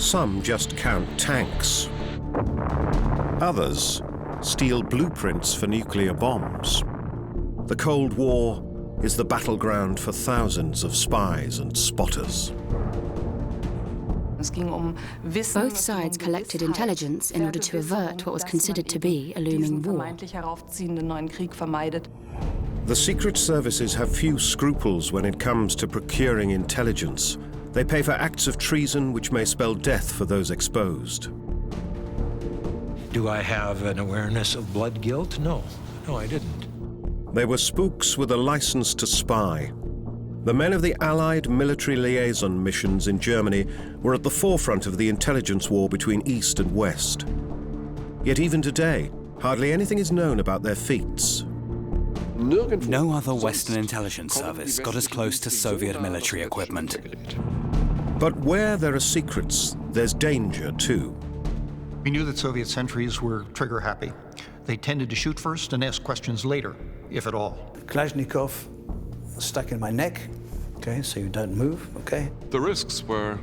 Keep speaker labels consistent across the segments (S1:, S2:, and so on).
S1: Some just count tanks. Others steal blueprints for nuclear bombs. The Cold War is the battleground for thousands of spies and spotters.
S2: Both sides collected intelligence in order to avert what was considered to be a looming war.
S1: The secret services have few scruples when it comes to procuring intelligence. They pay for acts of treason which may spell death for those exposed.
S3: Do I have an awareness of blood guilt? No. No, I didn't.
S1: They were spooks with a license to spy. The men of the Allied military liaison missions in Germany were at the forefront of the intelligence war between East and West. Yet even today, hardly anything is known about their feats.
S4: No other Western intelligence service got as close to Soviet military equipment.
S1: But where there are secrets, there's danger too.
S5: We knew that Soviet sentries were trigger-happy. They tended to shoot first and ask questions later, if at all.
S6: Kalashnikov stuck in my neck, okay, so you don't move, okay?
S7: The risks were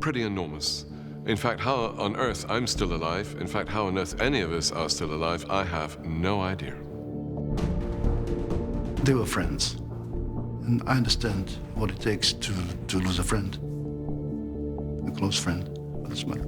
S7: pretty enormous. In fact, how on earth I'm still alive, in fact, how on earth any of us are still alive, I have no idea.
S8: They were friends, and I understand what it takes to lose a friend, a close friend, for this matter.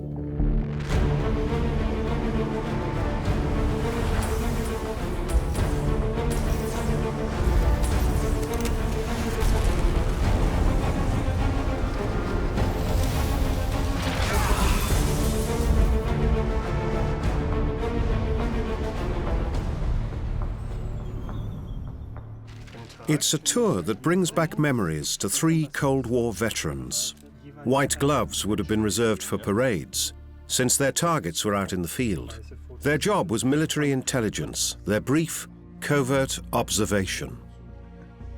S1: It's a tour that brings back memories to three Cold War veterans. White gloves would have been reserved for parades, since their targets were out in the field. Their job was military intelligence, their brief, covert observation.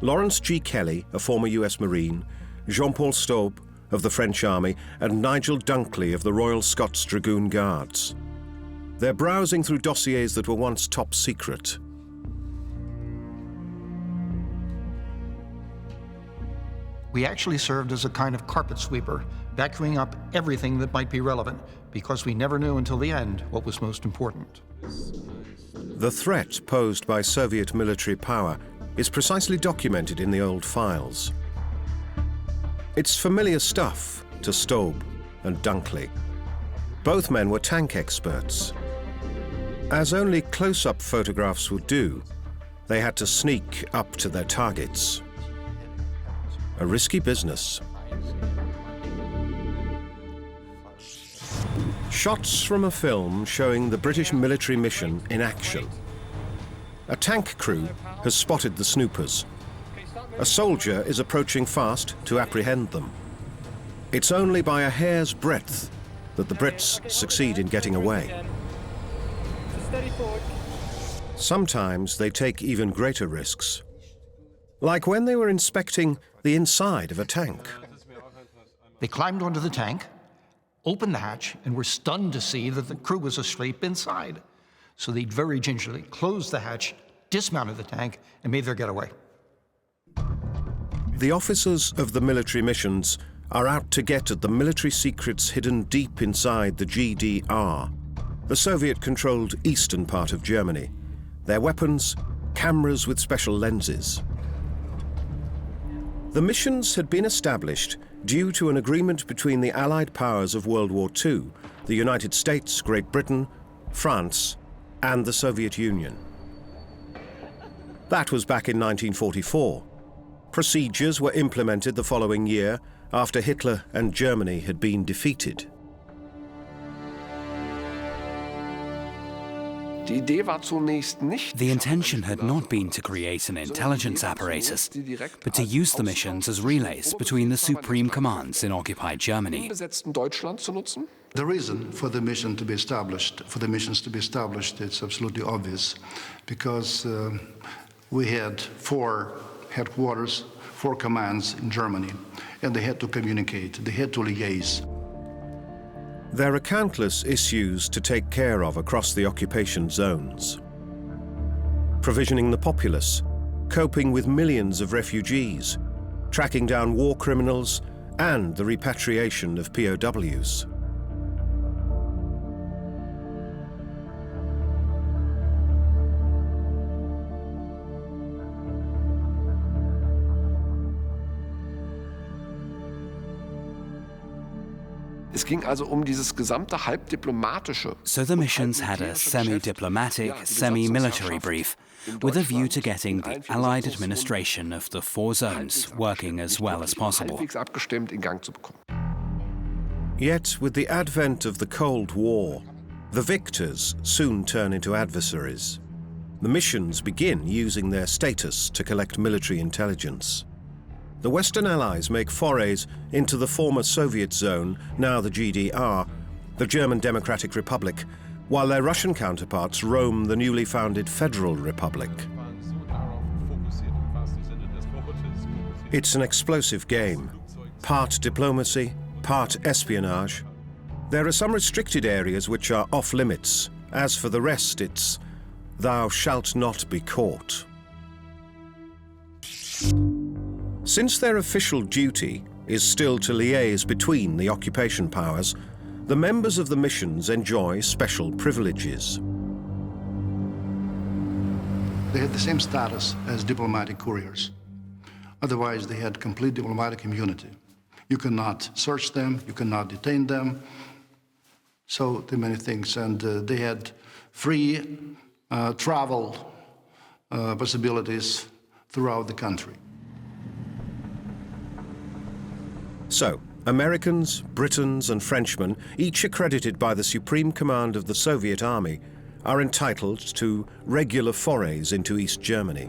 S1: Lawrence G. Kelly, a former US Marine, Jean-Paul Staub of the French Army, and Nigel Dunkley of the Royal Scots Dragoon Guards. They're browsing through dossiers that were once top secret.
S5: We actually served as a kind of carpet sweeper, vacuuming up everything that might be relevant, because we never knew until the end what was most important.
S1: The threat posed by Soviet military power is precisely documented in the old files. It's familiar stuff to Staub and Dunkley. Both men were tank experts. As only close-up photographs would do, they had to sneak up to their targets. A risky business. Shots from a film showing the British military mission in action. A tank crew has spotted the snoopers. A soldier is approaching fast to apprehend them. It's only by a hair's breadth that the Brits succeed in getting away. Sometimes they take even greater risks. Like when they were inspecting the inside of a tank.
S5: They climbed onto the tank, opened the hatch, and were stunned to see that the crew was asleep inside. So they very gingerly closed the hatch, dismounted the tank, and made their getaway.
S1: The officers of the military missions are out to get at the military secrets hidden deep inside the GDR, the Soviet-controlled eastern part of Germany. Their weapons, cameras with special lenses. The missions had been established due to an agreement between the Allied powers of World War II, the United States, Great Britain, France, and the Soviet Union. That was back in 1944. Procedures were implemented the following year after Hitler and Germany had been defeated.
S4: The intention had not been to create an intelligence apparatus, but to use the missions as relays between the supreme commands in occupied Germany.
S8: The reason for the mission to be established, it's absolutely obvious, because we had 4 headquarters, 4 commands in Germany, and they had to communicate, they had to liaise.
S1: There are countless issues to take care of across the occupation zones. Provisioning the populace, coping with millions of refugees, tracking down war criminals, and the repatriation of POWs.
S9: Es ging also dieses gesamte halbdiplomatische.
S4: So the missions had a semi-diplomatic, semi-military brief, with a view to getting the Allied administration of the 4 zones working as well as possible.
S1: Yet, with the advent of the Cold War, the victors soon turn into adversaries. The missions begin using their status to collect military intelligence. The Western Allies make forays into the former Soviet zone, now the GDR, the German Democratic Republic, while their Russian counterparts roam the newly founded Federal Republic. It's an explosive game, part diplomacy, part espionage. There are some restricted areas which are off limits. As for the rest, it's "thou shalt not be caught." Since their official duty is still to liaise between the occupation powers, the members of the missions enjoy special privileges.
S8: They had the same status as diplomatic couriers. Otherwise, they had complete diplomatic immunity. You cannot search them, you cannot detain them, so there are many things. And they had free travel possibilities throughout the country.
S1: So, Americans, Britons and Frenchmen, each accredited by the Supreme Command of the Soviet Army, are entitled to regular forays into East Germany.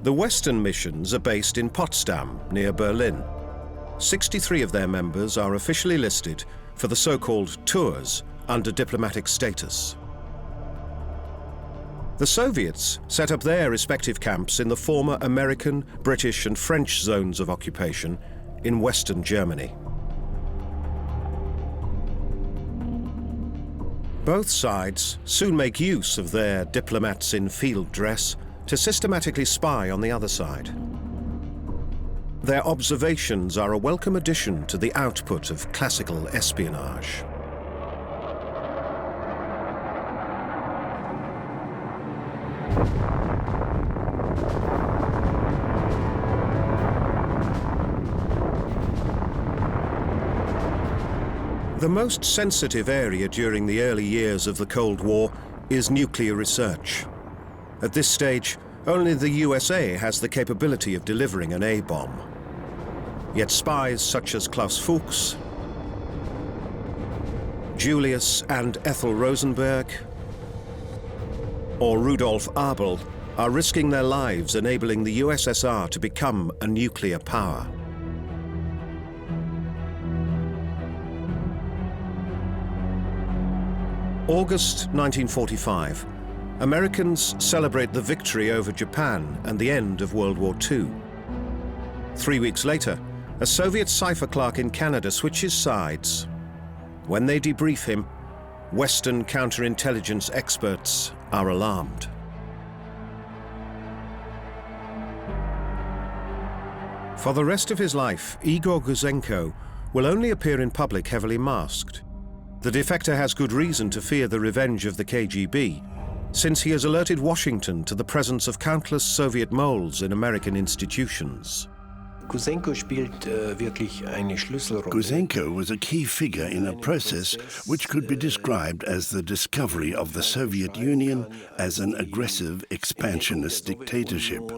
S1: The Western missions are based in Potsdam, near Berlin. 63 of their members are officially listed for the so-called tours under diplomatic status. The Soviets set up their respective camps in the former American, British and French zones of occupation in Western Germany. Both sides soon make use of their diplomats in field dress to systematically spy on the other side. Their observations are a welcome addition to the output of classical espionage. The most sensitive area during the early years of the Cold War is nuclear research. At this stage, only the USA has the capability of delivering an A-bomb. Yet spies such as Klaus Fuchs, Julius and Ethel Rosenberg, or Rudolf Abel are risking their lives enabling the USSR to become a nuclear power. August 1945. Americans celebrate the victory over Japan and the end of World War II. 3 weeks later, a Soviet cipher clerk in Canada switches sides. When they debrief him, Western counterintelligence experts are alarmed. For the rest of his life, Igor Guzenko will only appear in public heavily masked. The defector has good reason to fear the revenge of the KGB, since he has alerted Washington to the presence of countless Soviet moles in American institutions.
S10: Guzenko was a key figure in a process which could be described as the discovery of the Soviet Union as an aggressive, expansionist dictatorship.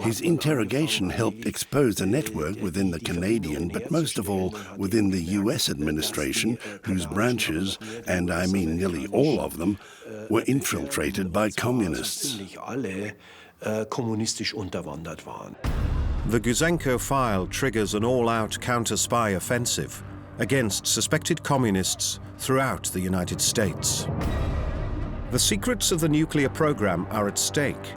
S10: His interrogation helped expose a network within the Canadian, but most of all within the US administration, whose branches, and I mean nearly all of them, were infiltrated by communists.
S1: The Guzenko file triggers an all-out counter-spy offensive against suspected communists throughout the United States. The secrets of the nuclear program are at stake,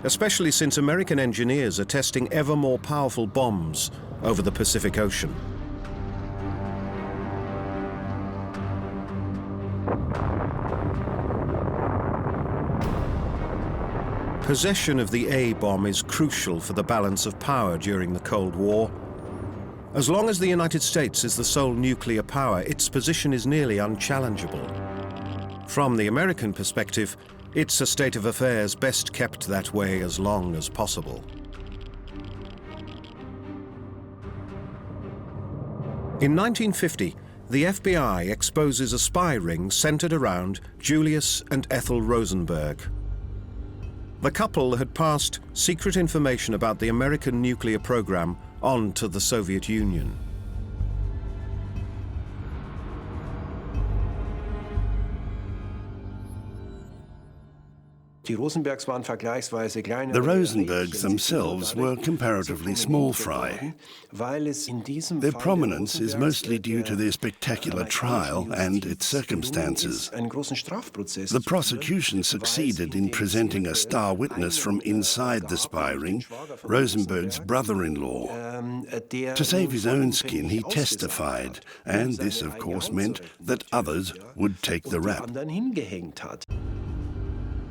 S1: especially since American engineers are testing ever more powerful bombs over the Pacific Ocean. Possession of the A-bomb is crucial for the balance of power during the Cold War. As long as the United States is the sole nuclear power, its position is nearly unchallengeable. From the American perspective, it's a state of affairs best kept that way as long as possible. In 1950, the FBI exposes a spy ring centered around Julius and Ethel Rosenberg. The couple had passed secret information about the American nuclear program on to the Soviet Union.
S10: The Rosenbergs themselves were comparatively small fry. Their prominence is mostly due to their spectacular trial and its circumstances. The prosecution succeeded in presenting a star witness from inside the spy ring, Rosenberg's brother-in-law. To save his own skin, he testified, and this, of course, meant that others would take the rap.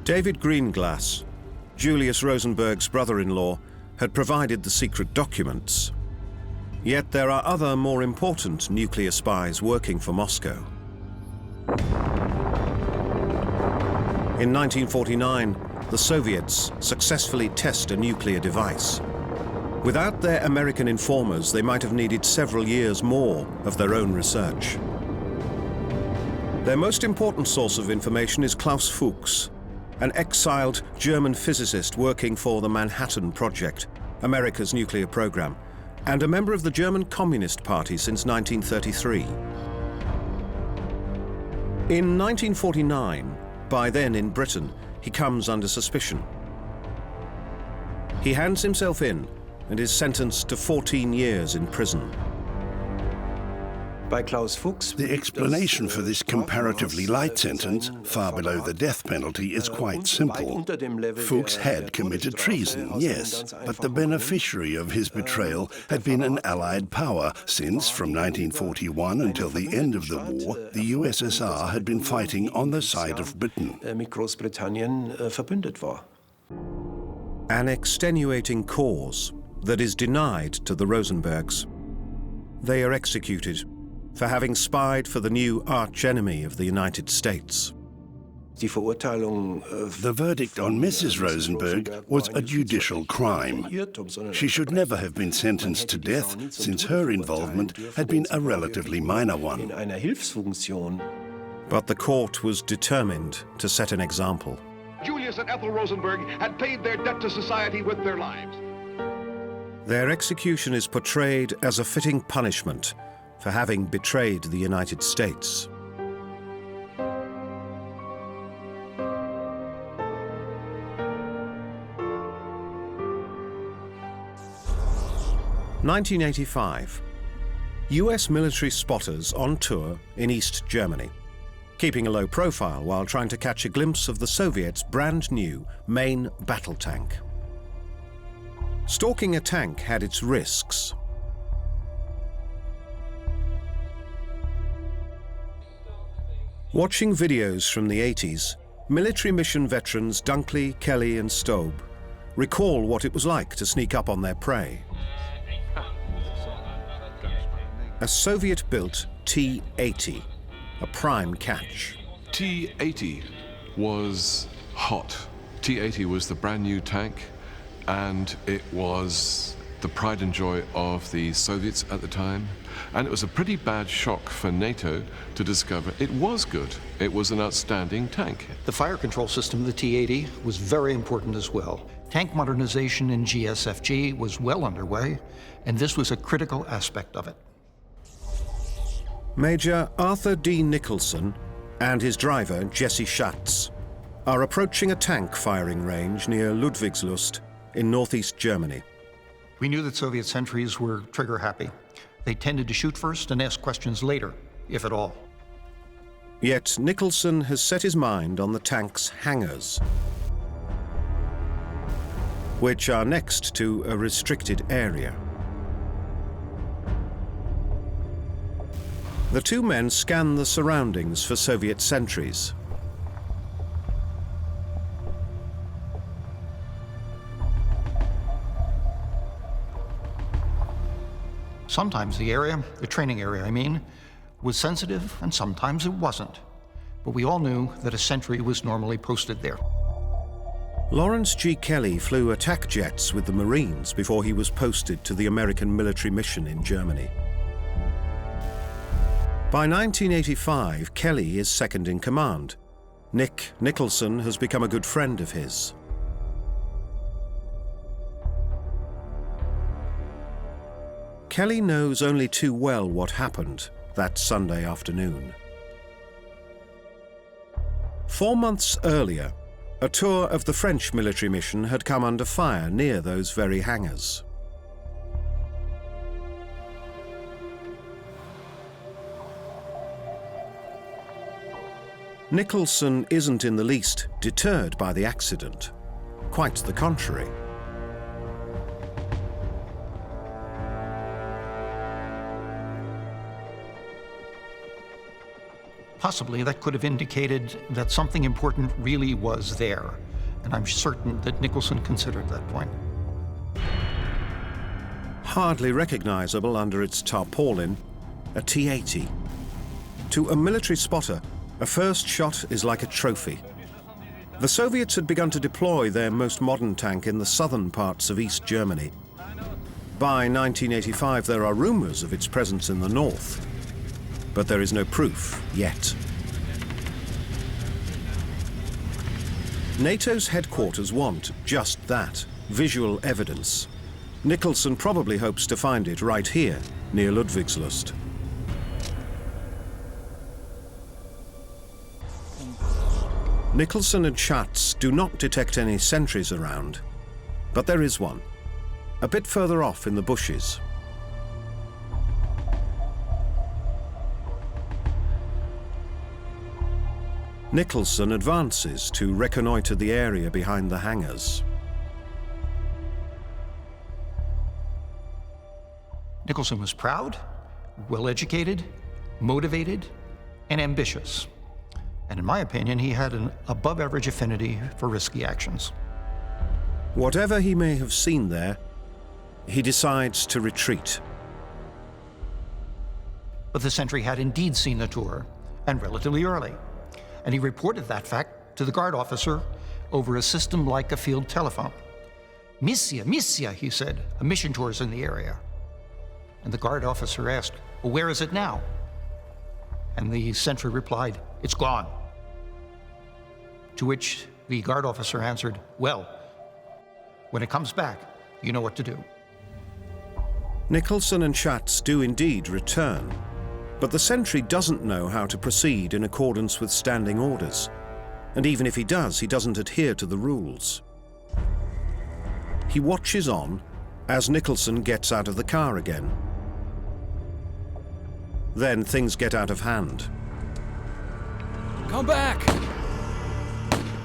S1: David Greenglass, Julius Rosenberg's brother-in-law, had provided the secret documents. Yet there are other more important nuclear spies working for Moscow. In 1949, the Soviets successfully test a nuclear device. Without their American informers, they might have needed several years more of their own research. Their most important source of information is Klaus Fuchs, an exiled German physicist working for the Manhattan Project, America's nuclear program, and a member of the German Communist Party since 1933. In 1949, by then in Britain, he comes under suspicion. He hands himself in and is sentenced to 14 years in prison.
S10: The explanation for this comparatively light sentence, far below the death penalty, is quite simple. Fuchs had committed treason, yes, but the beneficiary of his betrayal had been an Allied power, since from 1941 until the end of the war, the USSR had been fighting on the side of Britain.
S1: An extenuating cause that is denied to the Rosenbergs. They are executed for having spied for the new arch-enemy of the United States.
S10: The verdict on Mrs. Rosenberg was a judicial crime. She should never have been sentenced to death, since her involvement had been a relatively minor one.
S1: But the court was determined to set an example.
S11: Julius and Ethel Rosenberg had paid their debt to society with their lives.
S1: Their execution is portrayed as a fitting punishment for having betrayed the United States. (1985). US military spotters on tour in East Germany, keeping a low profile while trying to catch a glimpse of the Soviets' brand new main battle tank. Stalking a tank had its risks. Watching videos from the 80s, military mission veterans Dunkley, Kelly and Stobe recall what it was like to sneak up on their prey. A Soviet-built T-80, a prime catch.
S7: T-80 was hot. T-80 was the brand new tank, and it was the pride and joy of the Soviets at the time. And it was a pretty bad shock for NATO to discover it was good. It was an outstanding tank.
S5: The fire control system of the T-80 was very important as well. Tank modernization in GSFG was well underway, and this was a critical aspect of it.
S1: Major Arthur D. Nicholson and his driver, Jesse Schatz, are approaching a tank firing range near Ludwigslust in northeast Germany.
S5: We knew that Soviet sentries were trigger-happy. They tended to shoot first and ask questions later, if at all.
S1: Yet Nicholson has set his mind on the tank's hangars, which are next to a restricted area. The two men scan the surroundings for Soviet sentries.
S5: Sometimes the area, the training area I mean, was sensitive and sometimes it wasn't. But we all knew that a sentry was normally posted there.
S1: Lawrence G. Kelly flew attack jets with the Marines before he was posted to the American military mission in Germany. By 1985, Kelly is second in command. Nicholson has become a good friend of his. Kelly knows only too well what happened that Sunday afternoon. 4 months earlier, a tour of the French military mission had come under fire near those very hangars. Nicholson isn't in the least deterred by the accident. Quite the contrary.
S5: Possibly that could have indicated that something important really was there, and I'm certain that Nicholson considered that point.
S1: Hardly recognizable under its tarpaulin, a T-80. To a military spotter, a first shot is like a trophy. The Soviets had begun to deploy their most modern tank in the southern parts of East Germany. By 1985, there are rumors of its presence in the north, but there is no proof yet. NATO's headquarters want just that, visual evidence. Nicholson probably hopes to find it right here, near Ludwigslust. Nicholson and Schatz do not detect any sentries around, but there is one, a bit further off in the bushes. Nicholson advances to reconnoiter the area behind the hangars.
S5: Nicholson was proud, well-educated, motivated, and ambitious. And in my opinion, he had an above-average affinity for risky actions.
S1: Whatever he may have seen there, he decides to retreat.
S5: But the sentry had indeed seen the tour, and relatively early. And he reported that fact to the guard officer over a system like a field telephone. Missia, he said, a mission tour is in the area. And the guard officer asked, well, where is it now? And the sentry replied, it's gone. To which the guard officer answered, well, when it comes back, you know what to do.
S1: Nicholson and Schatz do indeed return, but the sentry doesn't know how to proceed in accordance with standing orders. And even if he does, he doesn't adhere to the rules. He watches on as Nicholson gets out of the car again. Then things get out of hand.
S4: Come back!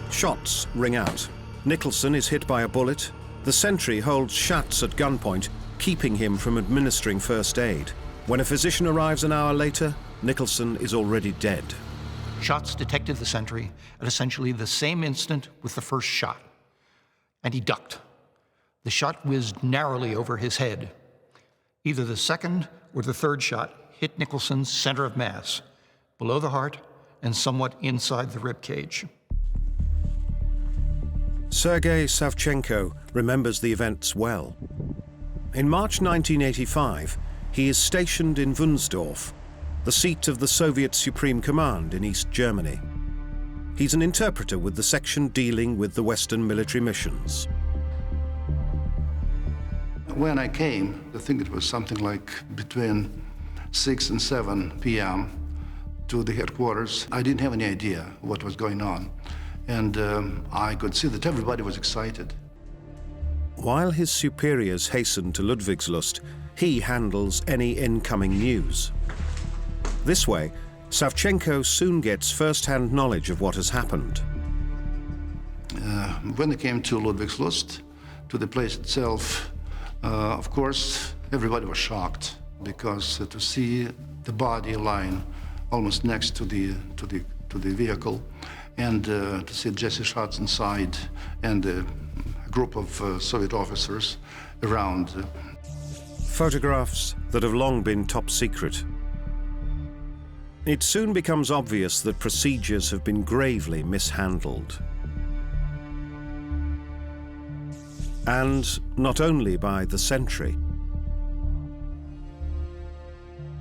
S1: Shots ring out. Nicholson is hit by a bullet. The sentry holds Schatz at gunpoint, keeping him from administering first aid. When a physician arrives an hour later, Nicholson is already dead.
S5: Schatz detected the sentry at essentially the same instant with the first shot, and he ducked. The shot whizzed narrowly over his head. Either the second or the third shot hit Nicholson's center of mass, below the heart and somewhat inside the rib cage.
S1: Sergei Savchenko remembers the events well. In March 1985, he is stationed in Wunsdorf, the seat of the Soviet Supreme Command in East Germany. He's an interpreter with the section dealing with the Western military missions.
S8: When I came, I think it was something like between 6 and 7 p.m. to the headquarters. I didn't have any idea what was going on. And I could see that everybody was excited.
S1: While his superiors hasten to Ludwigslust, he handles any incoming news. This way, Savchenko soon gets first-hand knowledge of what has happened.
S8: When they came to Ludwigslust, to the place itself, of course, everybody was shocked because to see the body lying almost next to the vehicle, and to see Jesse Schatz inside and a group of Soviet officers around.
S1: Photographs that have long been top secret. It soon becomes obvious that procedures have been gravely mishandled. And not only by the sentry.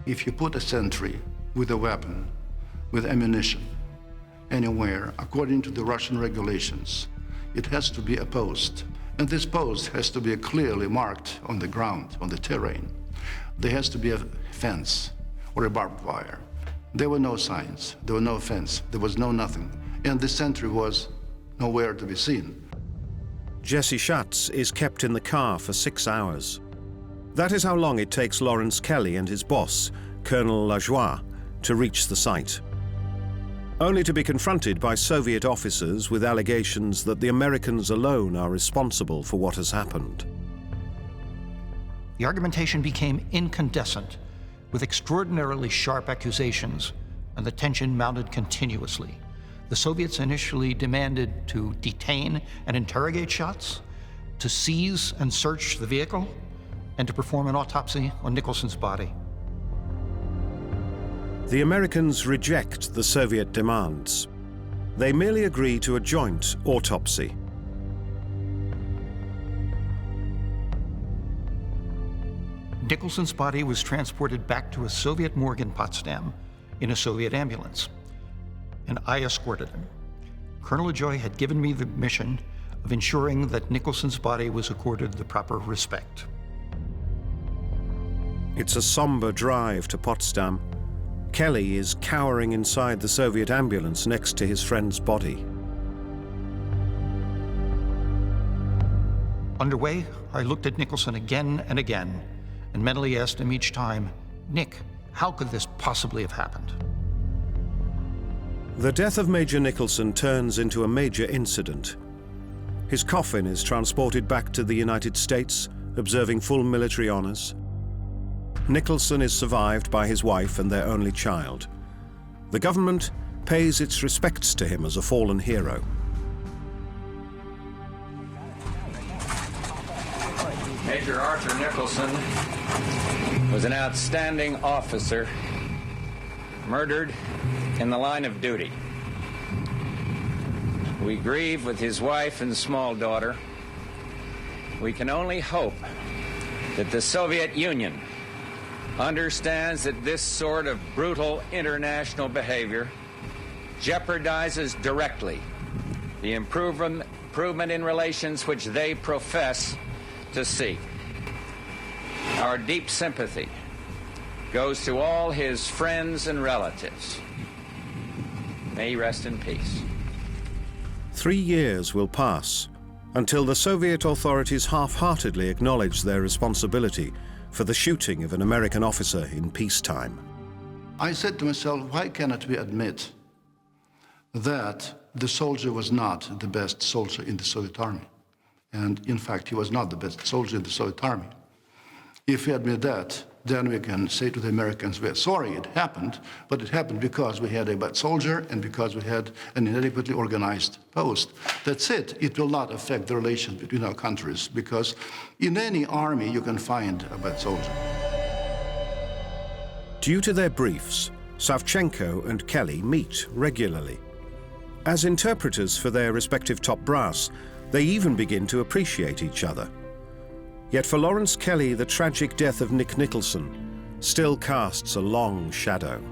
S8: If you put a sentry with a weapon, with ammunition, anywhere, according to the Russian regulations, it has to be a post. And this post has to be clearly marked on the ground, on the terrain. There has to be a fence or a barbed wire. There were no signs, there was no fence, there was no nothing. And the sentry was nowhere to be seen.
S1: Jesse Schatz is kept in the car for 6 hours. That is how long it takes Lawrence Kelly and his boss, Colonel Lajoie, to reach the site. Only to be confronted by Soviet officers with allegations that the Americans alone are responsible for what has happened.
S5: The argumentation became incandescent, with extraordinarily sharp accusations, and the tension mounted continuously. The Soviets initially demanded to detain and interrogate Schatz, to seize and search the vehicle, and to perform an autopsy on Nicholson's body.
S1: The Americans reject the Soviet demands. They merely agree to a joint autopsy.
S5: Nicholson's body was transported back to a Soviet morgue in Potsdam in a Soviet ambulance, and I escorted him. Colonel Lajoie had given me the mission of ensuring that Nicholson's body was accorded the proper respect.
S1: It's a somber drive to Potsdam. Kelly is cowering inside the Soviet ambulance next to his friend's body.
S5: Underway, I looked at Nicholson again and again, and mentally asked him each time, "Nick, how could this possibly have happened?"
S1: The death of Major Nicholson turns into a major incident. His coffin is transported back to the United States, observing full military honors. Nicholson is survived by his wife and their only child. The government pays its respects to him as a fallen hero.
S12: Major Arthur Nicholson was an outstanding officer, murdered in the line of duty. We grieve with his wife and small daughter. We can only hope that the Soviet Union understands that this sort of brutal international behavior jeopardizes directly the improvement in relations which they profess to seek. Our deep sympathy goes to all his friends and relatives. May he rest in peace.
S1: 3 years will pass until the Soviet authorities half-heartedly acknowledge their responsibility for the shooting of an American officer in peacetime.
S8: I said to myself, why cannot we admit that the soldier was not the best soldier in the Soviet army? And in fact, he was not the best soldier in the Soviet army. If we admit that, then we can say to the Americans, we're sorry it happened, but it happened because we had a bad soldier and because we had an inadequately organized post. That's it. It will not affect the relations between our countries, because in any army you can find a bad soldier.
S1: Due to their briefs, Savchenko and Kelly meet regularly. As interpreters for their respective top brass, they even begin to appreciate each other. Yet for Lawrence Kelly, the tragic death of Nick Nicholson still casts a long shadow.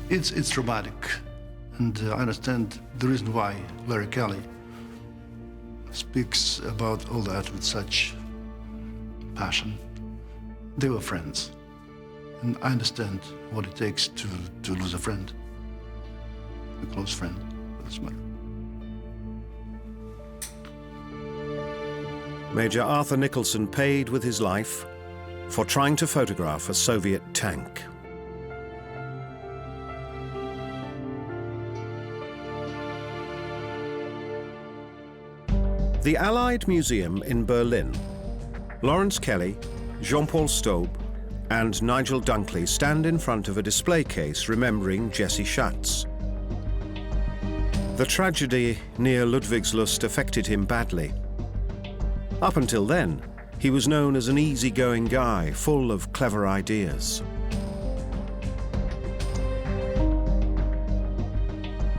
S8: It's traumatic, and I understand the reason why Larry Kelly speaks about all that with such passion. They were friends, and I understand what it takes to lose a friend, a close friend for this matter.
S1: Major Arthur Nicholson paid with his life for trying to photograph a Soviet tank. The Allied Museum in Berlin. Lawrence Kelly, Jean-Paul Staub, and Nigel Dunkley stand in front of a display case remembering Jesse Schatz. The tragedy near Ludwigslust affected him badly. Up until then, he was known as an easygoing guy full of clever ideas.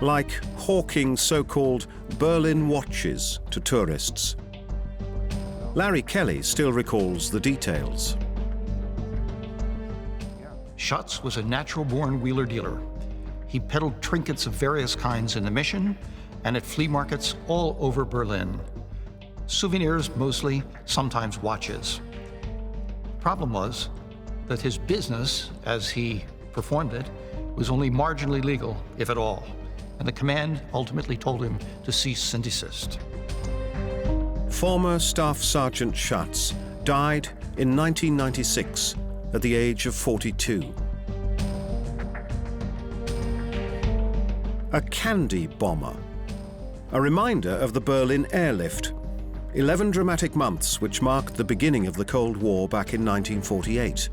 S1: Like hawking so-called Berlin watches to tourists. Larry Kelly still recalls the details.
S5: Schatz was a natural-born wheeler-dealer. He peddled trinkets of various kinds in the Mission and at flea markets all over Berlin. Souvenirs mostly, sometimes watches. Problem was that his business, as he performed it, was only marginally legal, if at all, and the command ultimately told him to cease and desist.
S1: Former Staff Sergeant Schatz died in 1996 at the age of 42. A candy bomber. A reminder of the Berlin airlift, 11 dramatic months which marked the beginning of the Cold War back in 1948.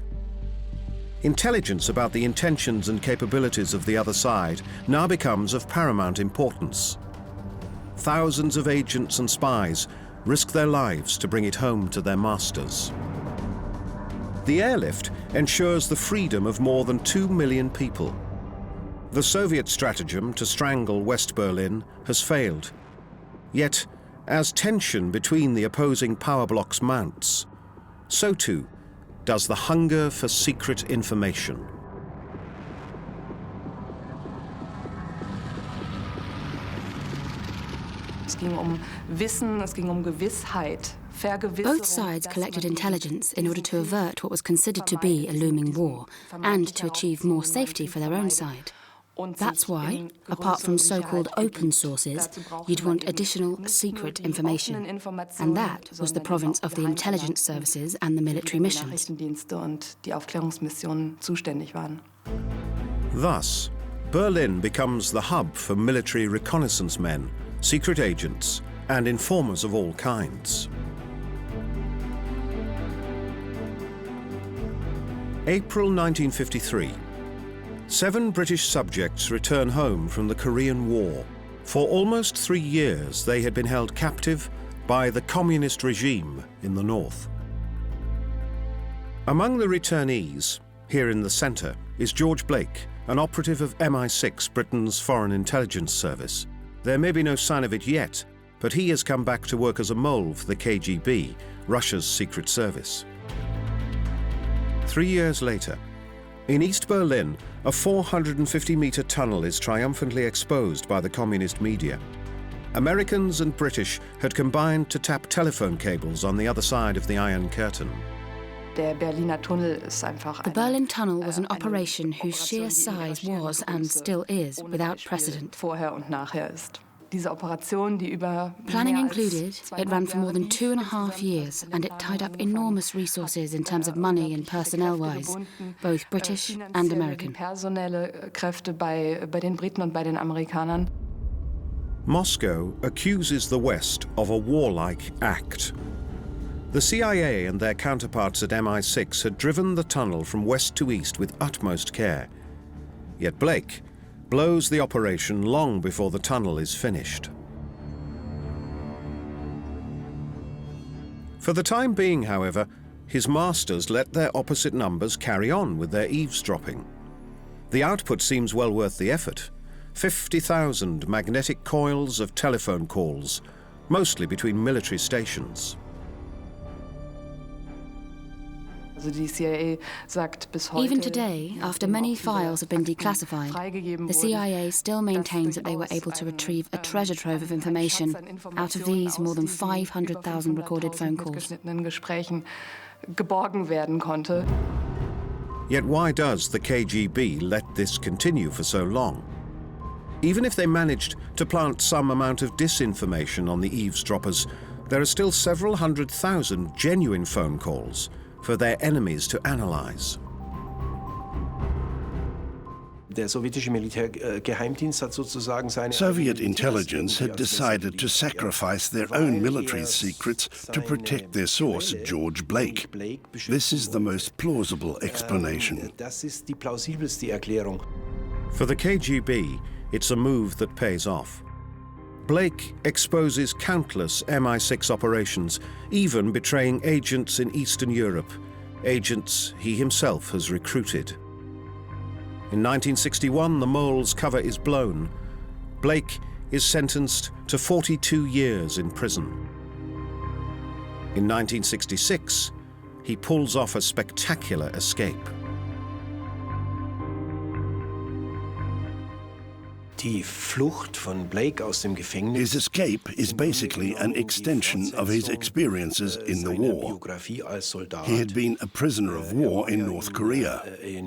S1: Intelligence about the intentions and capabilities of the other side now becomes of paramount importance. Thousands of agents and spies risk their lives to bring it home to their masters. The airlift ensures the freedom of more than 2 million people. The Soviet stratagem to strangle West Berlin has failed. Yet, as tension between the opposing power blocks mounts, so too does the hunger for secret information.
S13: Es ging Wissen, es ging Gewissheit.
S2: Both sides collected intelligence in order to avert what was considered to be a looming war and to achieve more safety for their own side. That's why, apart from so-called open sources, you'd want additional secret information. And that was the province of the intelligence services and the military missions.
S1: Thus, Berlin becomes the hub for military reconnaissance men, secret agents, and informers of all kinds. April 1953. 7 British subjects return home from the Korean War. For almost 3 years, they had been held captive by the communist regime in the north. Among the returnees, here in the centre, is George Blake, an operative of MI6, Britain's Foreign Intelligence Service. There may be no sign of it yet, but he has come back to work as a mole for the KGB, Russia's secret service. 3 years later, in East Berlin, a 450-metre tunnel is triumphantly exposed by the communist media. Americans and British had combined to tap telephone cables on the other side of the Iron Curtain.
S2: The Berlin Tunnel was an operation whose sheer size was, and still is, without precedent. Planning included, it ran for more than 2.5 years, and it tied up enormous resources in terms of money and personnel-wise, both British and American.
S1: Moscow accuses the West of a warlike act. The CIA and their counterparts at MI6 had driven the tunnel from west to east with utmost care. Yet Blake blows the operation long before the tunnel is finished. For the time being, however, his masters let their opposite numbers carry on with their eavesdropping. The output seems well worth the effort. 50,000 magnetic coils of telephone calls, mostly between military stations.
S2: Even today, after many files have been declassified, the CIA still maintains that they were able to retrieve a treasure trove of information out of these more than 500,000 recorded phone calls.
S1: Yet why does the KGB let this continue for so long? Even if they managed to plant some amount of disinformation on the eavesdroppers, there are still several 100,000 genuine phone calls for their enemies to analyze.
S10: Soviet intelligence had decided to sacrifice their own military secrets to protect their source, George Blake. This is the most plausible explanation.
S1: For the KGB, it's a move that pays off. Blake exposes countless MI6 operations, even betraying agents in Eastern Europe, agents he himself has recruited. In 1961, the mole's cover is blown. Blake is sentenced to 42 years in prison. In 1966, he pulls off a spectacular escape.
S10: His escape is basically an extension of his experiences in the war. He had been a prisoner of war in North Korea. He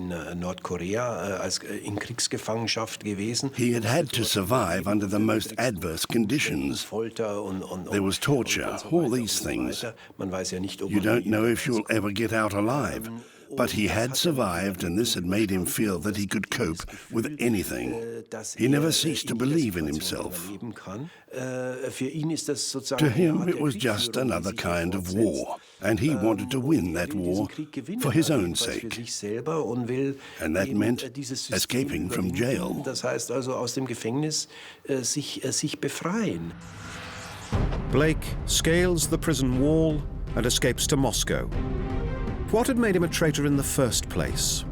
S10: had had to survive under the most adverse conditions. There was torture, all these things. You don't know if you'll ever get out alive. But he had survived, and this had made him feel that he could cope with anything. He never ceased to believe in himself. To him, it was just another kind of war, and he wanted to win that war for his own sake. And that meant escaping from jail.
S1: Blake scales the prison wall and escapes to Moscow. What had made him a traitor in the first place?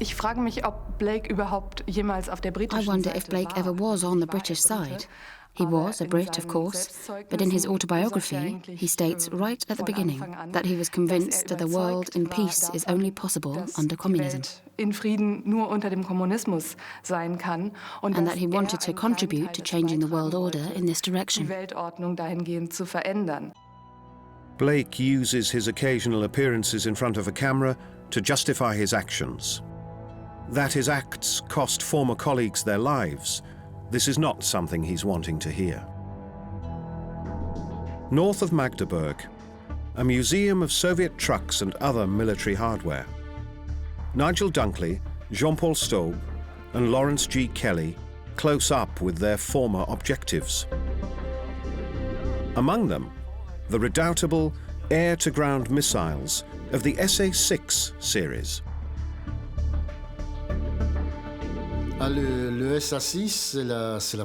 S13: Ich frage mich, ob Blake überhaupt jemals auf der britischen
S2: I wonder if
S13: Seite
S2: Blake
S13: war.
S2: ever was on the British side. He was a Brit, of course, but in his autobiography, he states right at the beginning that he was convinced that the world in peace is only possible under communism.
S13: In Frieden nur unter dem Kommunismus sein kann,
S2: and that he wanted to contribute to changing the world order in this direction.
S13: Die Weltordnung dahingehend zu verändern.
S1: Blake uses his occasional appearances in front of a camera to justify his actions. That his acts cost former colleagues their lives, this is not something he's wanting to hear. North of Magdeburg, a museum of Soviet trucks and other military hardware. Nigel Dunkley, Jean-Paul Staub, and Lawrence G. Kelly close up with their former objectives. Among them, the redoubtable air-to-ground missiles of the SA-6 series.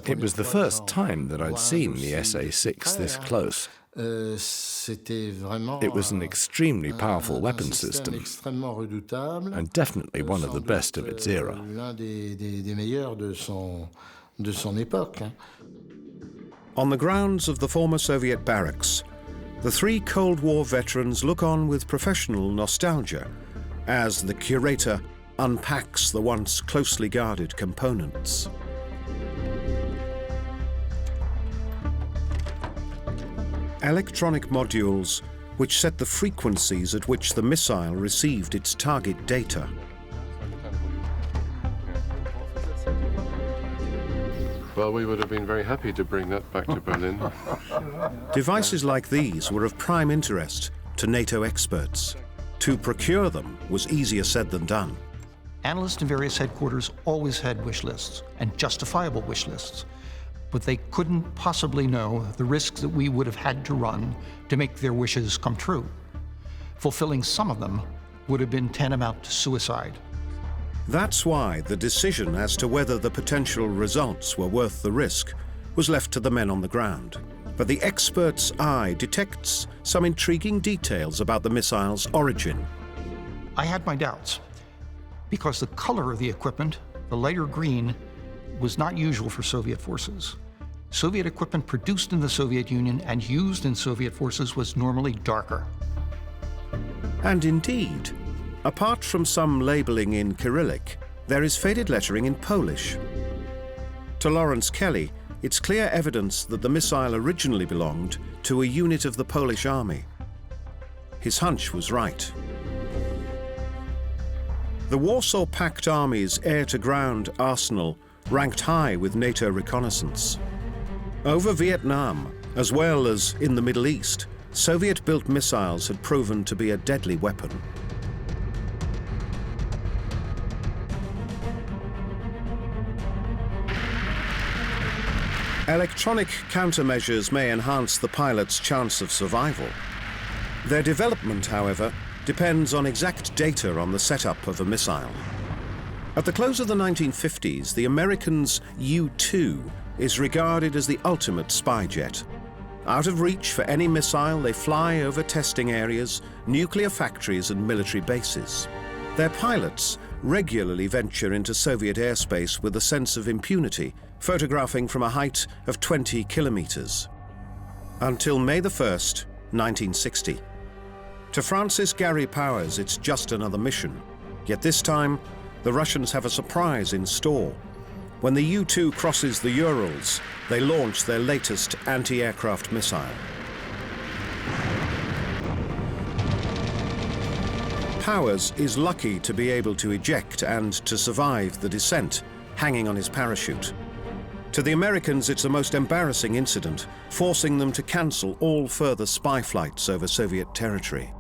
S14: It was the first time that I'd seen the SA-6 this close. It was an extremely powerful weapon system, and definitely one of the best of its era.
S1: On the grounds of the former Soviet barracks, the three Cold War veterans look on with professional nostalgia as the curator unpacks the once closely guarded components. Electronic modules which set the frequencies at which the missile received its target data.
S7: Well, we would have been very happy to bring that back to Berlin.
S1: Devices like these were of prime interest to NATO experts. To procure them was easier said than done.
S5: Analysts in various headquarters always had wish lists, and justifiable wish lists. But they couldn't possibly know the risks that we would have had to run to make their wishes come true. Fulfilling some of them would have been tantamount to suicide.
S1: That's why the decision as to whether the potential results were worth the risk was left to the men on the ground. But the expert's eye detects some intriguing details about the missile's origin.
S5: I had my doubts, because the color of the equipment, the lighter green, was not usual for Soviet forces. Soviet equipment produced in the Soviet Union and used in Soviet forces was normally darker.
S1: And indeed, apart from some labeling in Cyrillic, there is faded lettering in Polish. To Lawrence Kelly, it's clear evidence that the missile originally belonged to a unit of the Polish army. His hunch was right. The Warsaw Pact Army's air-to-ground arsenal ranked high with NATO reconnaissance. Over Vietnam, as well as in the Middle East, Soviet-built missiles had proven to be a deadly weapon. Electronic countermeasures may enhance the pilot's chance of survival. Their development, however, depends on exact data on the setup of a missile. At the close of the 1950s, the Americans' U-2 is regarded as the ultimate spy jet. Out of reach for any missile, they fly over testing areas, nuclear factories and military bases. Their pilots regularly venture into Soviet airspace with a sense of impunity, photographing from a height of 20 kilometers. Until May the 1st, 1960. To Francis Gary Powers, it's just another mission. Yet this time, the Russians have a surprise in store. When the U-2 crosses the Urals, they launch their latest anti-aircraft missile. Powers is lucky to be able to eject and to survive the descent, hanging on his parachute. To the Americans, it's a most embarrassing incident, forcing them to cancel all further spy flights over Soviet territory.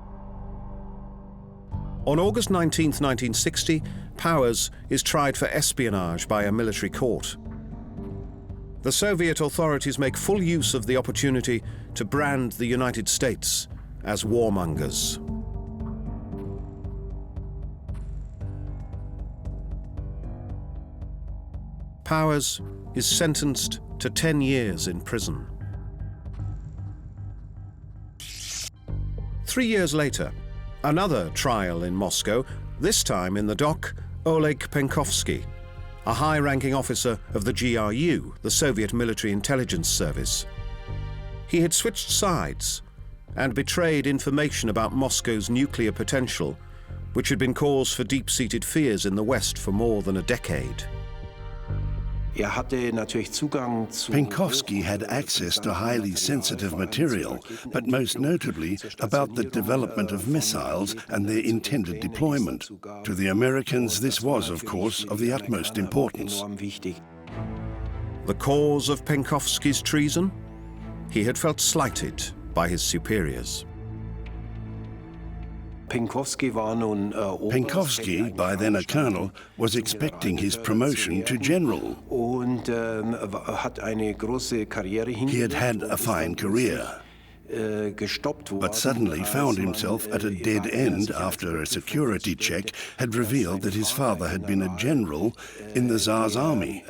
S1: On August 19, 1960, Powers is tried for espionage by a military court. The Soviet authorities make full use of the opportunity to brand the United States as warmongers. Powers is sentenced to 10 years in prison. 3 years later, another trial in Moscow, this time in the dock, Oleg Penkovsky, a high-ranking officer of the GRU, the Soviet Military Intelligence Service. He had switched sides and betrayed information about Moscow's nuclear potential, which had been cause for deep-seated fears in the West for more than a decade.
S10: Penkovsky had access to highly sensitive material, but most notably about the development of missiles and their intended deployment. To the Americans, this was, of course, of the utmost importance.
S1: The cause of Penkovsky's treason? He had felt slighted by his superiors.
S10: Penkovsky, by then a colonel, was expecting his promotion to general. He had had a fine career, but suddenly found himself at a dead end after a security check had revealed that his father had been a general in the Tsar's army.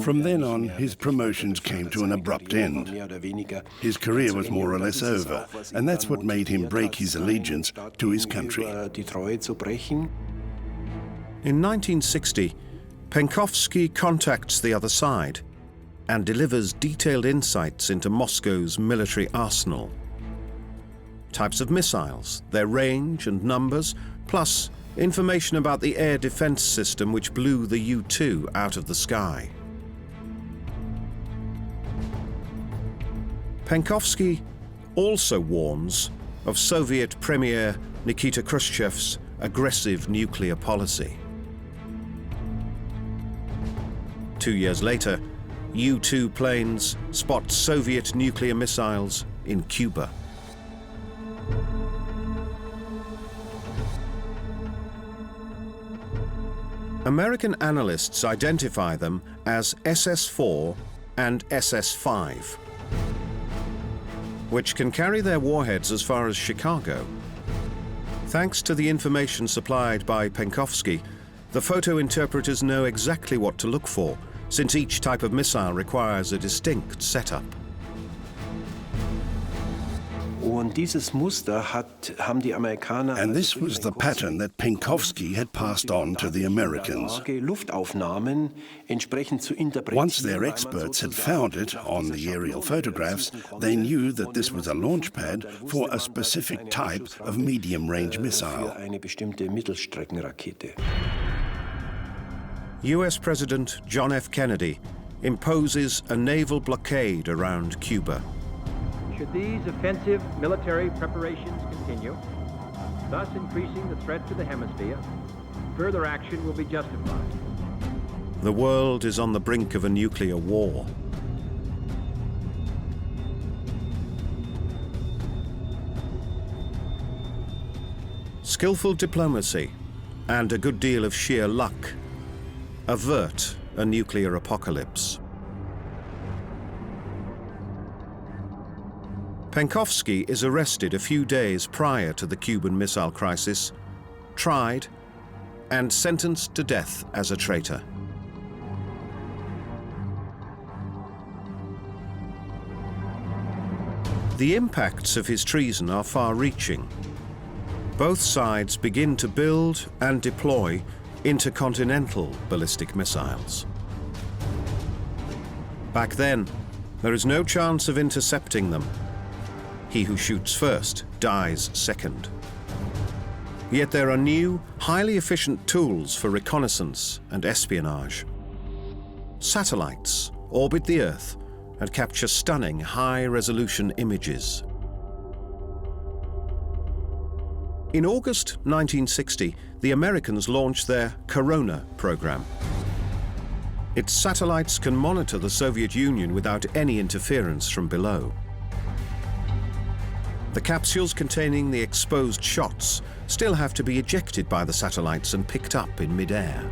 S10: From then on, his promotions came to an abrupt end. His career was more or less over, and that's what made him break his allegiance to his country.
S1: In 1960, Penkovsky contacts the other side and delivers detailed insights into Moscow's military arsenal. Types of missiles, their range and numbers, plus information about the air defense system which blew the U-2 out of the sky. Penkovsky also warns of Soviet Premier Nikita Khrushchev's aggressive nuclear policy. 2 years later, U-2 planes spot Soviet nuclear missiles in Cuba. American analysts identify them as SS-4 and SS-5, which can carry their warheads as far as Chicago. Thanks to the information supplied by Penkovsky, the photo interpreters know exactly what to look for, since each type of missile requires a distinct setup.
S10: And this was the pattern that Penkovsky had passed on to the Americans. Once their experts had found it on the aerial photographs, they knew that this was a launch pad for a specific type of medium-range missile.
S1: US President John F. Kennedy imposes a naval blockade around Cuba.
S15: Should these offensive military preparations continue, thus increasing the threat to the hemisphere, further action will be justified.
S1: The world is on the brink of a nuclear war. Skillful diplomacy and a good deal of sheer luck avert a nuclear apocalypse. Penkovsky is arrested a few days prior to the Cuban Missile Crisis, tried, and sentenced to death as a traitor. The impacts of his treason are far-reaching. Both sides begin to build and deploy intercontinental ballistic missiles. Back then, there is no chance of intercepting them. He who shoots first dies second. Yet there are new, highly efficient tools for reconnaissance and espionage. Satellites orbit the Earth and capture stunning high-resolution images. In August 1960, the Americans launched their Corona program. Its satellites can monitor the Soviet Union without any interference from below. The capsules containing the exposed shots still have to be ejected by the satellites and picked up in mid-air.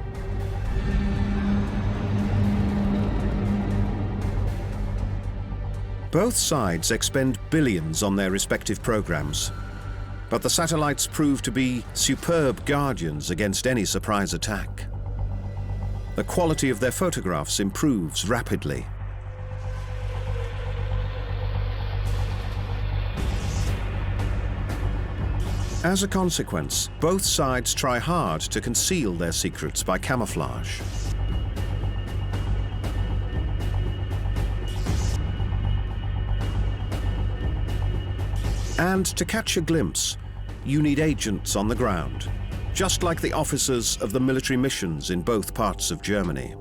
S1: Both sides expend billions on their respective programs, but the satellites prove to be superb guardians against any surprise attack. The quality of their photographs improves rapidly. As a consequence, both sides try hard to conceal their secrets by camouflage. And to catch a glimpse, you need agents on the ground, just like the officers of the military missions in both parts of Germany.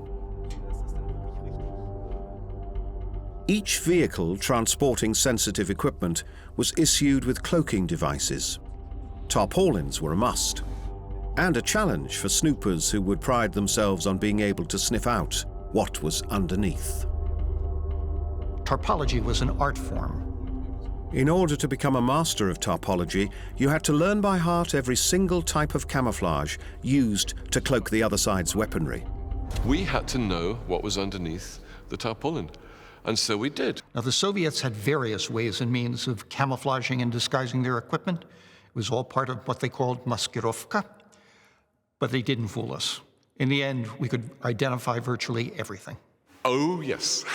S1: Each vehicle transporting sensitive equipment was issued with cloaking devices. Tarpaulins were a must, and a challenge for snoopers who would pride themselves on being able to sniff out what was underneath.
S5: Tarpology was an art form.
S1: In order to become a master of tarpology, you had to learn by heart every single type of camouflage used to cloak the other side's weaponry.
S7: We had to know what was underneath the tarpaulin, and so we did.
S5: Now, the Soviets had various ways and means of camouflaging and disguising their equipment. It was all part of what they called maskirovka, but they didn't fool us. In the end, we could identify virtually everything.
S7: Oh, yes.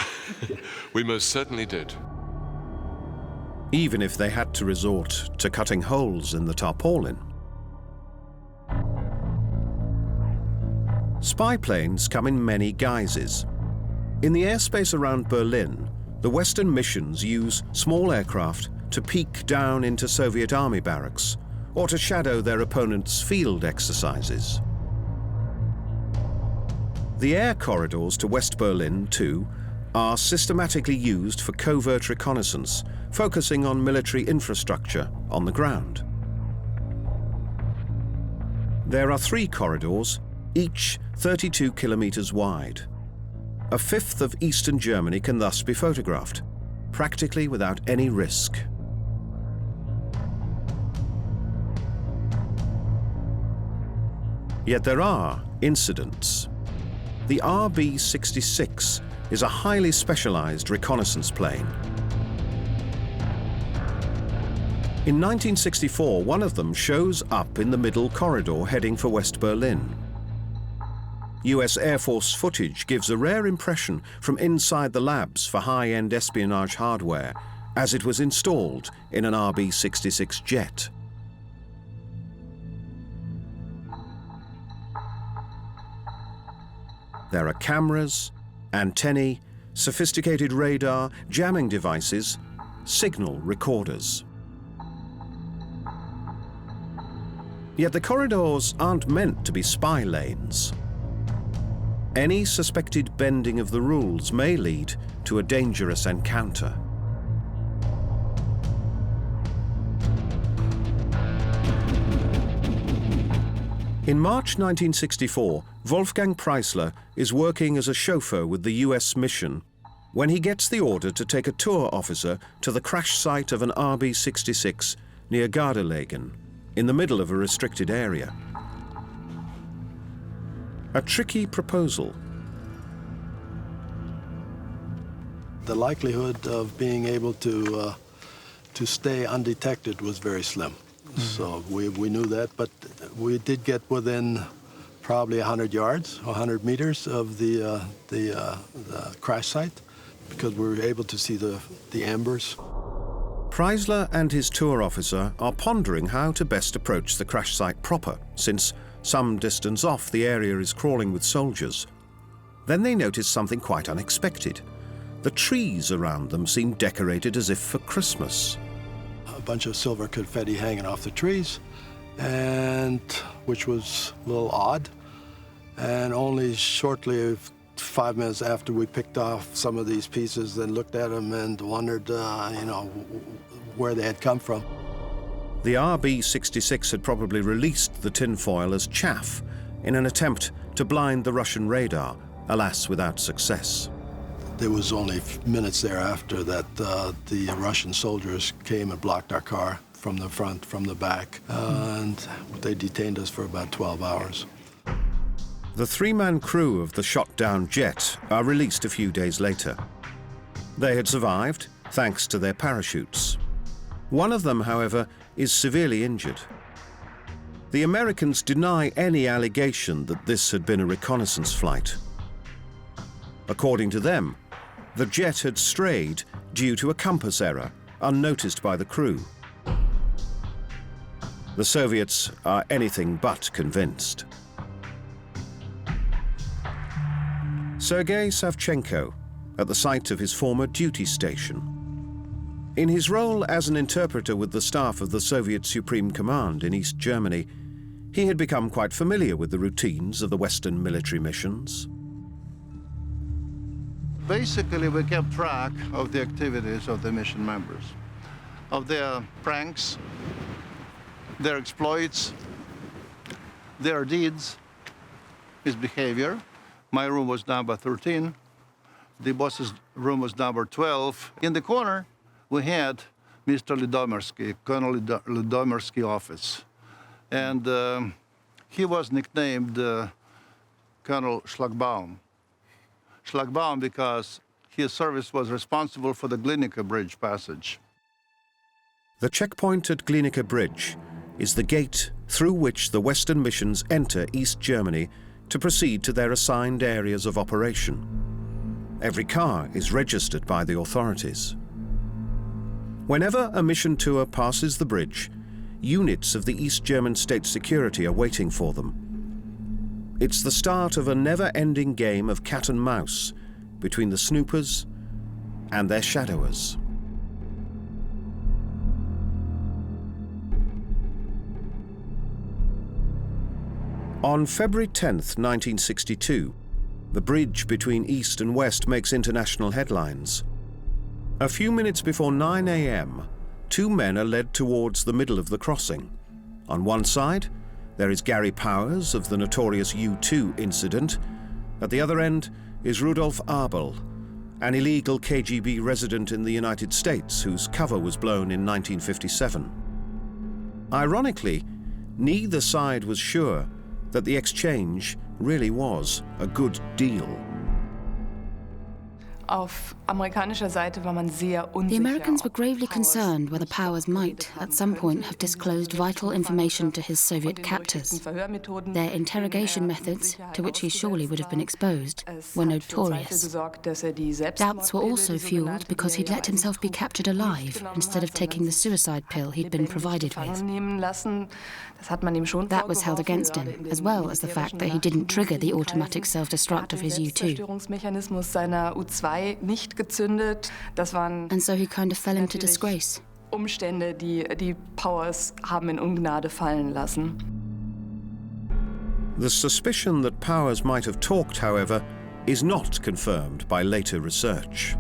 S7: We most certainly did.
S1: Even if they had to resort to cutting holes in the tarpaulin. Spy planes come in many guises. In the airspace around Berlin, the Western missions use small aircraft to peek down into Soviet army barracks or to shadow their opponents' field exercises. The air corridors to West Berlin, too, are systematically used for covert reconnaissance, focusing on military infrastructure on the ground. There are 3 corridors, each 32 kilometers wide. A fifth of eastern Germany can thus be photographed, practically without any risk. Yet there are incidents. The RB-66 is a highly specialized reconnaissance plane. In 1964, one of them shows up in the middle corridor heading for West Berlin. US Air Force footage gives a rare impression from inside the labs for high-end espionage hardware, as it was installed in an RB-66 jet. There are cameras, antennae, sophisticated radar, jamming devices, signal recorders. Yet the corridors aren't meant to be spy lanes. Any suspected bending of the rules may lead to a dangerous encounter. In March 1964, Wolfgang Preissler is working as a chauffeur with the US mission when he gets the order to take a tour officer to the crash site of an RB-66 near Gardelegen, in the middle of a restricted area. A tricky proposal.
S16: The likelihood of being able to stay undetected was very slim. So we knew that, but we did get within probably 100 yards, 100 meters of the crash site, because we were able to see the embers.
S1: Preisler and his tour officer are pondering how to best approach the crash site proper, since some distance off the area is crawling with soldiers. Then they notice something quite unexpected. The trees around them seem decorated as if for Christmas.
S16: A bunch of silver confetti hanging off the trees, and which was a little odd. And only shortly, 5 minutes after we picked off some of these pieces, then looked at them and wondered, where they had come from.
S1: The RB-66 had probably released the tinfoil as chaff in an attempt to blind the Russian radar, alas, without success.
S16: There was only minutes thereafter that the Russian soldiers came and blocked our car from the front, from the back, and they detained us for about 12 hours.
S1: The 3-man crew of the shot-down jet are released a few days later. They had survived thanks to their parachutes. One of them, however, is severely injured. The Americans deny any allegation that this had been a reconnaissance flight. According to them, the jet had strayed due to a compass error, unnoticed by the crew. The Soviets are anything but convinced. Sergei Savchenko, at the site of his former duty station. In his role as an interpreter with the staff of the Soviet Supreme Command in East Germany, he had become quite familiar with the routines of the Western military missions.
S8: Basically, we kept track of the activities of the mission members, of their pranks, their exploits, their deeds, his behavior. My room was number 13. The boss's room was number 12. In the corner, we had Mr. Ludomersky, Colonel Ludomersky office. And he was nicknamed Colonel Schlagbaum. Schlagbaum because his service was responsible for the Glinica Bridge passage.
S1: The checkpoint at Glinica Bridge is the gate through which the Western missions enter East Germany to proceed to their assigned areas of operation. Every car is registered by the authorities. Whenever a mission tour passes the bridge, units of the East German state security are waiting for them. It's the start of a never-ending game of cat and mouse between the snoopers and their shadowers. On February 10th, 1962, the bridge between East and West makes international headlines. A few minutes before 9 a.m., 2 men are led towards the middle of the crossing. On one side, there is Gary Powers of the notorious U-2 incident. At the other end is Rudolf Abel, an illegal KGB resident in the United States whose cover was blown in 1957. Ironically, neither side was sure that the exchange really was a good deal.
S2: The Americans were gravely concerned whether Powers might, at some point, have disclosed vital information to his Soviet captors. Their interrogation methods, to which he surely would have been exposed, were notorious. Doubts were also fueled because he'd let himself be captured alive instead of taking the suicide pill he'd been provided with. That was held against him, as well as the fact that he didn't trigger the automatic self-destruct of his U-2. And so he kind of fell into disgrace.
S13: Umstände, die Powers haben in Ungnade fallen lassen.
S1: The suspicion that Powers might have talked, however, is not confirmed by later research.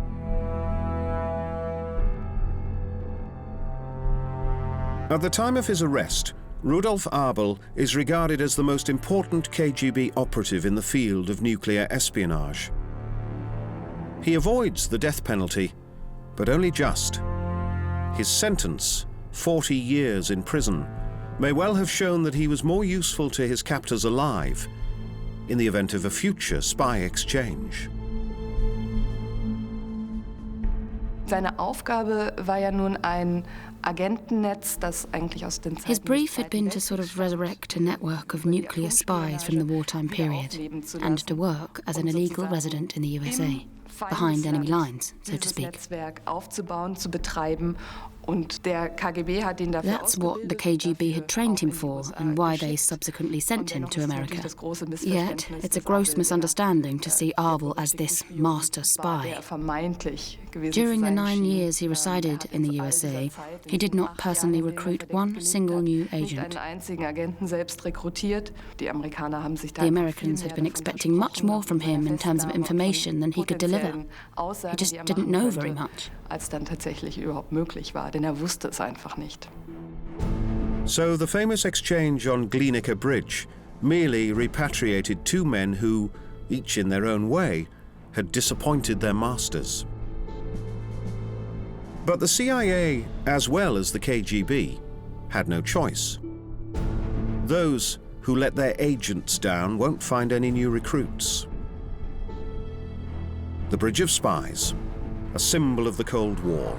S1: At the time of his arrest, Rudolf Abel is regarded as the most important KGB operative in the field of nuclear espionage. He avoids the death penalty, but only just. His sentence, 40 years in prison, may well have shown that he was more useful to his captors alive in the event of a future spy exchange.
S13: Seine Aufgabe war ja nun ein Agentennetz, das eigentlich aus den Zeiten
S2: His brief had been to sort of resurrect a network of nuclear spies from the wartime period and to work as an illegal resident in the USA, behind enemy lines, so to speak.
S13: Netzwerk aufzubauen, zu betreiben. Und der KGB hat ihn dafür
S2: That's what the KGB had trained him for and why they subsequently sent him to America. Yet, it's a gross misunderstanding to see Abel as this master spy. During the 9 years he resided in the USA, he did not personally recruit one single new agent. The Americans had been expecting much more from him in terms of information than he could deliver. He just didn't know very much.
S13: Als dann tatsächlich überhaupt möglich war, denn wusste es einfach nicht.
S1: So the famous exchange on Glienicke Bridge merely repatriated two men who, each in their own way, had disappointed their masters. But the CIA, as well as the KGB, had no choice. Those who let their agents down won't find any new recruits. The Bridge of Spies, a symbol of the Cold War.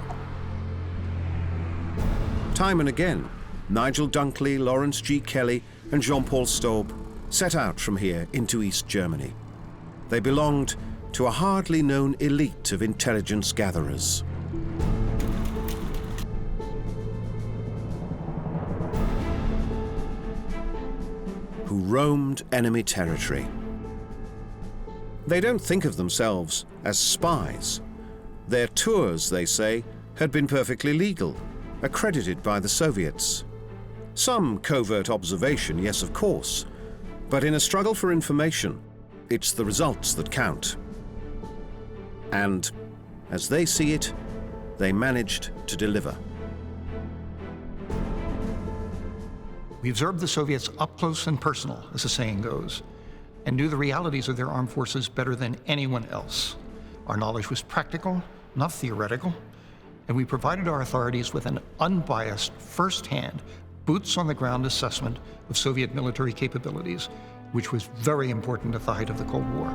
S1: Time and again, Nigel Dunkley, Lawrence G. Kelly, and Jean-Paul Staub set out from here into East Germany. They belonged to a hardly known elite of intelligence gatherers. Who roamed enemy territory. They don't think of themselves as spies. Their tours, they say, had been perfectly legal, accredited by the Soviets. Some covert observation, yes, of course, but in a struggle for information, it's the results that count. And, as they see it, they managed to deliver.
S5: We observed the Soviets up close and personal, as the saying goes, and knew the realities of their armed forces better than anyone else. Our knowledge was practical, not theoretical, and we provided our authorities with an unbiased, first-hand, boots-on-the-ground assessment of Soviet military capabilities, which was very important at the height of the Cold War.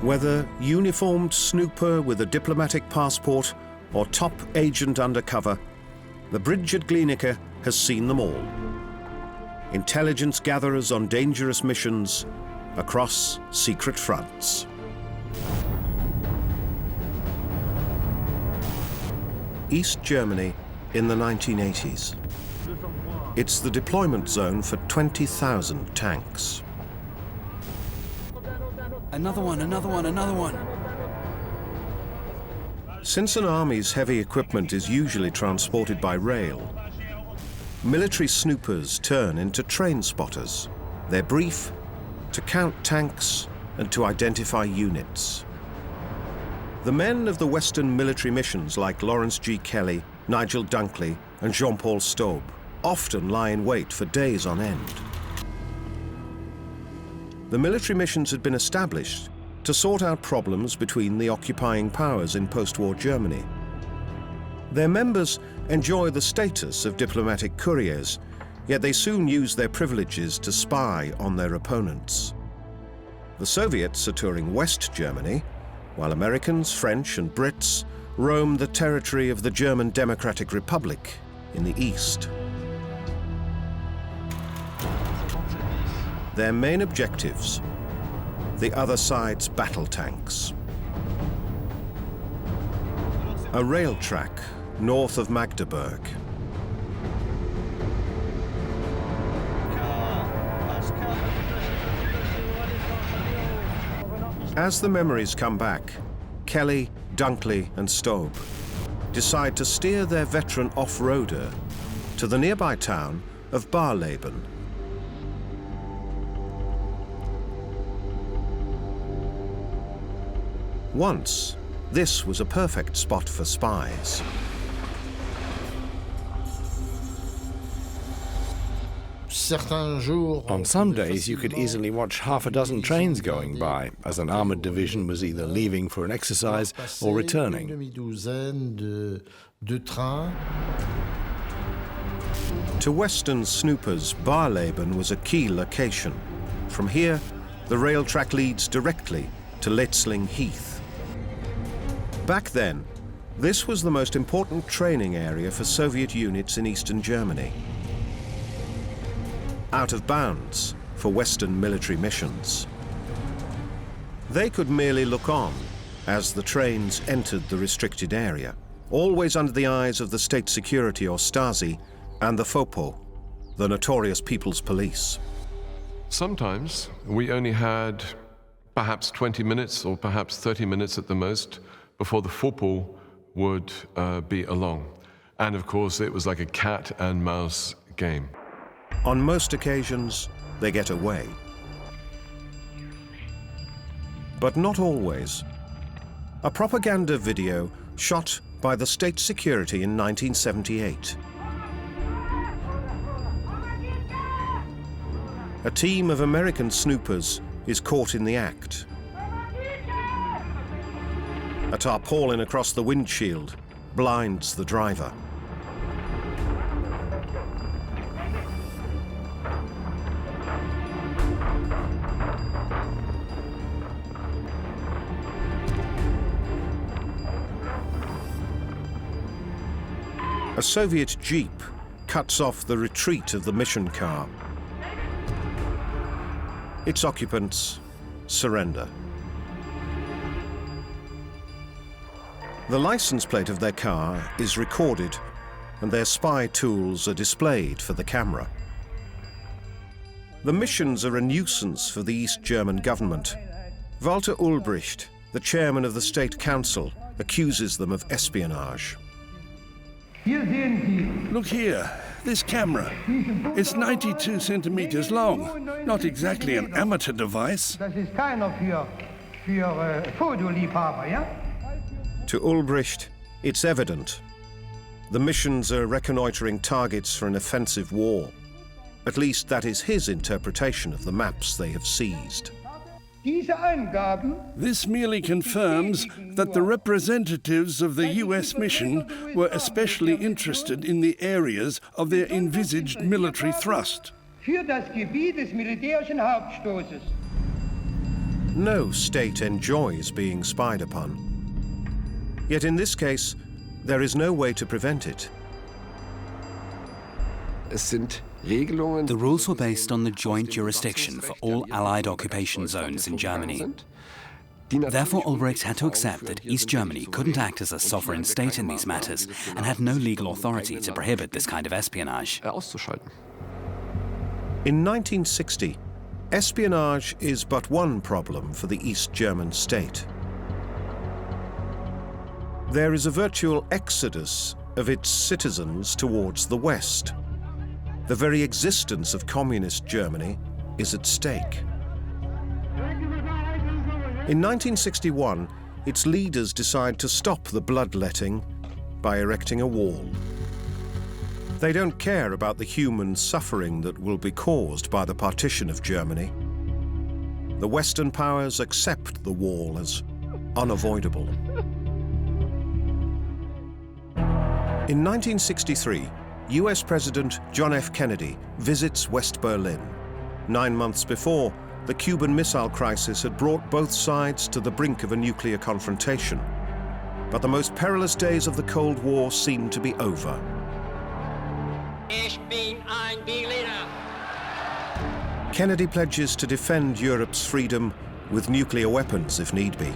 S1: Whether uniformed snooper with a diplomatic passport or top agent undercover, the bridge at Glienicke has seen them all. Intelligence gatherers on dangerous missions across secret fronts. East Germany in the 1980s. It's the deployment zone for 20,000 tanks.
S4: Another one, another one, another one.
S1: Since an army's heavy equipment is usually transported by rail, military snoopers turn into train spotters. Their brief: to count tanks and to identify units. The men of the Western military missions like Lawrence G. Kelly, Nigel Dunkley, and Jean-Paul Staub often lie in wait for days on end. The military missions had been established to sort out problems between the occupying powers in post-war Germany. Their members enjoy the status of diplomatic couriers, yet they soon use their privileges to spy on their opponents. The Soviets are touring West Germany, while Americans, French, and Brits roam the territory of the German Democratic Republic in the east. Their main objectives: the other side's battle tanks. A rail track north of Magdeburg. As the memories come back, Kelly, Dunkley, and Staub decide to steer their veteran off-roader to the nearby town of Barleben. Once, this was a perfect spot for spies.
S14: On some days, you could easily watch half a dozen trains going by, as an armored division was either leaving for an exercise or returning.
S1: To Western snoopers, Barleben was a key location. From here, the rail track leads directly to Letzling Heath. Back then, this was the most important training area for Soviet units in Eastern Germany. Out of bounds for Western military missions. They could merely look on as the trains entered the restricted area, always under the eyes of the State Security or Stasi and the FOPO, the notorious People's Police.
S7: Sometimes we only had perhaps 20 minutes or perhaps 30 minutes at the most before the FOPO would be along. And of course, it was like a cat and mouse game.
S1: On most occasions, they get away. But not always. A propaganda video shot by the State Security in 1978. A team of American snoopers is caught in the act. A tarpaulin across the windshield blinds the driver. A Soviet jeep cuts off the retreat of the mission car. Its occupants surrender. The license plate of their car is recorded, and their spy tools are displayed for the camera. The missions are a nuisance for the East German government. Walter Ulbricht, the chairman of the State Council, accuses them of espionage.
S10: Look here, this camera. It's 92 centimeters long. Not exactly an amateur device.
S1: To Ulbricht, it's evident. The missions are reconnoitering targets for an offensive war. At least that is his interpretation of the maps they have seized.
S10: This merely confirms that the representatives of the US mission were especially interested in the areas of their envisaged military thrust.
S1: No state enjoys being spied upon. Yet in this case, there is no way to prevent it.
S4: The rules were based on the joint jurisdiction for all Allied occupation zones in Germany. Therefore, Ulbricht had to accept that East Germany couldn't act as a sovereign state in these matters and had no legal authority to prohibit this kind of espionage.
S1: In 1960, espionage is but one problem for the East German state. There is a virtual exodus of its citizens towards the West. The very existence of communist Germany is at stake. In 1961, its leaders decide to stop the bloodletting by erecting a wall. They don't care about the human suffering that will be caused by the partition of Germany. The Western powers accept the wall as unavoidable. In 1963, US President John F. Kennedy visits West Berlin. 9 months before, the Cuban Missile Crisis had brought both sides to the brink of a nuclear confrontation. But the most perilous days of the Cold War seemed to be over. Kennedy pledges to defend Europe's freedom with nuclear weapons if need be.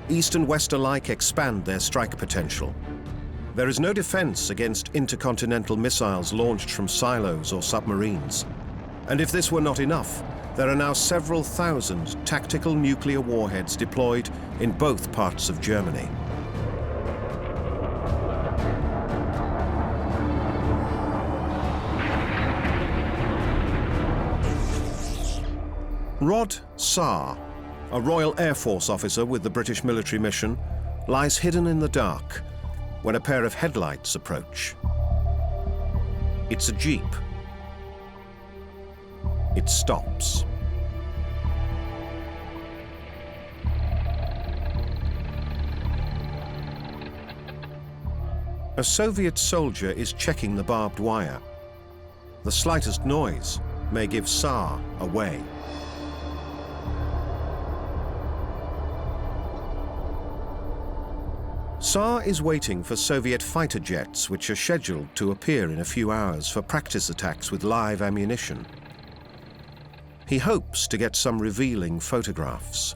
S1: East and West alike expand their strike potential. There is no defense against intercontinental missiles launched from silos or submarines. And if this were not enough, there are now several thousand tactical nuclear warheads deployed in both parts of Germany. Rod Saar, a Royal Air Force officer with the British military mission, lies hidden in the dark when a pair of headlights approach. It's a jeep. It stops. A Soviet soldier is checking the barbed wire. The slightest noise may give Saar away. Tsar is waiting for Soviet fighter jets which are scheduled to appear in a few hours for practice attacks with live ammunition. He hopes to get some revealing photographs.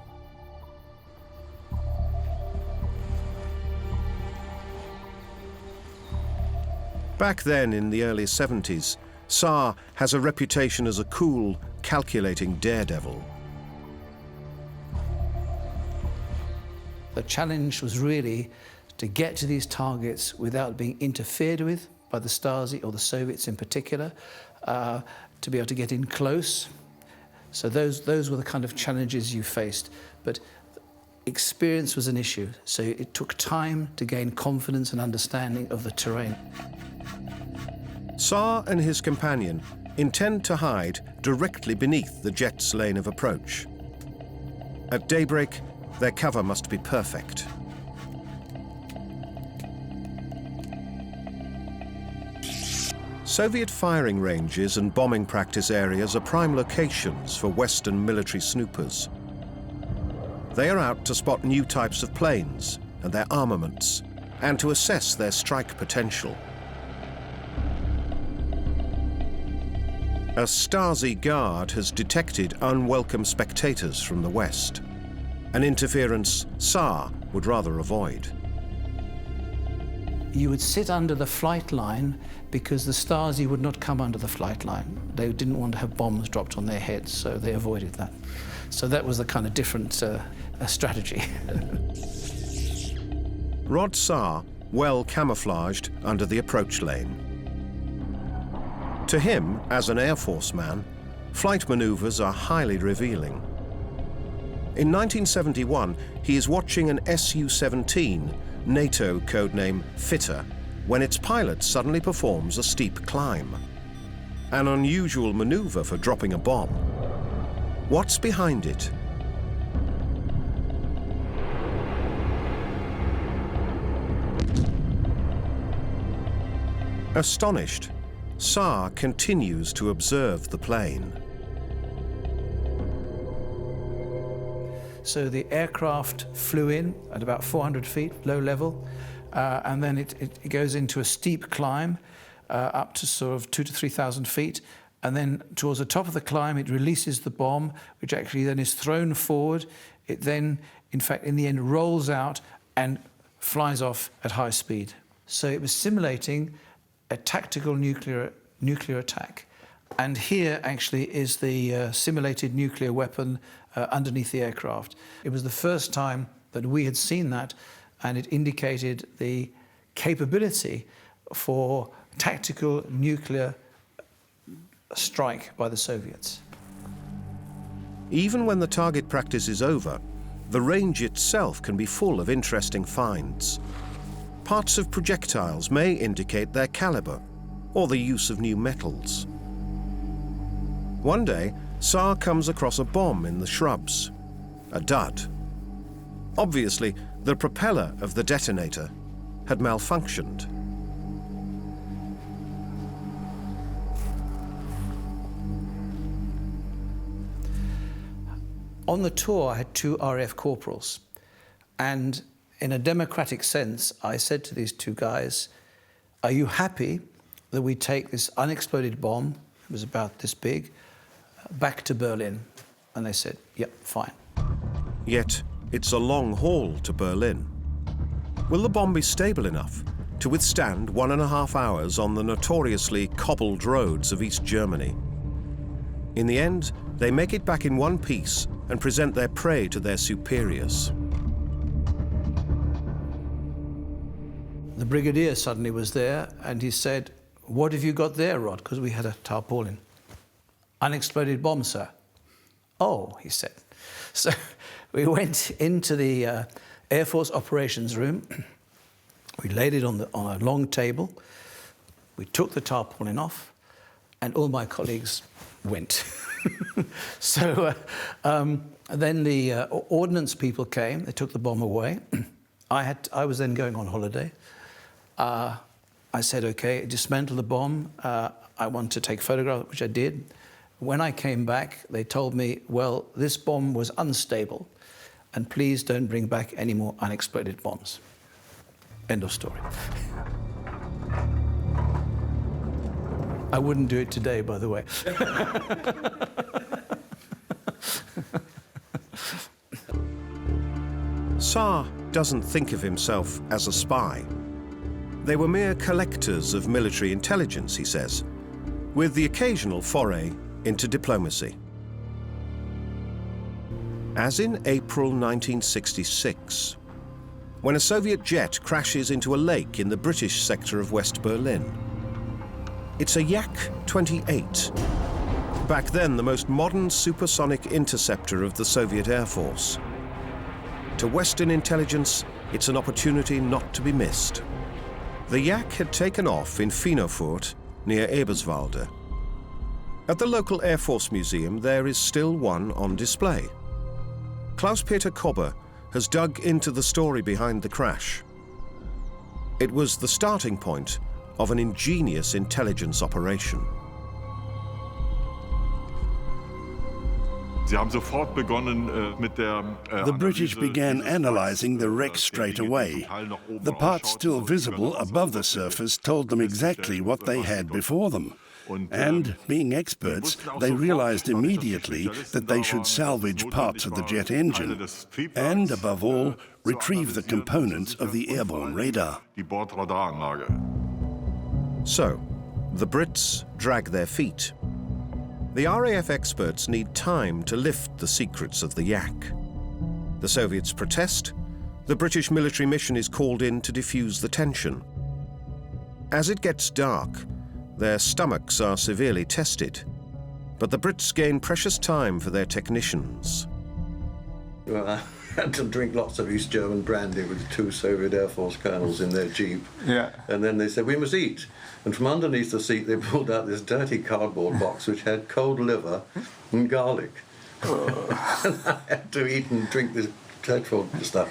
S1: Back then, in the early 70s, Tsar has a reputation as a cool, calculating daredevil.
S6: The challenge was really to get to these targets without being interfered with by the Stasi or the Soviets in particular, to be able to get in close. So those were the kind of challenges you faced. But experience was an issue, so it took time to gain confidence and understanding of the terrain.
S1: Tsar and his companion intend to hide directly beneath the jet's lane of approach. At daybreak, their cover must be perfect. Soviet firing ranges and bombing practice areas are prime locations for Western military snoopers. They are out to spot new types of planes and their armaments, and to assess their strike potential. A Stasi guard has detected unwelcome spectators from the West, an interference Tsar would rather avoid.
S6: You would sit under the flight line because the Stasi would not come under the flight line. They didn't want to have bombs dropped on their heads, so they avoided that. So that was the kind of different strategy.
S1: Rod Tsar, well camouflaged under the approach lane. To him, as an Air Force man, flight maneuvers are highly revealing. In 1971, he is watching an Su-17, NATO codename Fitter, when its pilot suddenly performs a steep climb. An unusual maneuver for dropping a bomb. What's behind it? Astonished, Tsar continues to observe the plane.
S6: So the aircraft flew in at about 400 feet, low level, and then it goes into a steep climb up to sort of 2,000 to 3,000 feet, and then towards the top of the climb it releases the bomb, which actually then is thrown forward. It then, in fact, in the end rolls out and flies off at high speed. So it was simulating a tactical nuclear attack. And here actually is the simulated nuclear weapon underneath the aircraft. It was the first time that we had seen that, and it indicated the capability for tactical nuclear strike by the Soviets.
S1: Even when the target practice is over, the range itself can be full of interesting finds. Parts of projectiles may indicate their caliber or the use of new metals. One day, Tsar comes across a bomb in the shrubs, a dud. Obviously, the propeller of the detonator had malfunctioned.
S6: On the tour, I had 2 RAF corporals, and in a democratic sense, I said to these 2 guys, are you happy that we take this unexploded bomb, it was about this big, back to Berlin? And they said, yep, fine.
S1: Yet, it's a long haul to Berlin. Will the bomb be stable enough to withstand 1.5 hours on the notoriously cobbled roads of East Germany? In the end, they make it back in one piece and present their prey to their superiors.
S6: The brigadier suddenly was there, and he said, what have you got there, Rod? Because we had a tarpaulin. Unexploded bomb, sir. Oh, he said. So we went into the Air Force operations room. We laid it on a long table. We took the tarpaulin off, and all my colleagues went. So then the ordnance people came. They took the bomb away. I was then going on holiday. I said, okay, dismantle the bomb. I want to take photographs, which I did. When I came back, they told me, well, this bomb was unstable, and please don't bring back any more unexploded bombs. End of story. I wouldn't do it today, by the way.
S1: Saar doesn't think of himself as a spy. They were mere collectors of military intelligence, he says, with the occasional foray into diplomacy. As in April 1966, when a Soviet jet crashes into a lake in the British sector of West Berlin. It's a Yak-28, back then the most modern supersonic interceptor of the Soviet Air Force. To Western intelligence, it's an opportunity not to be missed. The Yak had taken off in Finofurt, near Eberswalde. At the local Air Force Museum, there is still one on display. Klaus-Peter Kobber has dug into the story behind the crash. It was the starting point of an ingenious intelligence operation.
S10: The British began analyzing the wreck straight away. The parts still visible above the surface told them exactly what they had before them. And, being experts, they realized immediately that they should salvage parts of the jet engine and, above all, retrieve the components of the airborne radar.
S1: So, the Brits drag their feet. The RAF experts need time to lift the secrets of the Yak. The Soviets protest. The British military mission is called in to defuse the tension. As it gets dark, their stomachs are severely tested, but the Brits gain precious time for their technicians.
S17: Well, I had to drink lots of East German brandy with the two Soviet Air Force colonels in their jeep. Yeah. And then they said, we must eat. And from underneath the seat, they pulled out this dirty cardboard box which had cold liver and garlic. And I had to eat and drink this dreadful stuff.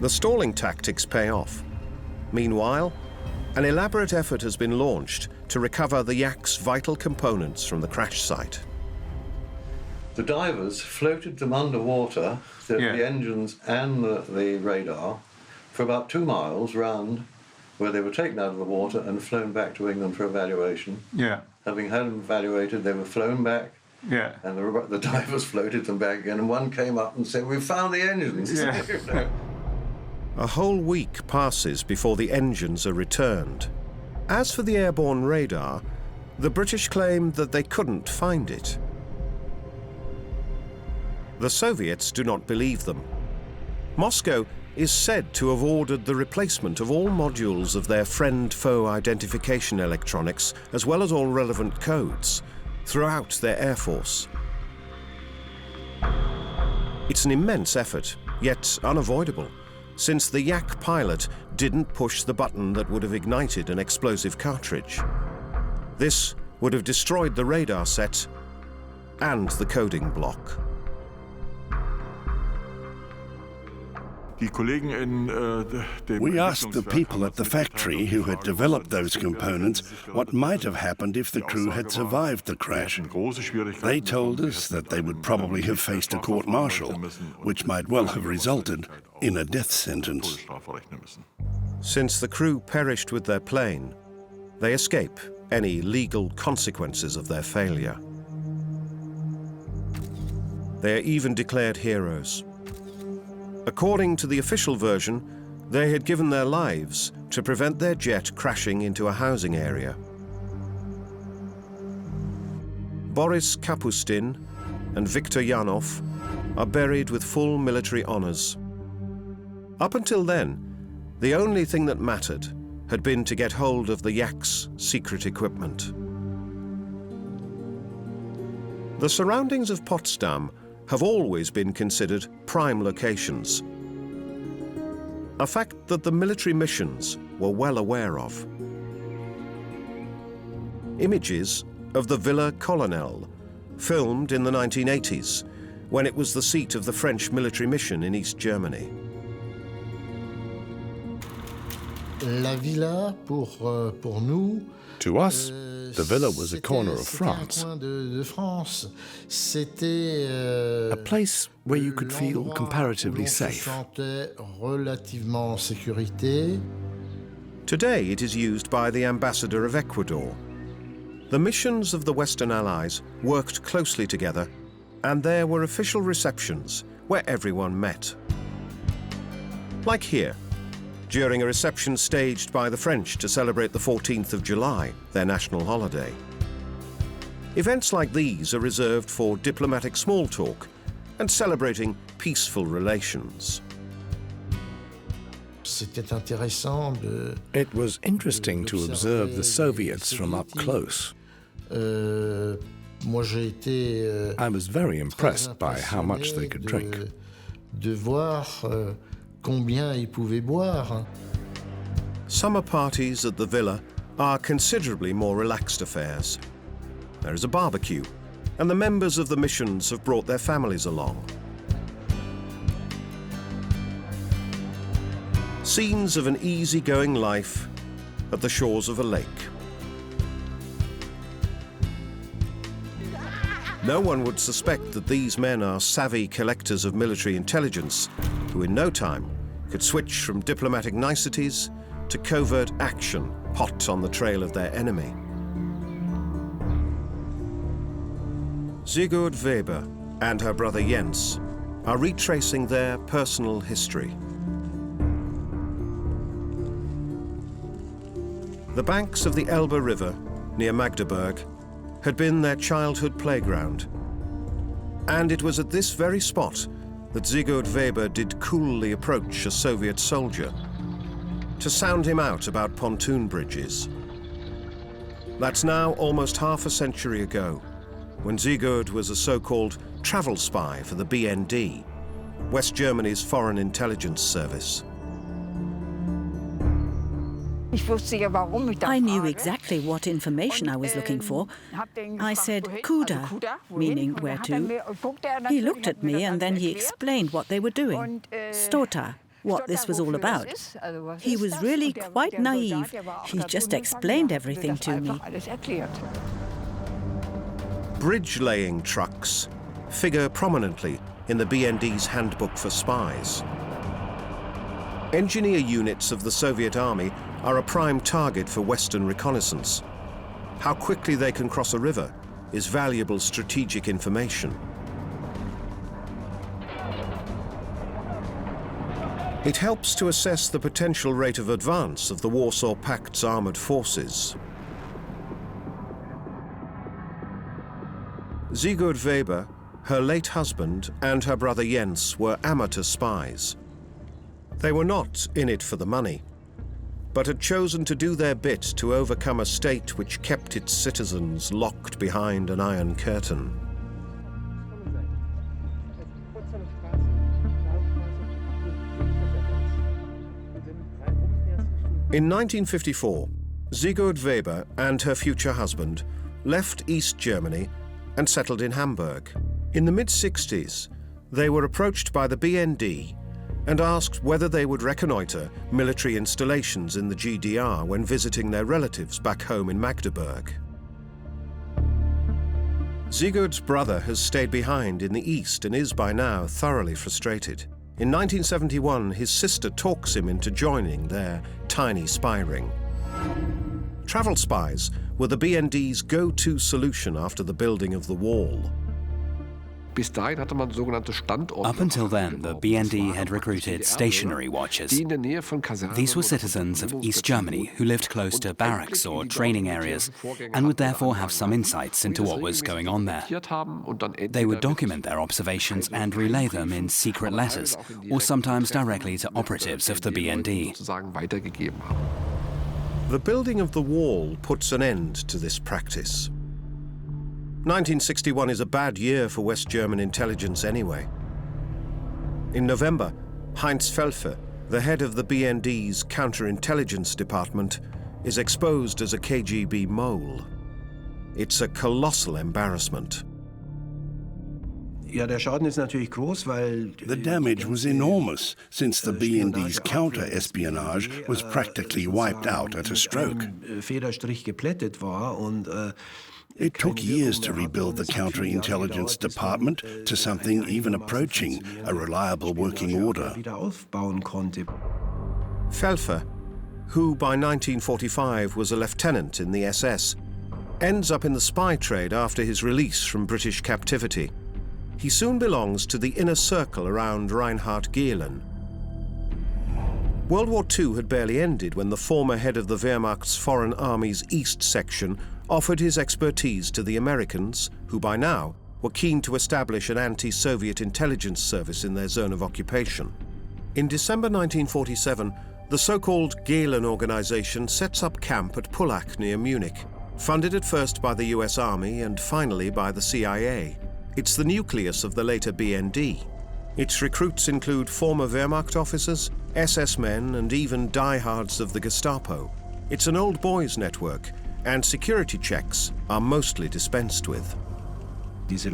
S1: The stalling tactics pay off. Meanwhile, an elaborate effort has been launched to recover the Yak's vital components from the crash site.
S17: The divers floated them underwater, the engines and the radar, for about 2 miles round, where they were taken out of the water and flown back to England for evaluation. Yeah. Having had them evaluated, they were flown back. Yeah. And the divers floated them back again, and one came up and said, "We found the engines." Yeah.
S1: A whole week passes before the engines are returned. As for the airborne radar, the British claim that they couldn't find it. The Soviets do not believe them. Moscow is said to have ordered the replacement of all modules of their friend-foe identification electronics, as well as all relevant codes, throughout their air force. It's an immense effort, yet unavoidable, since the Yak pilot didn't push the button that would have ignited an explosive cartridge. This would have destroyed the radar set and the coding block.
S10: We asked the people at the factory who had developed those components what might have happened if the crew had survived the crash. They told us that they would probably have faced a court-martial, which might well have resulted in a death sentence.
S1: Since the crew perished with their plane, they escape any legal consequences of their failure. They are even declared heroes. According to the official version, they had given their lives to prevent their jet crashing into a housing area. Boris Kapustin and Viktor Yanov are buried with full military honors. Up until then, the only thing that mattered had been to get hold of the Yak's secret equipment. The surroundings of Potsdam have always been considered prime locations, a fact that the military missions were well aware of. Images of the Villa Colonel, filmed in the 1980s, when it was the seat of the French military mission in East Germany.
S18: La villa, pour nous,
S14: to us, The villa was a corner of France, a place where you could feel comparatively safe.
S1: Today it is used by the ambassador of Ecuador. The missions of the Western Allies worked closely together, and there were official receptions where everyone met. Like here, during a reception staged by the French to celebrate the 14th of July, their national holiday. Events like these are reserved for diplomatic small talk and celebrating peaceful relations.
S14: It was interesting to observe the Soviets from up close. I was very impressed by how much they could drink.
S1: Summer parties at the villa are considerably more relaxed affairs. There is a barbecue, and the members of the missions have brought their families along. Scenes of an easygoing life at the shores of a lake. No one would suspect that these men are savvy collectors of military intelligence who in no time could switch from diplomatic niceties to covert action hot on the trail of their enemy. Sigurd Weber and her brother Jens are retracing their personal history. The banks of the Elbe River near Magdeburg had been their childhood playground. And it was at this very spot that Sigurd Weber did coolly approach a Soviet soldier to sound him out about pontoon bridges. That's now almost half a century ago, when Sigurd was a so-called travel spy for the BND, West Germany's foreign intelligence service.
S18: I knew exactly what information I was looking for. I said, Kuda, meaning where to. He looked at me and then he explained what they were doing. Stota, what this was all about. He was really quite naive. He just explained everything to me.
S1: Bridge-laying trucks figure prominently in the BND's Handbook for Spies. Engineer units of the Soviet Army are a prime target for Western reconnaissance. How quickly they can cross a river is valuable strategic information. It helps to assess the potential rate of advance of the Warsaw Pact's armored forces. Sigurd Weber, her late husband, and her brother Jens were amateur spies. They were not in it for the money, but had chosen to do their bit to overcome a state which kept its citizens locked behind an iron curtain. In 1954, Sigurd Weber and her future husband left East Germany and settled in Hamburg. In the mid-60s, they were approached by the BND and asked whether they would reconnoiter military installations in the GDR when visiting their relatives back home in Magdeburg. Sigurd's brother has stayed behind in the East and is by now thoroughly frustrated. In 1971, his sister talks him into joining their tiny spy ring. Travel spies were the BND's go-to solution after the building of the wall.
S4: Up until then, the BND had recruited stationary watchers. These were citizens of East Germany who lived close to barracks or training areas and would therefore have some insights into what was going on there. They would document their observations and relay them in secret letters, or sometimes directly to operatives of the BND.
S1: The building of the wall puts an end to this practice. 1961 is a bad year for West German intelligence anyway. In November, Heinz Felfer, the head of the BND's counterintelligence department, is exposed as a KGB mole. It's a colossal embarrassment.
S10: The damage was enormous, since the BND's counter-espionage was practically wiped out at a stroke. It took years to rebuild the counterintelligence department to something even approaching a reliable working order.
S1: Pfälfer, who by 1945 was a lieutenant in the SS, ends up in the spy trade after his release from British captivity. He soon belongs to the inner circle around Reinhard Gehlen. World War II had barely ended when the former head of the Wehrmacht's Foreign Army's East Section offered his expertise to the Americans, who by now were keen to establish an anti-Soviet intelligence service in their zone of occupation. In December 1947, the so-called Gehlen organization sets up camp at Pullach near Munich, funded at first by the US Army and finally by the CIA. It's the nucleus of the later BND. Its recruits include former Wehrmacht officers, SS men, and even diehards of the Gestapo. It's an old boys network, and security checks are mostly dispensed with.
S10: These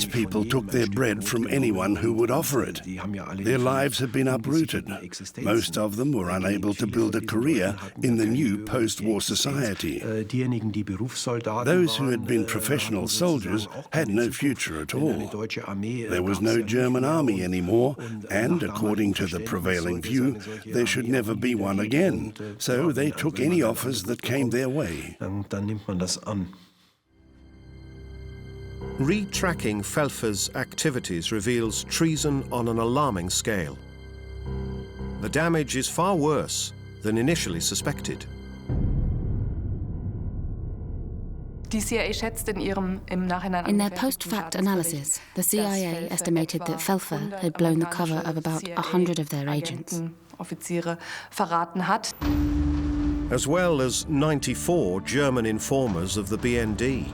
S10: people took their bread from anyone who would offer it. Their lives had been uprooted. Most of them were unable to build a career in the new post-war society. Those who had been professional soldiers had no future at all. There was no German army anymore, and according to the prevailing view, there should never be one again. So they took any offers that came their way.
S1: Retracking Pfälfer's activities reveals treason on an alarming scale. The damage is far worse than initially suspected.
S2: In their post-fact analysis, the CIA estimated that Pfälfer had blown the cover of about 100 of their agents,
S1: as well as 94 German informers of the BND.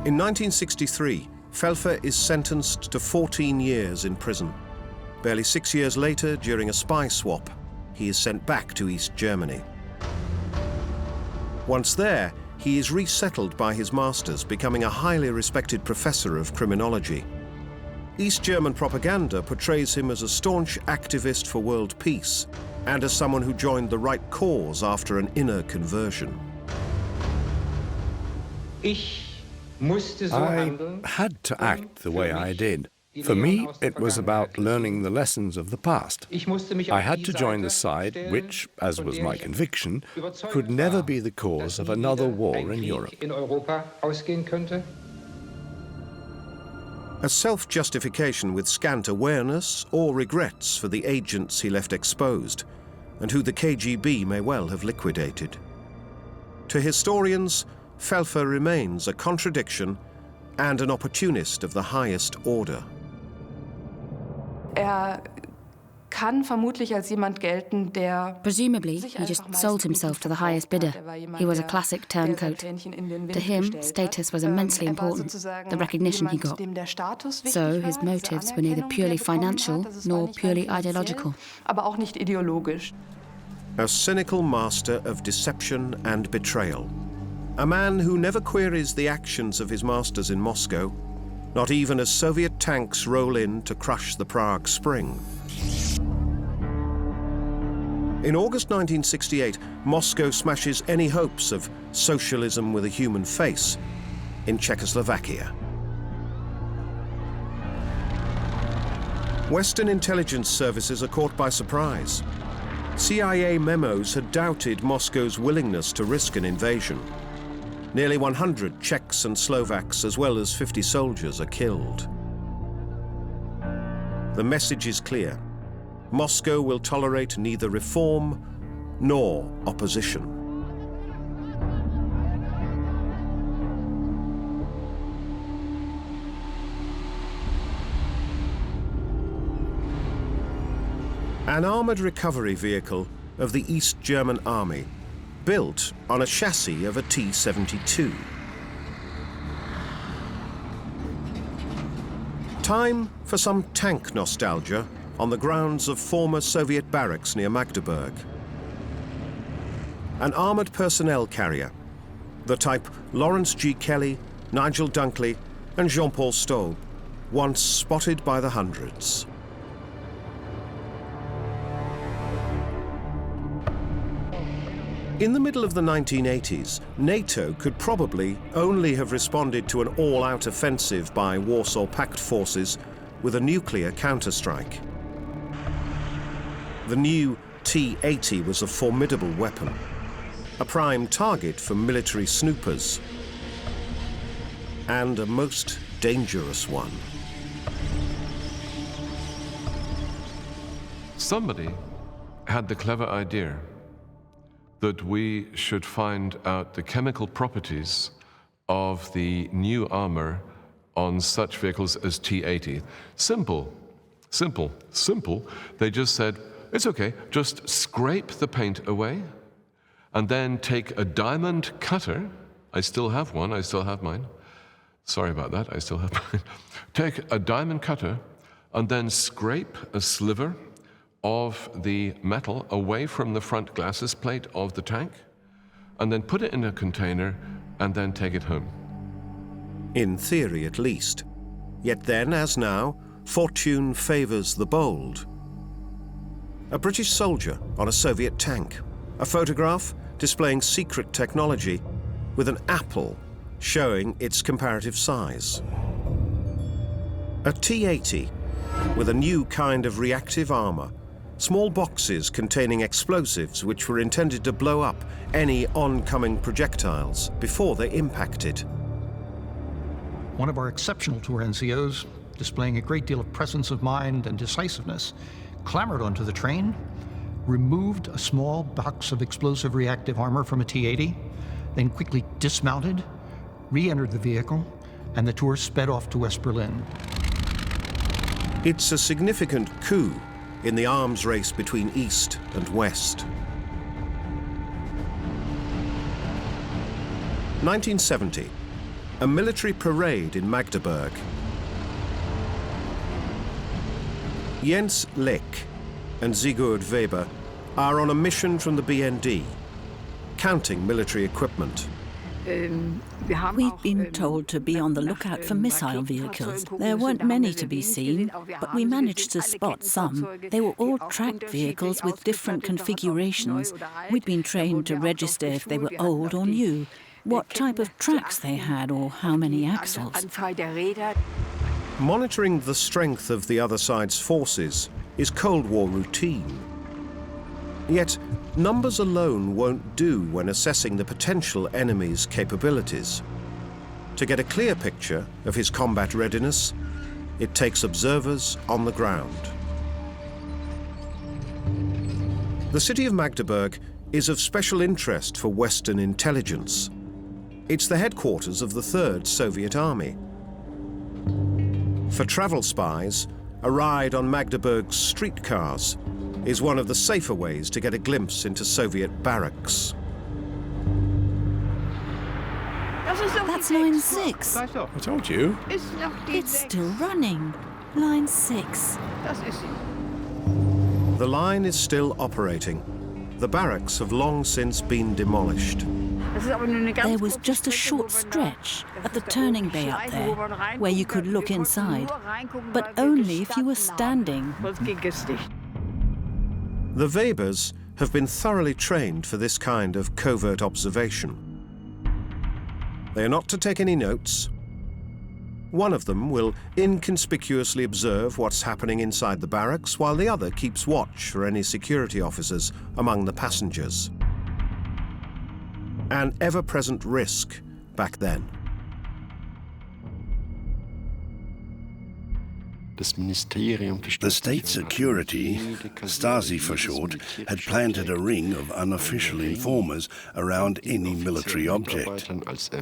S1: In 1963, Pfälfer is sentenced to 14 years in prison. Barely 6 years later, during a spy swap, he is sent back to East Germany. Once there, he is resettled by his masters, becoming a highly respected professor of criminology. East German propaganda portrays him as a staunch activist for world peace and as someone who joined the right cause after an inner conversion.
S14: I had to act the way I did. For me, it was about learning the lessons of the past. I had to join the side which, as was my conviction, could never be the cause of another war in Europe.
S1: A self-justification with scant awareness or regrets for the agents he left exposed, and who the KGB may well have liquidated. To historians, Pfälfer remains a contradiction and an opportunist of the highest order.
S2: Presumably, he just sold himself to the highest bidder. He was a classic turncoat. To him, status was immensely important, the recognition he got. So his motives were neither purely financial nor purely ideological.
S1: A cynical master of deception and betrayal. A man who never queries the actions of his masters in Moscow, not even as Soviet tanks roll in to crush the Prague Spring. In August 1968, Moscow smashes any hopes of socialism with a human face in Czechoslovakia. Western intelligence services are caught by surprise. CIA memos had doubted Moscow's willingness to risk an invasion. Nearly 100 Czechs and Slovaks, as well as 50 soldiers, are killed. The message is clear. Moscow will tolerate neither reform nor opposition. An armored recovery vehicle of the East German Army, built on a chassis of a T-72. Time for some tank nostalgia on the grounds of former Soviet barracks near Magdeburg. An armored personnel carrier, the type Lawrence G. Kelly, Nigel Dunkley, and Jean-Paul Staub, once spotted by the hundreds. In the middle of the 1980s, NATO could probably only have responded to an all-out offensive by Warsaw Pact forces with a nuclear counterstrike. The new T-80 was a formidable weapon, a prime target for military snoopers, and a most dangerous one.
S7: Somebody had the clever idea that we should find out the chemical properties of the new armor on such vehicles as T-80. Simple. They just said, it's okay, just scrape the paint away and then take a diamond cutter. I still have one, I still have mine. Sorry about that, I still have mine. Take a diamond cutter and then scrape a sliver of the metal away from the front glasses plate of the tank, and then put it in a container and then take it home.
S1: In theory, at least. Yet then, as now, fortune favors the bold. A British soldier on a Soviet tank. A photograph displaying secret technology with an apple showing its comparative size. A T-80 with a new kind of reactive armor. Small boxes containing explosives which were intended to blow up any oncoming projectiles before they impacted.
S5: One of our exceptional tour NCOs, displaying a great deal of presence of mind and decisiveness, clambered onto the train, removed a small box of explosive reactive armor from a T-80, then quickly dismounted, re-entered the vehicle, and the tour sped off to West Berlin.
S1: It's a significant coup in the arms race between East and West. 1970, a military parade in Magdeburg. Jens Lech and Sigurd Weber are on a mission from the BND, counting military equipment.
S18: We'd been told to be on the lookout for missile vehicles. There weren't many to be seen, but we managed to spot some. They were all tracked vehicles with different configurations. We'd been trained to register if they were old or new, what type of tracks they had or how many axles.
S1: Monitoring the strength of the other side's forces is Cold War routine. Yet, numbers alone won't do when assessing the potential enemy's capabilities. To get a clear picture of his combat readiness, it takes observers on the ground. The city of Magdeburg is of special interest for Western intelligence. It's the headquarters of the 3rd Soviet Army. For travel spies, a ride on Magdeburg's streetcars is one of the safer ways to get a glimpse into Soviet barracks.
S18: That's line 6.
S14: I told you.
S18: It's still running. Line 6.
S1: The line is still operating. The barracks have long since been demolished.
S18: There was just a short stretch at the turning bay up there, where you could look inside, but only if you were standing.
S1: The Webers have been thoroughly trained for this kind of covert observation. They are not to take any notes. One of them will inconspicuously observe what's happening inside the barracks, while the other keeps watch for any security officers among the passengers. An ever-present risk back then.
S10: The state security, Stasi for short, had planted a ring of unofficial informers around any military object.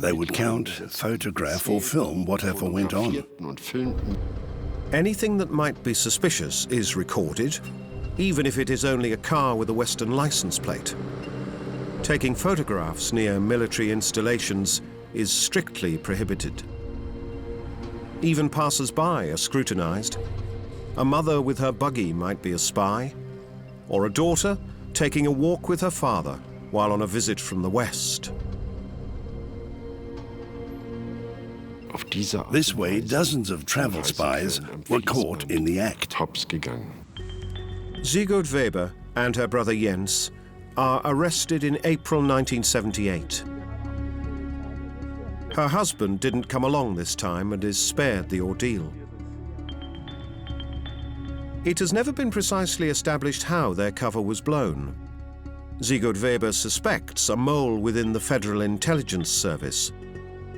S10: They would count, photograph or film whatever went on.
S1: Anything that might be suspicious is recorded, even if it is only a car with a Western license plate. Taking photographs near military installations is strictly prohibited. Even passers-by are scrutinized. A mother with her buggy might be a spy, or a daughter taking a walk with her father while on a visit from the West.
S10: This way, dozens of travel spies were caught in the act.
S1: Sigurd Weber and her brother Jens are arrested in April 1978. Her husband didn't come along this time and is spared the ordeal. It has never been precisely established how their cover was blown. Sigurd Weber suspects a mole within the Federal Intelligence Service.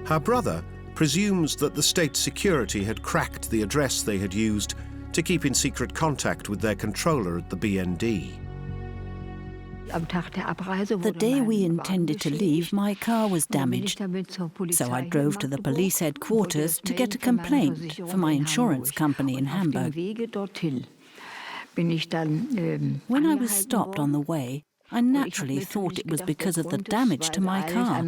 S1: Her brother presumes that the state security had cracked the address they had used to keep in secret contact with their controller at the BND.
S18: The day we intended to leave, my car was damaged, so I drove to the police headquarters to get a complaint for my insurance company in Hamburg. When I was stopped on the way, I naturally thought it was because of the damage to my car.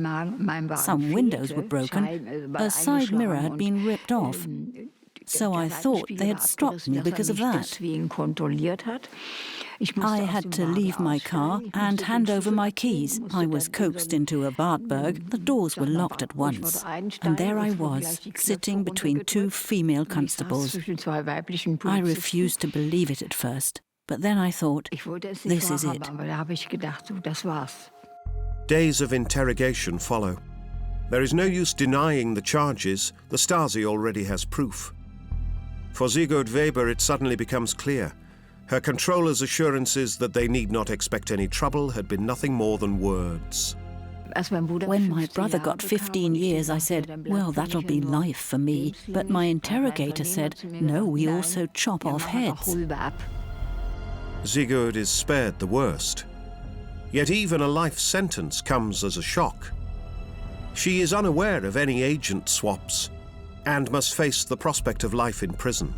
S18: Some windows were broken, a side mirror had been ripped off, so I thought they had stopped me because of that. I had to leave my car and hand over my keys. I was coaxed into a Wartburg. The doors were locked at once, and there I was, sitting between two female constables. I refused to believe it at first, but then I thought, this is it.
S1: Days of interrogation follow. There is no use denying the charges. The Stasi already has proof. For Sigurd Weber, it suddenly becomes clear. Her controller's assurances that they need not expect any trouble had been nothing more than words.
S18: When my brother got 15 years, I said, well, that'll be life for me. But my interrogator said, no, we also chop off heads.
S1: Sigurd is spared the worst. Yet even a life sentence comes as a shock. She is unaware of any agent swaps and must face the prospect of life in prison.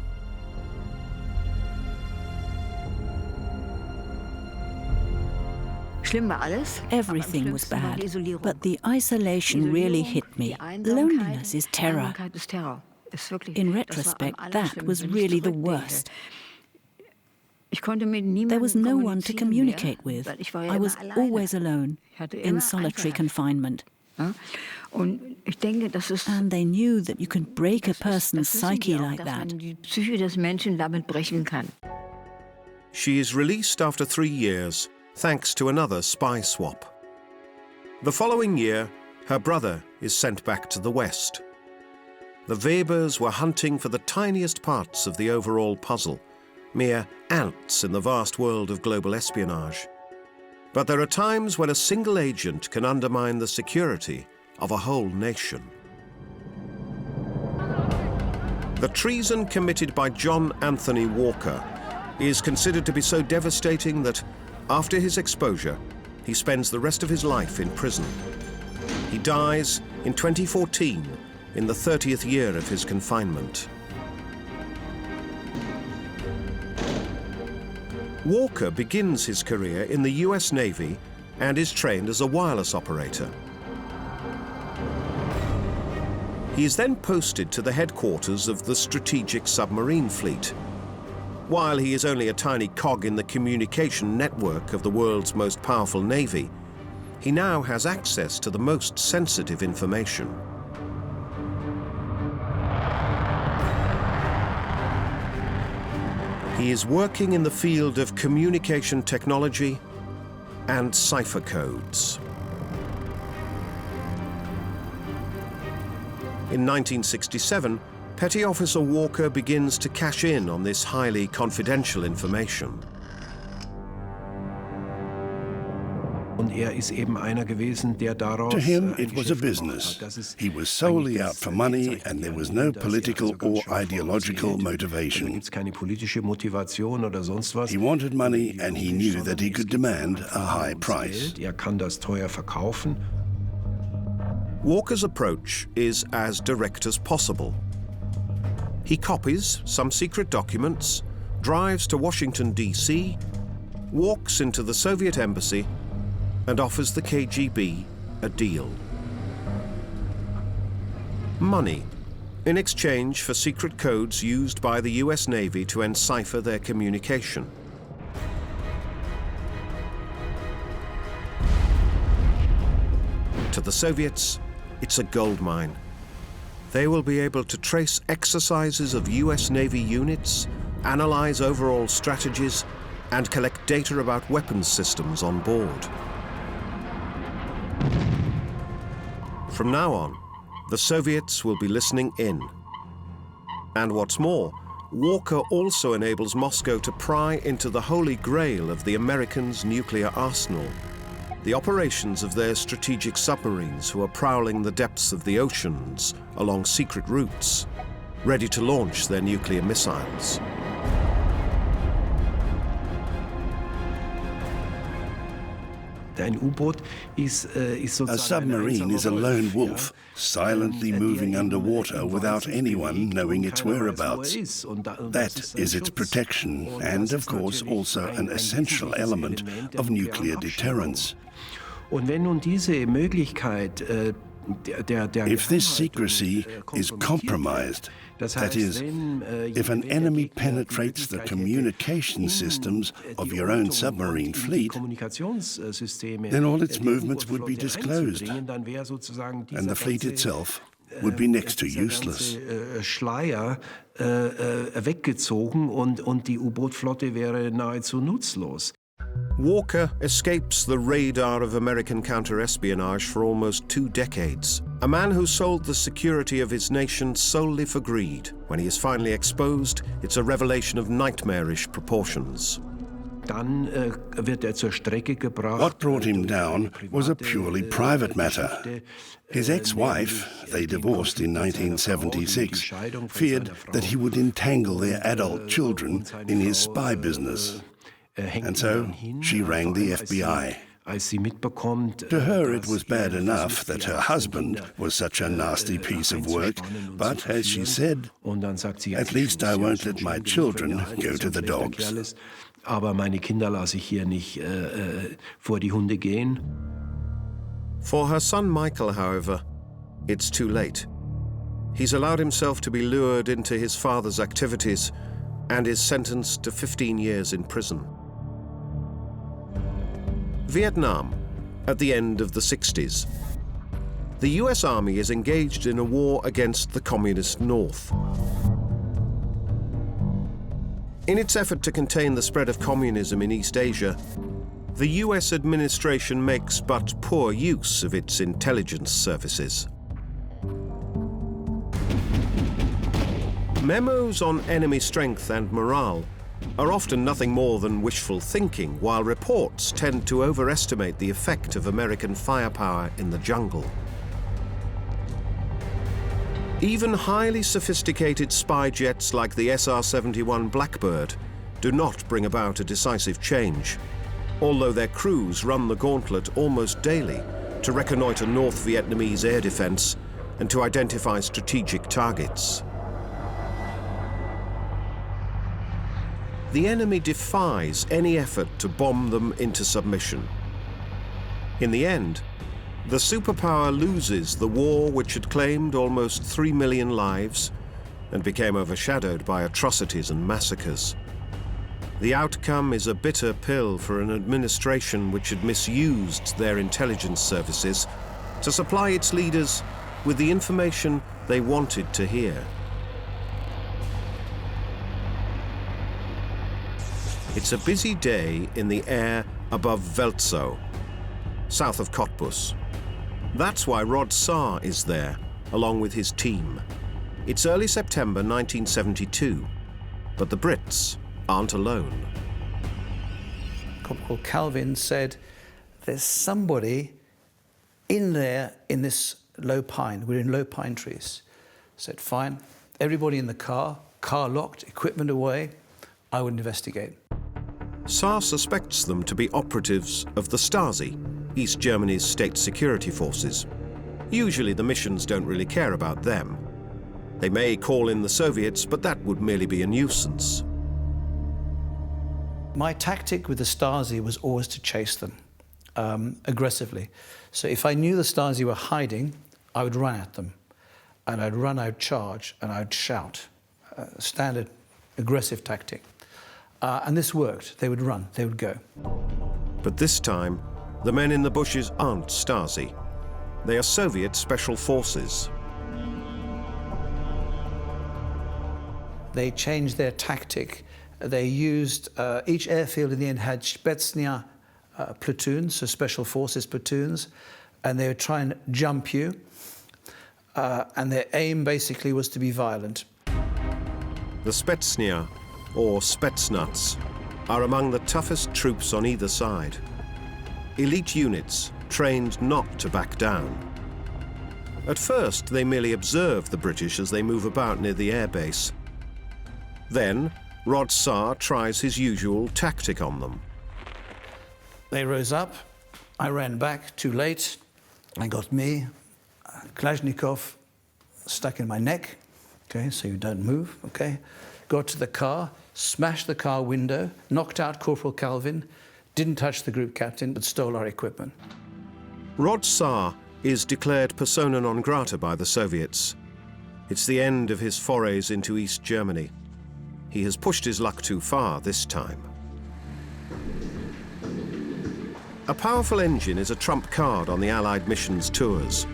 S18: Everything was bad, but the isolation really hit me. Loneliness is terror. In retrospect, that was really the worst. There was no one to communicate with. I was always alone, in solitary confinement. And they knew that you can break a person's psyche like that.
S1: She is released after 3 years, thanks to another spy swap. The following year, her brother is sent back to the West. The Webers were hunting for the tiniest parts of the overall puzzle, mere ants in the vast world of global espionage. But there are times when a single agent can undermine the security of a whole nation. The treason committed by John Anthony Walker is considered to be so devastating that, after his exposure, he spends the rest of his life in prison. He dies in 2014, in the 30th year of his confinement. Walker begins his career in the US Navy and is trained as a wireless operator. He is then posted to the headquarters of the Strategic Submarine Fleet. While he is only a tiny cog in the communication network of the world's most powerful navy, he now has access to the most sensitive information. He is working in the field of communication technology and cipher codes. In 1967, Petty Officer Walker begins to cash in on this highly confidential information.
S10: To him, it was a business. He was solely out for money, and there was no political or ideological motivation. He wanted money, and he knew that he could demand a high price.
S1: Walker's approach is as direct as possible. He copies some secret documents, drives to Washington, D.C., walks into the Soviet embassy, and offers the KGB a deal. Money, in exchange for secret codes used by the US Navy to encipher their communication. To the Soviets, it's a gold mine. They will be able to trace exercises of US Navy units, analyze overall strategies, and collect data about weapons systems on board. From now on, the Soviets will be listening in. And what's more, Walker also enables Moscow to pry into the holy grail of the Americans' nuclear arsenal, the operations of their strategic submarines who are prowling the depths of the oceans along secret routes, ready to launch their nuclear missiles.
S10: A submarine is a lone wolf, silently moving underwater without anyone knowing its whereabouts. That is its protection and, of course, also an essential element of nuclear deterrence. If this secrecy is compromised, that is, if an enemy penetrates the communication systems of your own submarine fleet, then all its movements would be disclosed, and the fleet itself would be next to useless.
S1: Walker escapes the radar of American counter-espionage for almost 2 decades. A man who sold the security of his nation solely for greed. When he is finally exposed, it's a revelation of nightmarish proportions.
S10: What brought him down was a purely private matter. His ex-wife, they divorced in 1976, feared that he would entangle their adult children in his spy business. And so she rang the FBI. To her, it was bad enough that her husband was such a nasty piece of work, but as she said, at least I won't let my children go to the dogs.
S1: For her son Michael, however, it's too late. He's allowed himself to be lured into his father's activities and is sentenced to 15 years in prison. Vietnam, at the end of the 60s. The US Army is engaged in a war against the Communist North. In its effort to contain the spread of communism in East Asia, the US administration makes but poor use of its intelligence services. Memos on enemy strength and morale are often nothing more than wishful thinking, while reports tend to overestimate the effect of American firepower in the jungle. Even highly sophisticated spy jets like the SR-71 Blackbird do not bring about a decisive change, although their crews run the gauntlet almost daily to reconnoiter North Vietnamese air defense and to identify strategic targets. The enemy defies any effort to bomb them into submission. In the end, the superpower loses the war which had claimed almost 3 million lives and became overshadowed by atrocities and massacres. The outcome is a bitter pill for an administration which had misused their intelligence services to supply its leaders with the information they wanted to hear. It's a busy day in the air above Veltso, south of Cottbus. That's why Rod Saar is there, along with his team. It's early September 1972, but the Brits aren't alone.
S6: Corporal Calvin said, there's somebody in there in this low pine. We're in low pine trees. Said, fine, everybody in the car locked, equipment away, I would investigate.
S1: Saar suspects them to be operatives of the Stasi, East Germany's state security forces. Usually the missions don't really care about them. They may call in the Soviets, but that would merely be a nuisance.
S6: My tactic with the Stasi was always to chase them aggressively. So if I knew the Stasi were hiding, I would run at them. And I'd charge, and I'd shout. Standard aggressive tactic. And this worked. They would run, they would go.
S1: But this time, the men in the bushes aren't Stasi. They are Soviet special forces.
S6: they changed their tactic. They used, each airfield in the end had Spetsnaz platoons, so special forces platoons, and they would try and jump you. And their aim basically was to be violent.
S1: The Spetsnaz, or Spetsnaz, are among the toughest troops on either side. Elite units trained not to back down. At first, they merely observe the British as they move about near the airbase. Then, Rod Saar tries his usual tactic on them.
S6: They rose up. I ran back too late. I got me, Kalashnikov, stuck in my neck. Okay, so you don't move, okay? Got to the car, smashed the car window, knocked out Corporal Calvin, didn't touch the group captain, but stole our equipment.
S1: Rod Saar is declared persona non grata by the Soviets. It's the end of his forays into East Germany. He has pushed his luck too far this time. A powerful engine is a trump card on the Allied missions tours.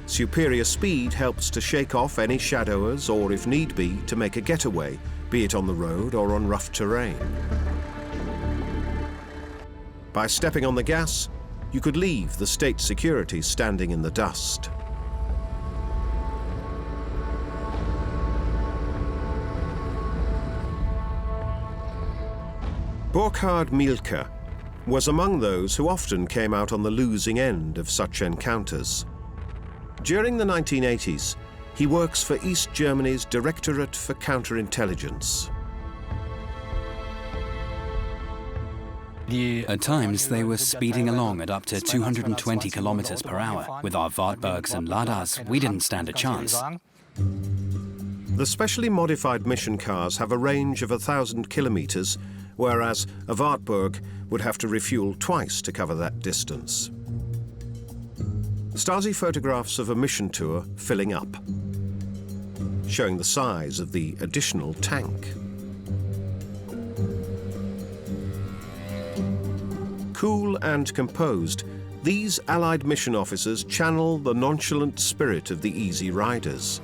S1: Superior speed helps to shake off any shadowers or, if need be, to make a getaway, be it on the road or on rough terrain. By stepping on the gas, you could leave the state security standing in the dust. Burkhard Mielke was among those who often came out on the losing end of such encounters. During the 1980s, he works for East Germany's Directorate for Counterintelligence.
S4: At times, they were speeding along at up to 220 kilometers per hour. With our Wartburgs and Ladas, we didn't stand a chance.
S1: The specially modified mission cars have a range of 1,000 kilometers, whereas a Wartburg would have to refuel twice to cover that distance. Stasi photographs of a mission tour filling up, showing the size of the additional tank. Cool and composed, these Allied mission officers channel the nonchalant spirit of the Easy Riders.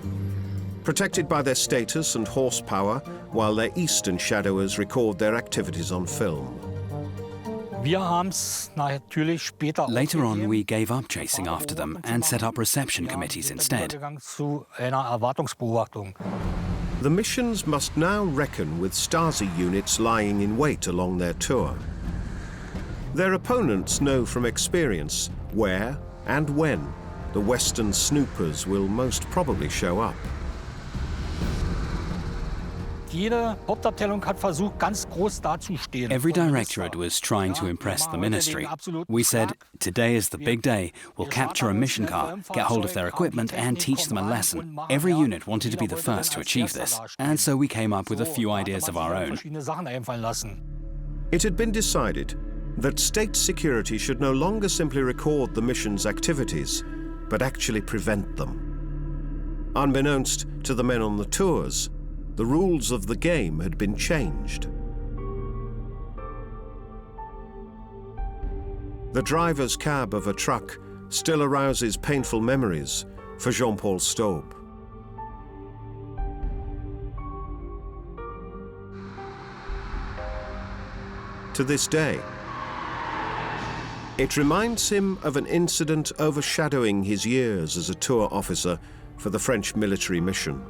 S1: Protected by their status and horsepower, while their Eastern shadowers record their activities on film.
S4: Later on, we gave up chasing after them and set up reception committees instead.
S1: The missions must now reckon with Stasi units lying in wait along their tour. Their opponents know from experience where and when the Western snoopers will most probably show up.
S4: Every directorate was trying to impress the ministry. We said, today is the big day. We'll capture a mission car, get hold of their equipment, and teach them a lesson. Every unit wanted to be the first to achieve this, and so we came up with a few ideas of our own.
S1: It had been decided that state security should no longer simply record the mission's activities, but actually prevent them. Unbeknownst to the men on the tours, the rules of the game had been changed. The driver's cab of a truck still arouses painful memories for Jean-Paul Staub. To this day, it reminds him of an incident overshadowing his years as a tour officer for the French military mission.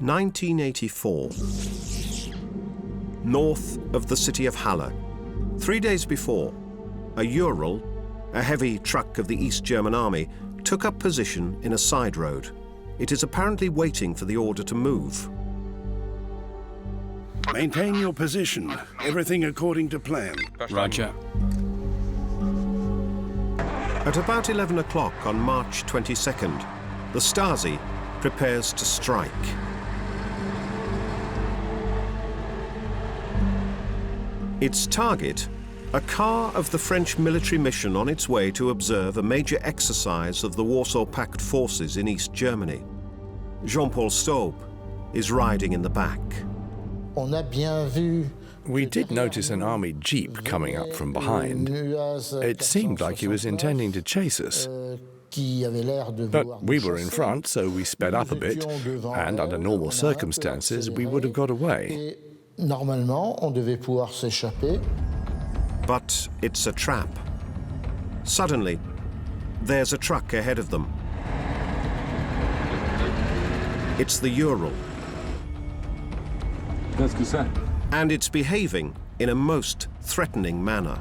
S1: 1984, north of the city of Halle. 3 days before, a Ural, a heavy truck of the East German Army, took up position in a side road. It is apparently waiting for the order to move.
S10: Maintain your position. Everything according to plan.
S4: Roger.
S1: At about 11 o'clock on March 22nd, the Stasi prepares to strike. Its target, a car of the French military mission on its way to observe a major exercise of the Warsaw Pact forces in East Germany. Jean-Paul Staub is riding in the back.
S14: We did notice an army jeep coming up from behind. It seemed like he was intending to chase us. But we were in front, so we sped up a bit, and under normal circumstances, we would have got away.
S1: But it's a trap. Suddenly, there's a truck ahead of them. It's the Ural. And it's behaving in a most threatening manner.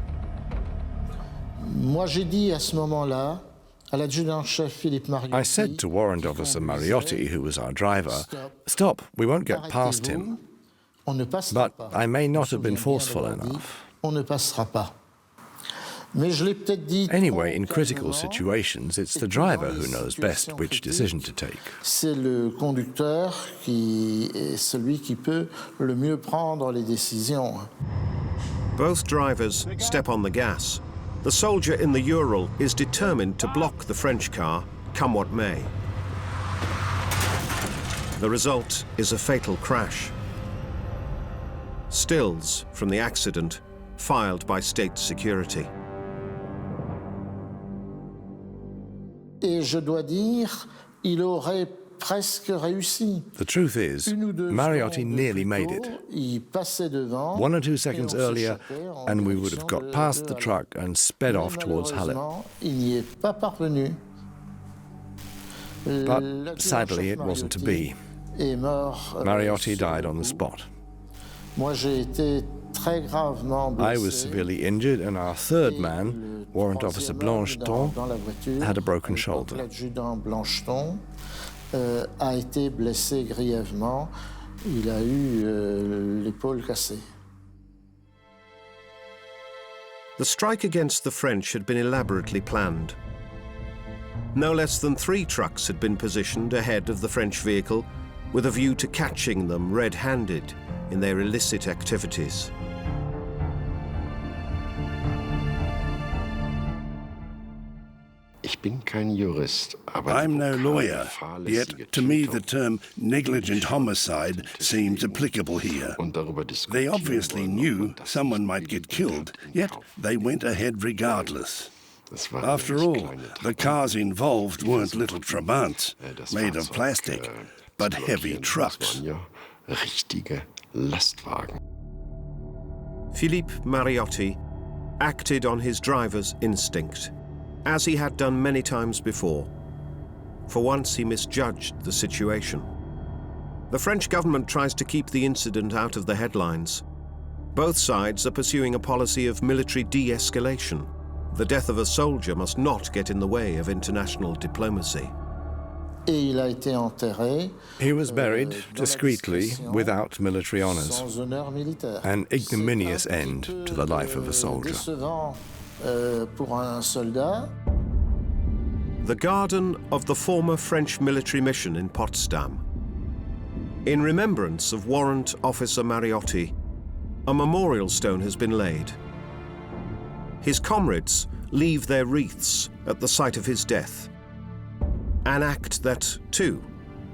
S14: I said to Warrant Officer Mariotti, who was our driver, "Stop, we won't get past him." But I may not have been forceful enough. Anyway, in critical situations, it's the driver who knows best which decision to take.
S1: Both drivers step on the gas. The soldier in the Ural is determined to block the French car, come what may. The result is a fatal crash. Stills from the accident filed by state security.
S14: The truth is, Mariotti nearly made it. 1 or 2 seconds earlier, and we would have got past the truck and sped off towards Halle. But sadly, it wasn't to be. Mariotti died on the spot. I was severely injured, and our third man, Warrant Officer Blancheton, had a broken shoulder.
S1: The strike against the French had been elaborately planned. No less than 3 trucks had been positioned ahead of the French vehicle with a view to catching them red-handed in their illicit activities.
S10: I'm no lawyer, yet to me the term negligent homicide seems applicable here. They obviously knew someone might get killed, yet they went ahead regardless. After all, the cars involved weren't little Trabants made of plastic, but heavy trucks.
S1: Philippe Mariotti acted on his driver's instinct, as he had done many times before. For once, he misjudged the situation. The French government tries to keep the incident out of the headlines. Both sides are pursuing a policy of military de-escalation. The death of a soldier must not get in the way of international diplomacy.
S14: He was buried discreetly, without military honors. An ignominious end to the life of a soldier.
S1: The garden of the former French military mission in Potsdam. In remembrance of Warrant Officer Mariotti, a memorial stone has been laid. His comrades leave their wreaths at the site of his death. An act that, too,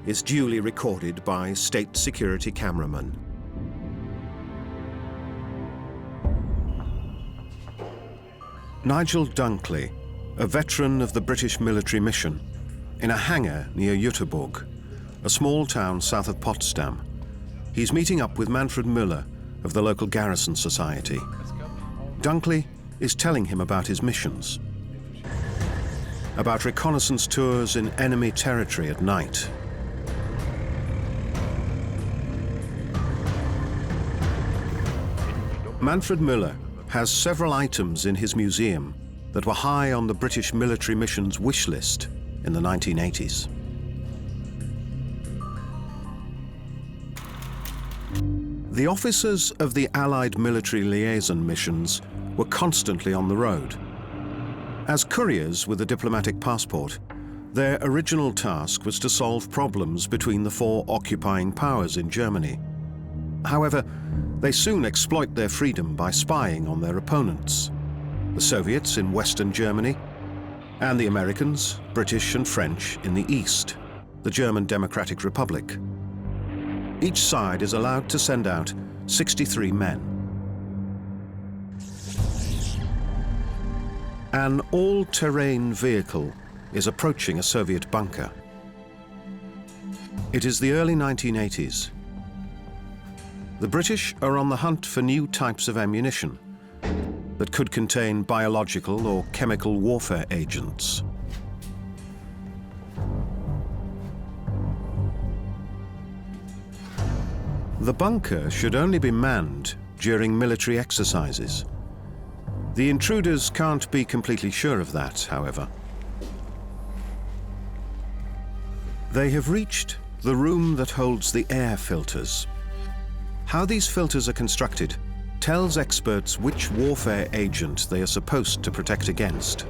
S1: is duly recorded by state security cameramen. Nigel Dunkley, a veteran of the British military mission, in a hangar near Jüterbog, a small town south of Potsdam. He's meeting up with Manfred Müller of the local garrison society. Dunkley is telling him about his missions, about reconnaissance tours in enemy territory at night. Manfred Müller has several items in his museum that were high on the British military mission's wish list in the 1980s. The officers of the Allied military liaison missions were constantly on the road. As couriers with a diplomatic passport, their original task was to solve problems between the 4 occupying powers in Germany. However, they soon exploit their freedom by spying on their opponents, the Soviets in Western Germany, and the Americans, British and French in the East, the German Democratic Republic. Each side is allowed to send out 63 men. An all-terrain vehicle is approaching a Soviet bunker. It is the early 1980s. The British are on the hunt for new types of ammunition that could contain biological or chemical warfare agents. The bunker should only be manned during military exercises. The intruders can't be completely sure of that, however. They have reached the room that holds the air filters. How these filters are constructed tells experts which warfare agent they are supposed to protect against.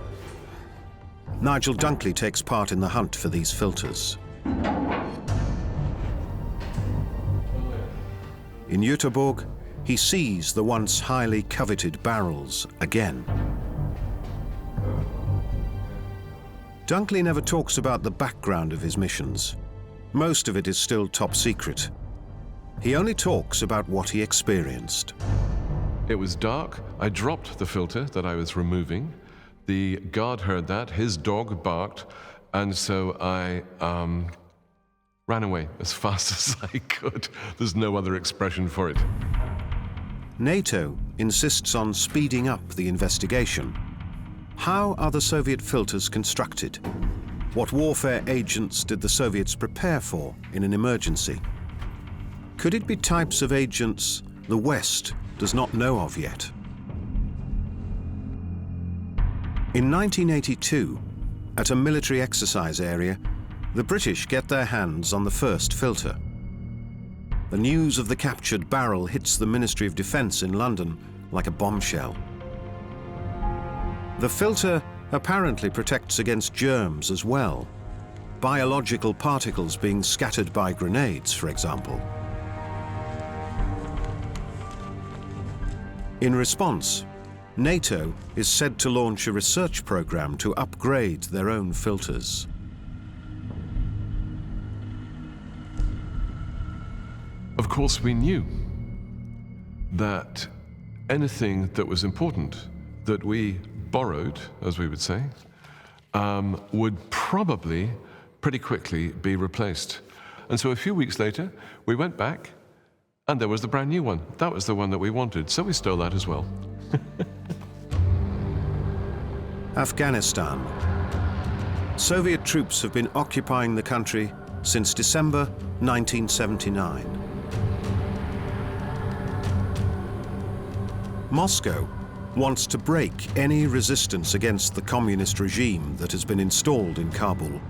S1: Nigel Dunkley takes part in the hunt for these filters. In Göteborg, he sees the once highly coveted barrels again. Dunkley never talks about the background of his missions. Most of it is still top secret. He only talks about what he experienced.
S7: It was dark. I dropped the filter that I was removing. The guard heard that, his dog barked, and so I ran away as fast as I could. There's no other expression for it.
S1: NATO insists on speeding up the investigation. How are the Soviet filters constructed? What warfare agents did the Soviets prepare for in an emergency? Could it be types of agents the West does not know of yet? In 1982, at a military exercise area, the British get their hands on the first filter. The news of the captured barrel hits the Ministry of Defence in London like a bombshell. The filter apparently protects against germs as well, biological particles being scattered by grenades, for example. In response, NATO is said to launch a research program to upgrade their own filters.
S7: Of course, we knew that anything that was important, that we borrowed, as we would say, would probably pretty quickly be replaced. And so a few weeks later, we went back, and there was the brand new one. That was the one that we wanted, so we stole that as well.
S1: Afghanistan. Soviet troops have been occupying the country since December 1979. Moscow wants to break any resistance against the communist regime that has been installed in Kabul.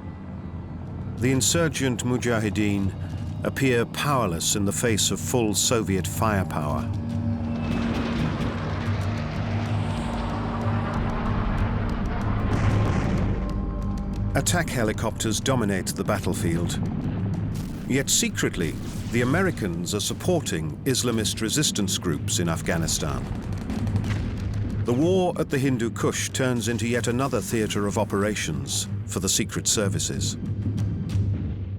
S1: The insurgent Mujahideen appear powerless in the face of full Soviet firepower. Attack helicopters dominate the battlefield. Yet secretly, the Americans are supporting Islamist resistance groups in Afghanistan. The war at the Hindu Kush turns into yet another theater of operations for the secret services.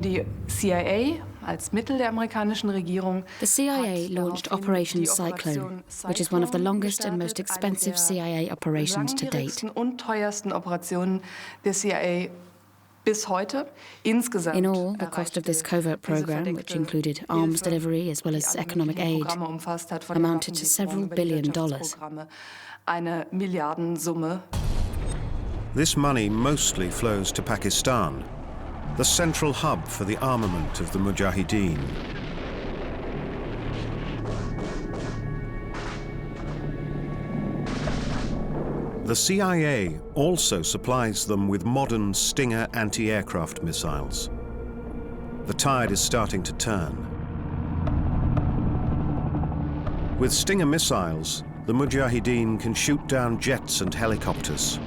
S13: Die CIA als Mittel der amerikanischen Regierung.
S2: The CIA launched Operation Cyclone, which is one of the longest and most expensive CIA operations to date.
S13: Und teuersten Operationen der CIA bis heute. Insgesamt
S2: in all, the cost of this covert program, which included arms delivery as well as economic aid, amounted to several $1 billion.
S13: Eine Milliardensumme.
S1: This money mostly flows to Pakistan, the central hub for the armament of the Mujahideen. The CIA also supplies them with modern Stinger anti-aircraft missiles. The tide is starting to turn. With Stinger missiles, the Mujahideen can shoot down jets and helicopters.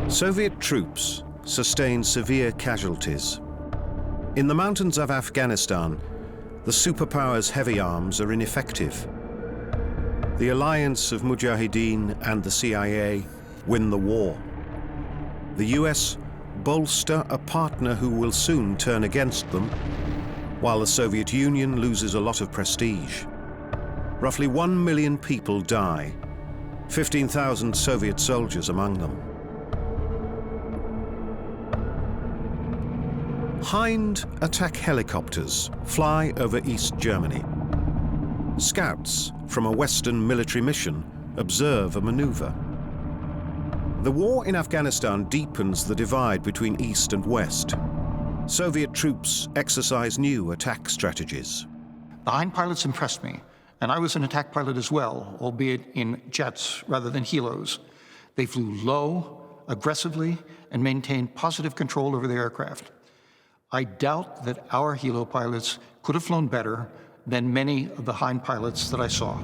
S1: Soviet troops sustain severe casualties. In the mountains of Afghanistan, the superpowers' heavy arms are ineffective. The alliance of Mujahideen and the CIA win the war. The US bolster a partner who will soon turn against them, while the Soviet Union loses a lot of prestige. Roughly 1 million people die, 15,000 Soviet soldiers among them. Hind attack helicopters fly over East Germany. Scouts from a Western military mission observe a maneuver. The war in Afghanistan deepens the divide between East and West. Soviet troops exercise new attack strategies.
S5: The Hind pilots impressed me, and I was an attack pilot as well, albeit in jets rather than helos. They flew low, aggressively, and maintained positive control over the aircraft. I doubt that our helo pilots could have flown better than many of the Hind pilots that I saw.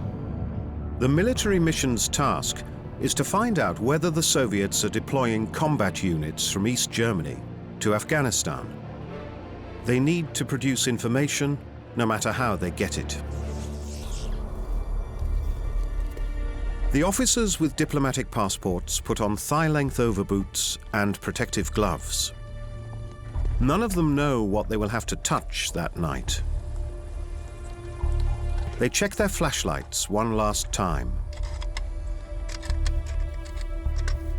S1: The military mission's task is to find out whether the Soviets are deploying combat units from East Germany to Afghanistan. They need to produce information, no matter how they get it. The officers with diplomatic passports put on thigh-length overboots and protective gloves. None of them know what they will have to touch that night. They check their flashlights one last time.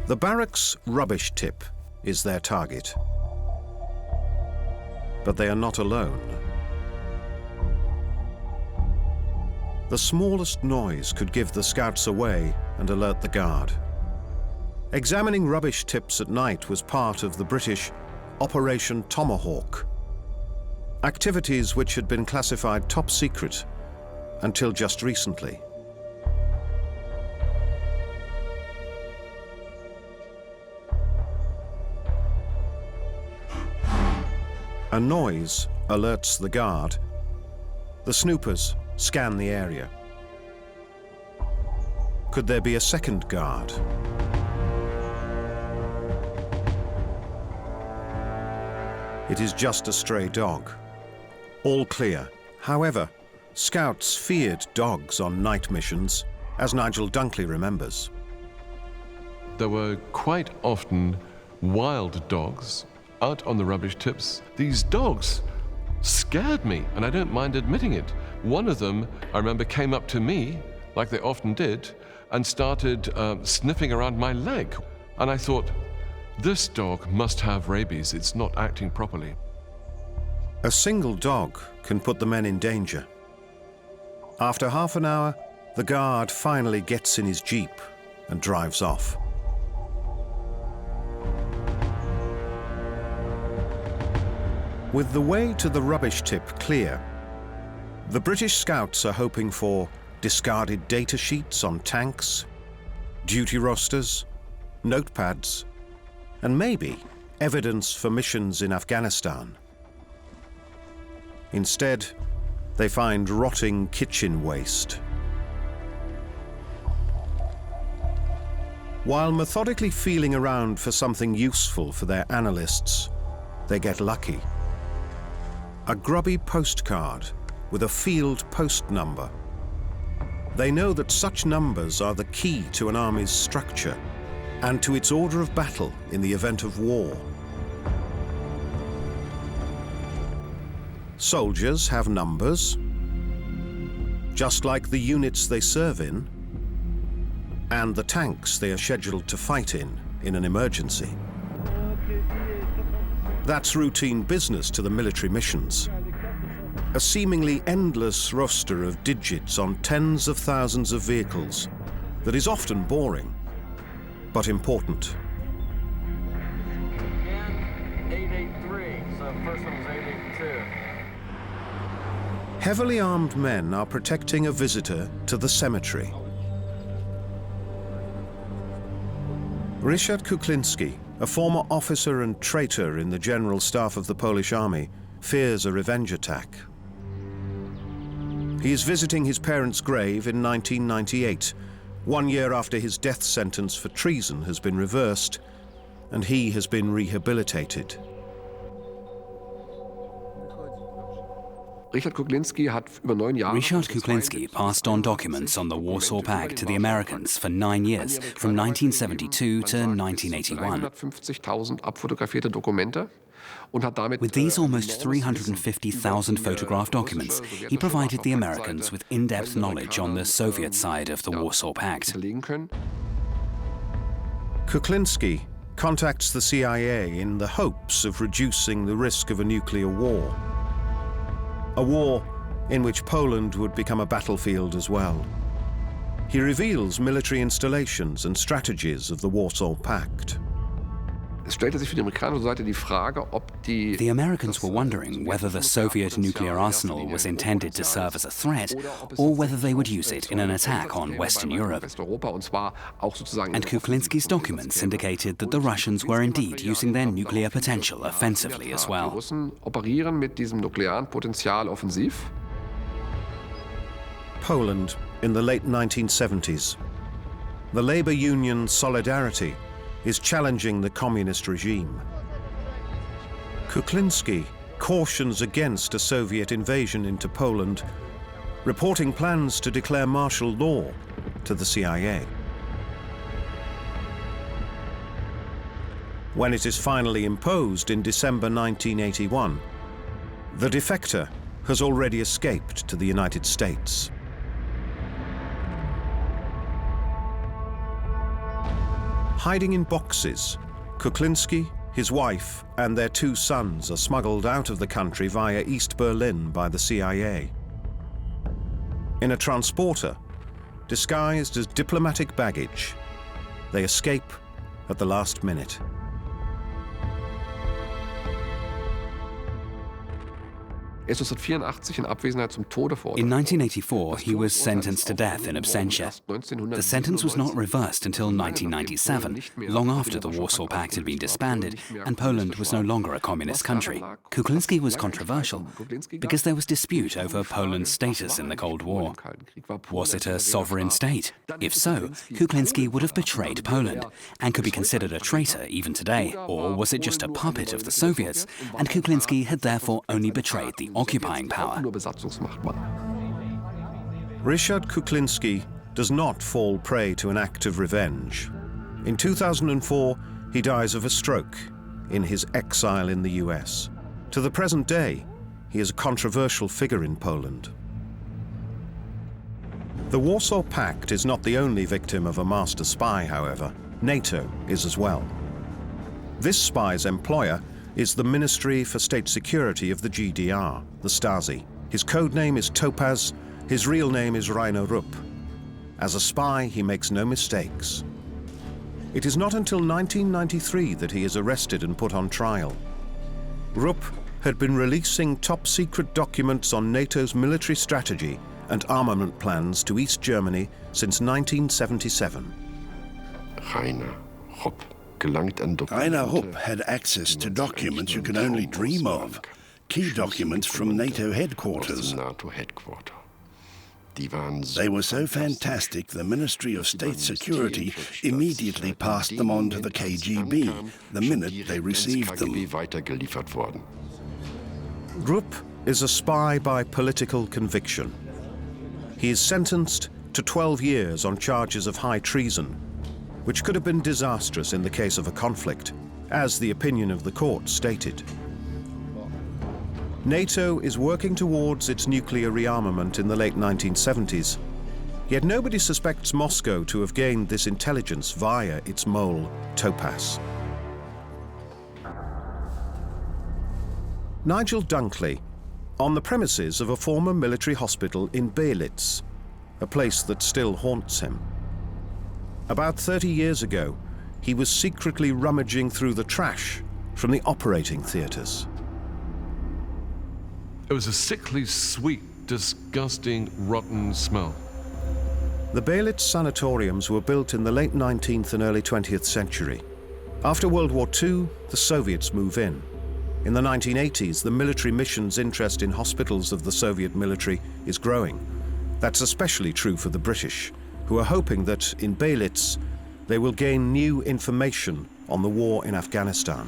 S1: The barracks rubbish tip is their target. But they are not alone. The smallest noise could give the scouts away and alert the guard. Examining rubbish tips at night was part of the British Operation Tomahawk, activities which had been classified top secret until just recently. A noise alerts the guard. The snoopers scan the area. Could there be a second guard? It is just a stray dog. All clear. However, scouts feared dogs on night missions, as Nigel Dunkley remembers.
S7: There were quite often wild dogs out on the rubbish tips. These dogs scared me, and I don't mind admitting it. One of them, I remember, came up to me, like they often did, and started sniffing around my leg. And I thought, this dog must have rabies. It's not acting properly.
S1: A single dog can put the men in danger. After half an hour, the guard finally gets in his jeep and drives off. With the way to the rubbish tip clear, the British scouts are hoping for discarded data sheets on tanks, duty rosters, notepads, and maybe evidence for missions in Afghanistan. Instead, they find rotting kitchen waste. While methodically feeling around for something useful for their analysts, they get lucky. A grubby postcard with a field post number. They know that such numbers are the key to an army's structure and to its order of battle in the event of war. Soldiers have numbers, just like the units they serve in, and the tanks they are scheduled to fight in an emergency. That's routine business to the military missions. A seemingly endless roster of digits on tens of thousands of vehicles that is often boring, but important.
S19: 883, so first one was 882.
S1: Heavily armed men are protecting a visitor to the cemetery. Ryszard Kuklinski, a former officer and traitor in the General Staff of the Polish Army, fears a revenge attack. He is visiting his parents' grave in 1998, 1 year after his death sentence for treason has been reversed and he has been rehabilitated.
S9: Richard
S4: Kuklinski passed on documents on the Warsaw Pact to the Americans for 9 years, from 1972 to 1981. With these almost 350,000 photographed documents, he provided the Americans with in-depth knowledge on the Soviet side of the Warsaw Pact.
S1: Kuklinski contacts the CIA in the hopes of reducing the risk of a nuclear war. A war in which Poland would become a battlefield as well. He reveals military installations and strategies of the Warsaw Pact.
S4: The Americans were wondering whether the Soviet nuclear arsenal was intended to serve as a threat, or whether they would use it in an attack on Western Europe. And Kuklinski's documents indicated that the Russians were indeed using their nuclear potential offensively as well.
S1: Poland in the late 1970s. The labor union Solidarity is challenging the communist regime. Kuklinski cautions against a Soviet invasion into Poland, reporting plans to declare martial law to the CIA. When it is finally imposed in December 1981, the defector has already escaped to the United States. Hiding in boxes, Kuklinski, his wife, and their 2 sons are smuggled out of the country via East Berlin by the CIA. In a transporter, disguised as diplomatic baggage, they escape at the last minute.
S9: In
S4: 1984, he was sentenced to death in absentia. The sentence was not reversed until 1997, long after the Warsaw Pact had been disbanded and Poland was no longer a communist country. Kuklinski was controversial because there was dispute over Poland's status in the Cold War. Was it a sovereign state? If so, Kuklinski would have betrayed Poland and could be considered a traitor even today. Or was it just a puppet of the Soviets, and Kuklinski had therefore only betrayed the occupying power?
S1: Ryszard Kuklinski does not fall prey to an act of revenge. In 2004, he dies of a stroke in his exile in the US. To the present day, he is a controversial figure in Poland. The Warsaw Pact is not the only victim of a master spy, however. NATO is as well. This spy's employer is the Ministry for State Security of the GDR, the Stasi. His code name is Topaz, his real name is Rainer Rupp. As a spy, he makes no mistakes. It is not until 1993 that he is arrested and put on trial. Rupp had been releasing top-secret documents on NATO's military strategy and armament plans to East Germany since 1977.
S10: Rainer Rupp had access to documents you can only dream of, key documents from NATO headquarters. They were so fantastic, the Ministry of State Security immediately passed them on to the KGB the minute they received them.
S1: Rupp is a spy by political conviction. He is sentenced to 12 years on charges of high treason, which could have been disastrous in the case of a conflict, as the opinion of the court stated. NATO is working towards its nuclear rearmament in the late 1970s, yet nobody suspects Moscow to have gained this intelligence via its mole, Topaz. Nigel Dunkley, on the premises of a former military hospital in Belitz, a place that still haunts him. About 30 years ago, he was secretly rummaging through the trash from the operating theatres.
S7: It was a sickly, sweet, disgusting, rotten smell.
S1: The Belitz sanatoriums were built in the late 19th and early 20th century. After World War II, the Soviets move in. In the 1980s, the military mission's interest in hospitals of the Soviet military is growing. That's especially true for the British, who are hoping that in Belitz, they will gain new information on the war in Afghanistan.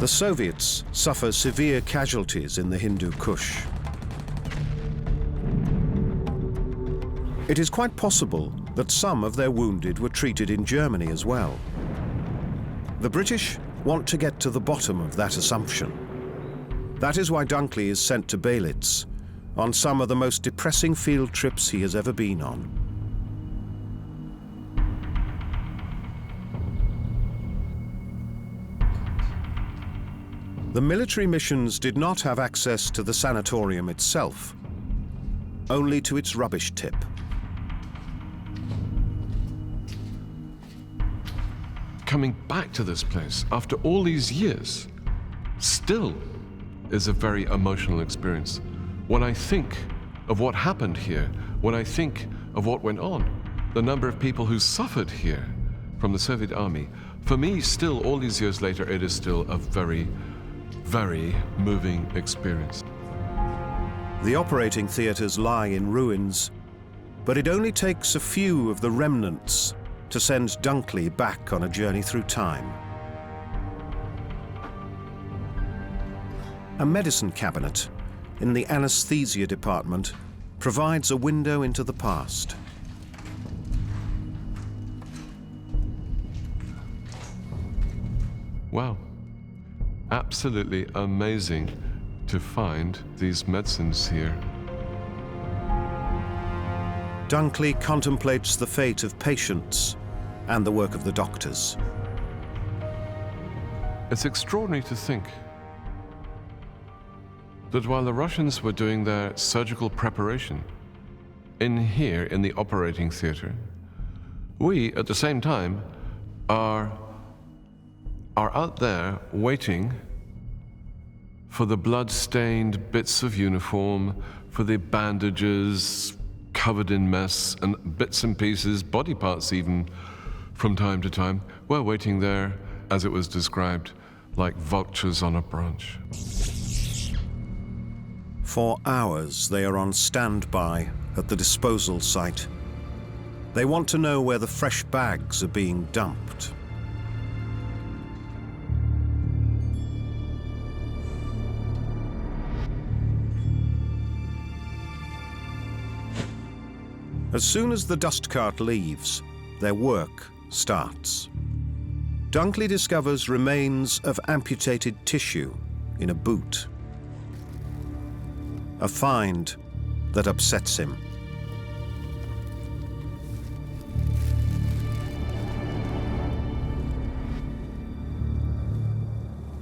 S1: The Soviets suffer severe casualties in the Hindu Kush. It is quite possible that some of their wounded were treated in Germany as well. The British want to get to the bottom of that assumption. That is why Dunkley is sent to Belitz on some of the most depressing field trips he has ever been on. The military missions did not have access to the sanatorium itself, only to its rubbish tip.
S7: Coming back to this place after all these years still is a very emotional experience. When I think of what happened here, when I think of what went on, the number of people who suffered here from the Soviet army, for me still, all these years later, it is still a very, very moving experience.
S1: The operating theatres lie in ruins, but it only takes a few of the remnants to send Dunkley back on a journey through time. A medicine cabinet in the anesthesia department provides a window into the past.
S7: Wow, absolutely amazing to find these medicines here.
S1: Dunkley contemplates the fate of patients and the work of the doctors.
S7: It's extraordinary to think that while the Russians were doing their surgical preparation in here in the operating theater, we at the same time are out there waiting for the blood-stained bits of uniform, for the bandages covered in mess and bits and pieces, body parts even, from time to time. We're waiting there, as it was described, like vultures on a branch.
S1: For hours, they are on standby at the disposal site. They want to know where the fresh bags are being dumped. As soon as the dust cart leaves, their work starts. Dunkley discovers remains of amputated tissue in a boot. A find that upsets him.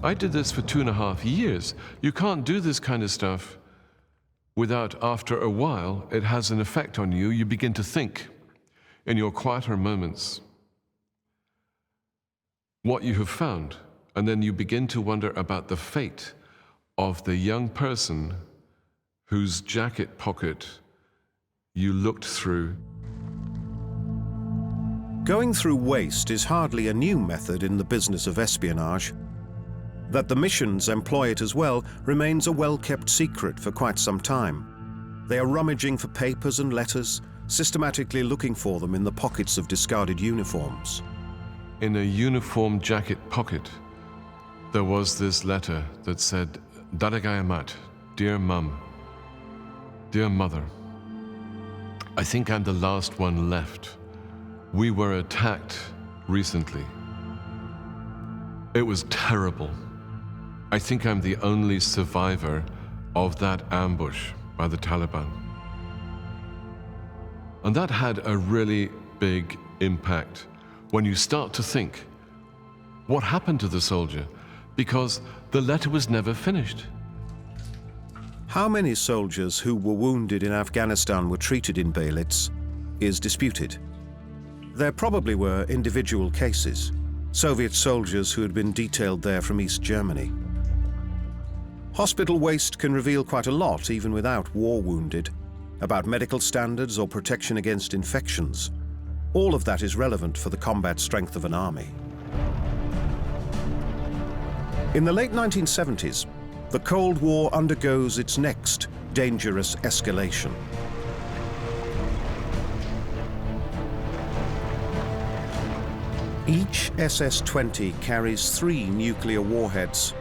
S7: I did this for 2.5 years. You can't do this kind of stuff without, after a while, it has an effect on you. You begin to think in your quieter moments what you have found, and then you begin to wonder about the fate of the young person whose jacket pocket you looked through.
S1: Going through waste is hardly a new method in the business of espionage. That the missions employ it as well remains a well-kept secret for quite some time. They are rummaging for papers and letters, systematically looking for them in the pockets of discarded uniforms.
S7: In a uniform jacket pocket, there was this letter that said, "Daragaya Mat, dear Mum, dear Mother, I think I'm the last one left. We were attacked recently. It was terrible. I think I'm the only survivor of that ambush by the Taliban." And that had a really big impact when you start to think, what happened to the soldier? Because the letter was never finished.
S1: How many soldiers who were wounded in Afghanistan were treated in Belitz is disputed. There probably were individual cases, Soviet soldiers who had been detailed there from East Germany. Hospital waste can reveal quite a lot, even without war wounded, about medical standards or protection against infections. All of that is relevant for the combat strength of an army. In the late 1970s, the Cold War undergoes its next dangerous escalation. Each SS-20 carries 3 nuclear warheads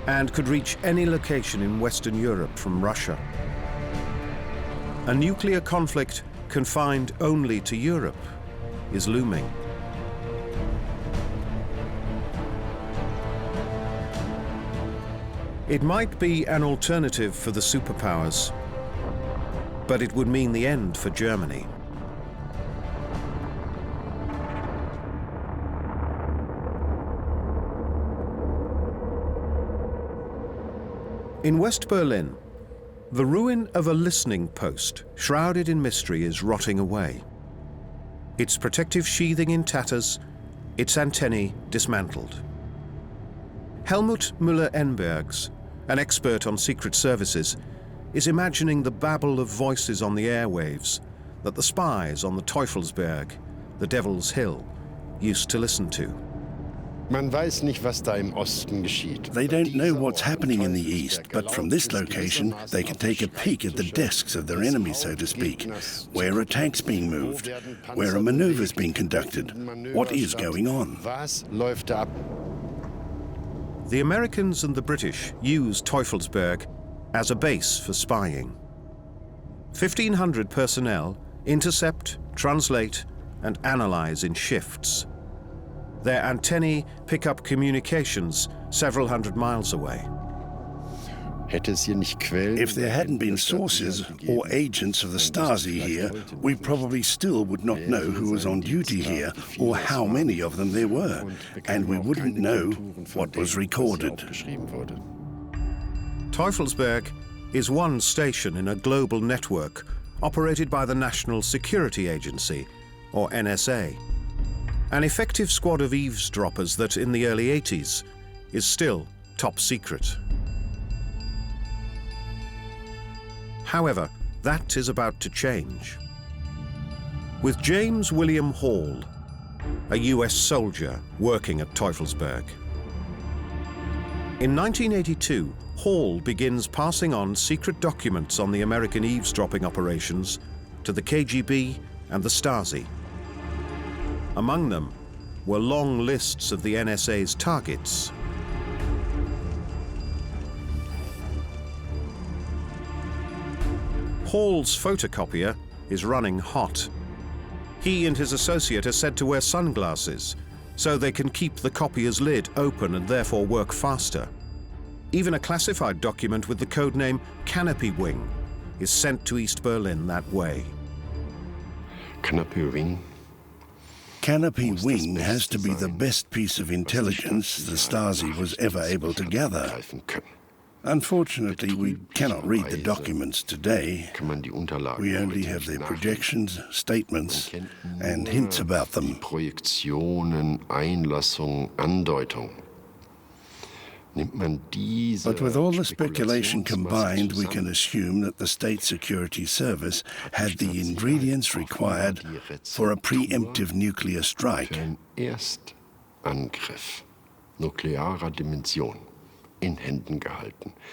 S1: and could reach any location in Western Europe from Russia. A nuclear conflict confined only to Europe is looming. It might be an alternative for the superpowers, but it would mean the end for Germany. In West Berlin, the ruin of a listening post, shrouded in mystery, is rotting away. Its protective sheathing in tatters, its antennae dismantled. Helmut Müller-Enbergs, an expert on secret services, is imagining the babble of voices on the airwaves that the spies on the Teufelsberg, the Devil's Hill, used to listen to.
S10: They don't know what's happening in the east, but from this location they can take a peek at the desks of their enemies, so to speak. Where are tanks being moved? Where are maneuvers being conducted? What is going on?
S1: The Americans and the British use Teufelsberg as a base for spying. 1,500 personnel intercept, translate, and analyze in shifts. Their antennae pick up communications several hundred miles away.
S10: If there hadn't been sources or agents of the Stasi here, we probably still would not know who was on duty here or how many of them there were, and we wouldn't know what was recorded.
S1: Teufelsberg is one station in a global network operated by the National Security Agency, or NSA. An effective squad of eavesdroppers that, in the early 80s, is still top secret. However, that is about to change. With James William Hall, a US soldier working at Teufelsberg. In 1982, Hall begins passing on secret documents on the American eavesdropping operations to the KGB and the Stasi. Among them were long lists of the NSA's targets. Hall's photocopier is running hot. He and his associate are said to wear sunglasses so they can keep the copier's lid open and therefore work faster. Even a classified document with the codename Canopy Wing is sent to East Berlin that way.
S10: Canopy Wing has to be the best piece of intelligence the Stasi was ever able to gather. Unfortunately, we cannot read the documents today. We only have their projections, statements, and hints about them. But with all the speculation combined, we can assume that the State Security Service had the ingredients required for a preemptive nuclear strike.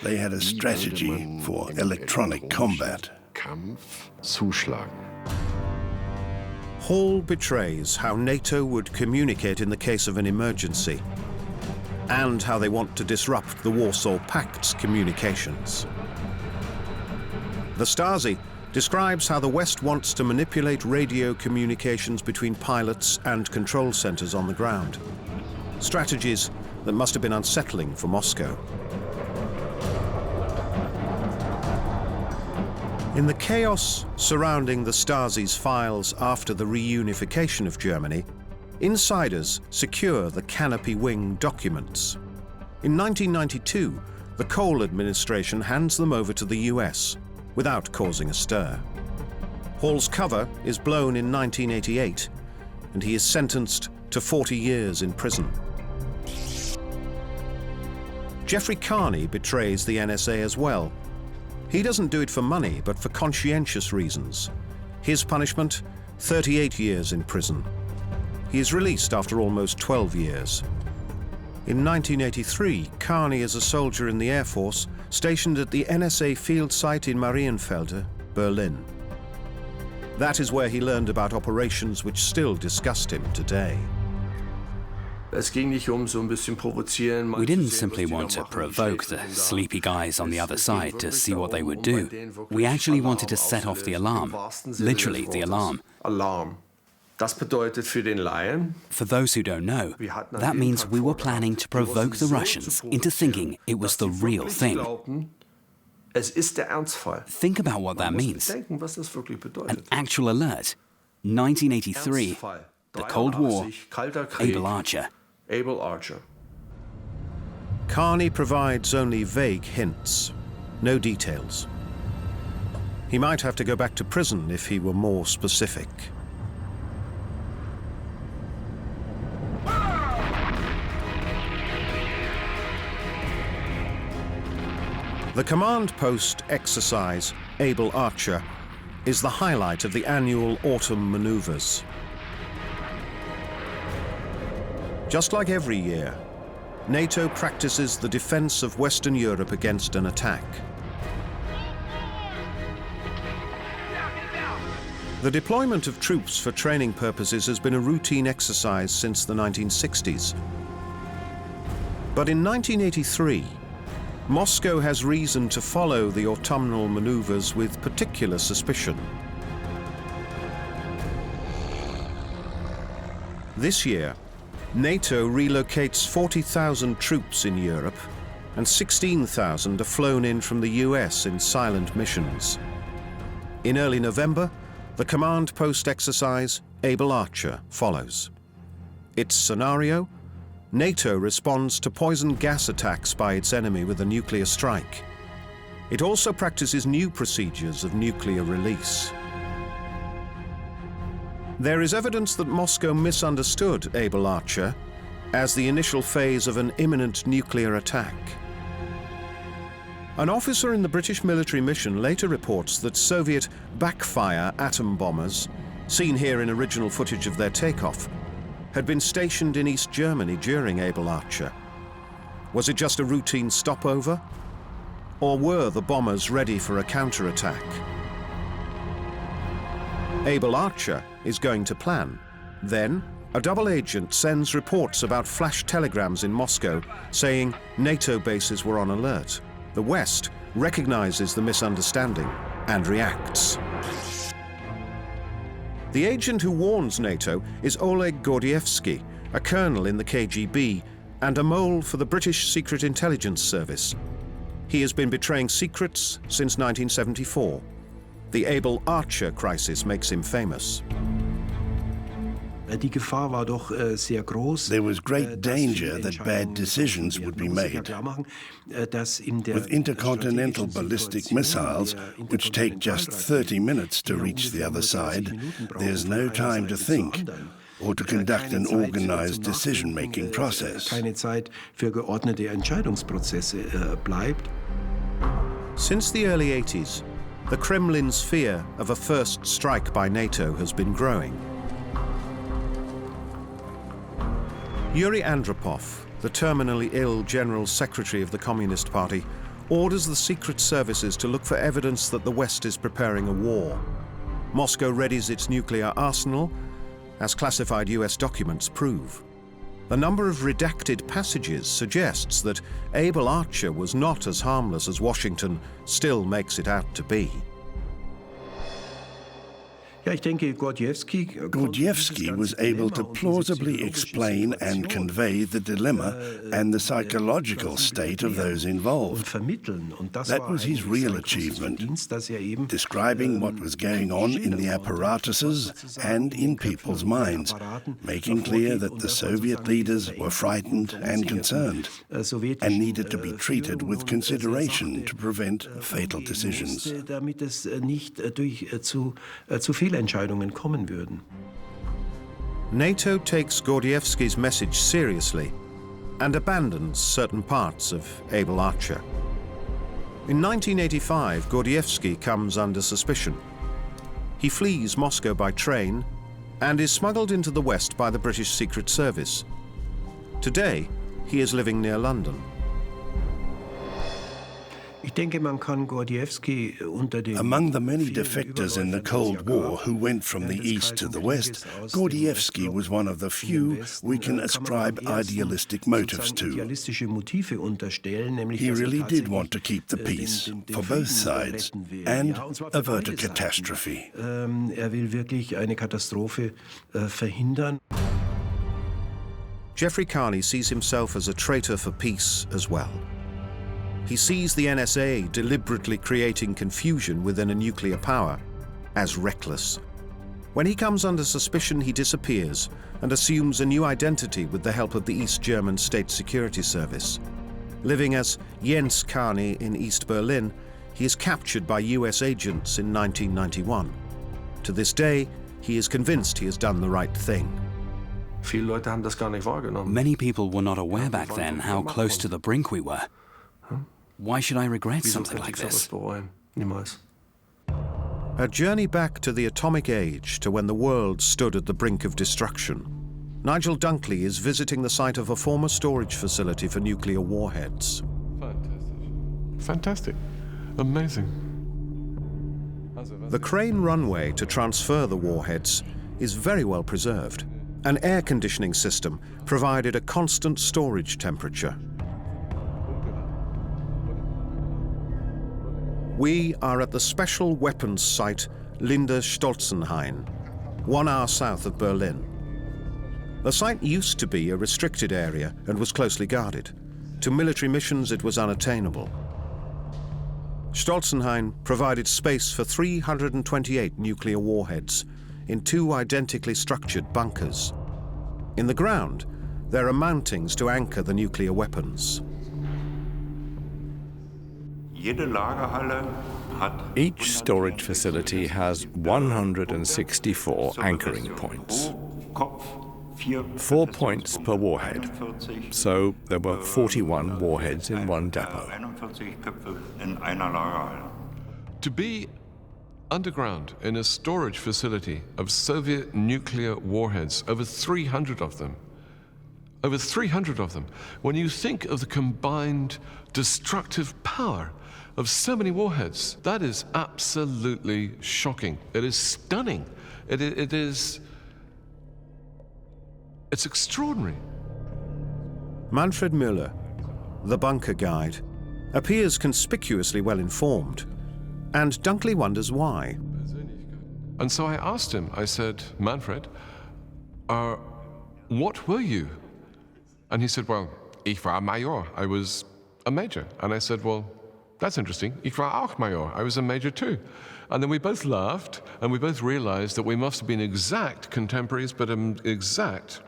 S10: They had a strategy for electronic combat.
S1: Hall betrays how NATO would communicate in the case of an emergency, and how they want to disrupt the Warsaw Pact's communications. The Stasi describes how the West wants to manipulate radio communications between pilots and control centers on the ground. Strategies that must have been unsettling for Moscow. In the chaos surrounding the Stasi's files after the reunification of Germany, insiders secure the Canopy Wing documents. In 1992, the Kohl administration hands them over to the US without causing a stir. Hall's cover is blown in 1988, and he is sentenced to 40 years in prison. Jeffrey Carney betrays the NSA as well. He doesn't do it for money, but for conscientious reasons. His punishment, 38 years in prison. He is released after almost 12 years. In 1983, Carney is a soldier in the Air Force stationed at the NSA field site in Marienfelde, Berlin. That is where he learned about operations which still disgust him today.
S4: We didn't simply want to provoke the sleepy guys on the other side to see what they would do. We actually wanted to set off the alarm, literally the alarm. For those who don't know, that means we were planning to provoke the Russians into thinking it was the real thing. Think about what that means. An actual alert. 1983, the Cold War, Able Archer.
S1: Carney provides only vague hints, no details. He might have to go back to prison if he were more specific. The command post exercise, Able Archer, is the highlight of the annual autumn maneuvers. Just like every year, NATO practices the defense of Western Europe against an attack. The deployment of troops for training purposes has been a routine exercise since the 1960s. But in 1983, Moscow has reason to follow the autumnal maneuvers with particular suspicion. This year, NATO relocates 40,000 troops in Europe, and 16,000 are flown in from the US in silent missions. In early November, the command post exercise, Able Archer, follows. Its scenario: NATO responds to poison gas attacks by its enemy with a nuclear strike. It also practices new procedures of nuclear release. There is evidence that Moscow misunderstood Able Archer as the initial phase of an imminent nuclear attack. An officer in the British military mission later reports that Soviet backfire atom bombers, seen here in original footage of their takeoff, had been stationed in East Germany during Able Archer. Was it just a routine stopover? Or were the bombers ready for a counterattack? Able Archer is going to plan. Then, a double agent sends reports about flash telegrams in Moscow saying NATO bases were on alert. The West recognizes the misunderstanding and reacts. The agent who warns NATO is Oleg Gordievsky, a colonel in the KGB and a mole for the British Secret Intelligence Service. He has been betraying secrets since 1974. The Able Archer crisis makes him famous.
S10: There was great danger that bad decisions would be made. With intercontinental ballistic missiles, which take just 30 minutes to reach the other side, there's no time to think or to conduct an organized decision-making process.
S1: Since the early 80s, the Kremlin's fear of a first strike by NATO has been growing. Yuri Andropov, the terminally ill General Secretary of the Communist Party, orders the secret services to look for evidence that the West is preparing a war. Moscow readies its nuclear arsenal, as classified US documents prove. The number of redacted passages suggests that Able Archer was not as harmless as Washington still makes it out to be.
S10: Gordievsky was able to plausibly explain and convey the dilemma and the psychological state of those involved. That was his real achievement, describing what was going on in the apparatuses and in people's minds, making clear that the Soviet leaders were frightened and concerned and needed to be treated with consideration to prevent fatal decisions.
S1: NATO takes Gordievsky's message seriously and abandons certain parts of Able Archer. In 1985, Gordievsky comes under suspicion. He flees Moscow by train and is smuggled into the West by the British Secret Service. Today, he is living near London.
S10: Among the many defectors in the Cold War who went from the east to the west, Gordievsky was one of the few we can ascribe idealistic motives to. He really did want to keep the peace for both sides and avert a catastrophe.
S1: Jeffrey Carney sees himself as a traitor for peace as well. He sees the NSA deliberately creating confusion within a nuclear power as reckless. When he comes under suspicion, he disappears and assumes a new identity with the help of the East German State Security Service. Living as Jens Carney in East Berlin, he is captured by US agents in 1991. To this day, he is convinced he has done the right thing.
S4: Many people were not aware back then how close to the brink we were. Why should I regret something like this?
S1: A journey back to the atomic age, to when the world stood at the brink of destruction. Nigel Dunkley is visiting the site of a former storage facility for nuclear warheads.
S7: Fantastic. Amazing.
S1: The crane runway to transfer the warheads is very well preserved. An air conditioning system provided a constant storage temperature. We are at the special weapons site Linde Stolzenhain, 1 hour south of Berlin. The site used to be a restricted area and was closely guarded. To military missions, it was unattainable. Stolzenhain provided space for 328 nuclear warheads in 2 identically structured bunkers. In the ground, there are mountings to anchor the nuclear weapons.
S14: Each storage facility has 164 anchoring points. 4 points per warhead, so there were 41 warheads in one depot.
S7: To be underground in a storage facility of Soviet nuclear warheads, over 300 of them, when you think of the combined destructive power of so many warheads, that is absolutely shocking. It is stunning. It's extraordinary.
S1: Manfred Müller, the bunker guide, appears conspicuously well informed, and Dunkley wonders why.
S7: And so I asked him, I said, Manfred, what were you? And he said, well, ich war Major, I was a major. And I said, well, that's interesting, ich war auch Major, I was a major too. And then we both laughed, and we both realized that we must have been exact contemporaries, but exact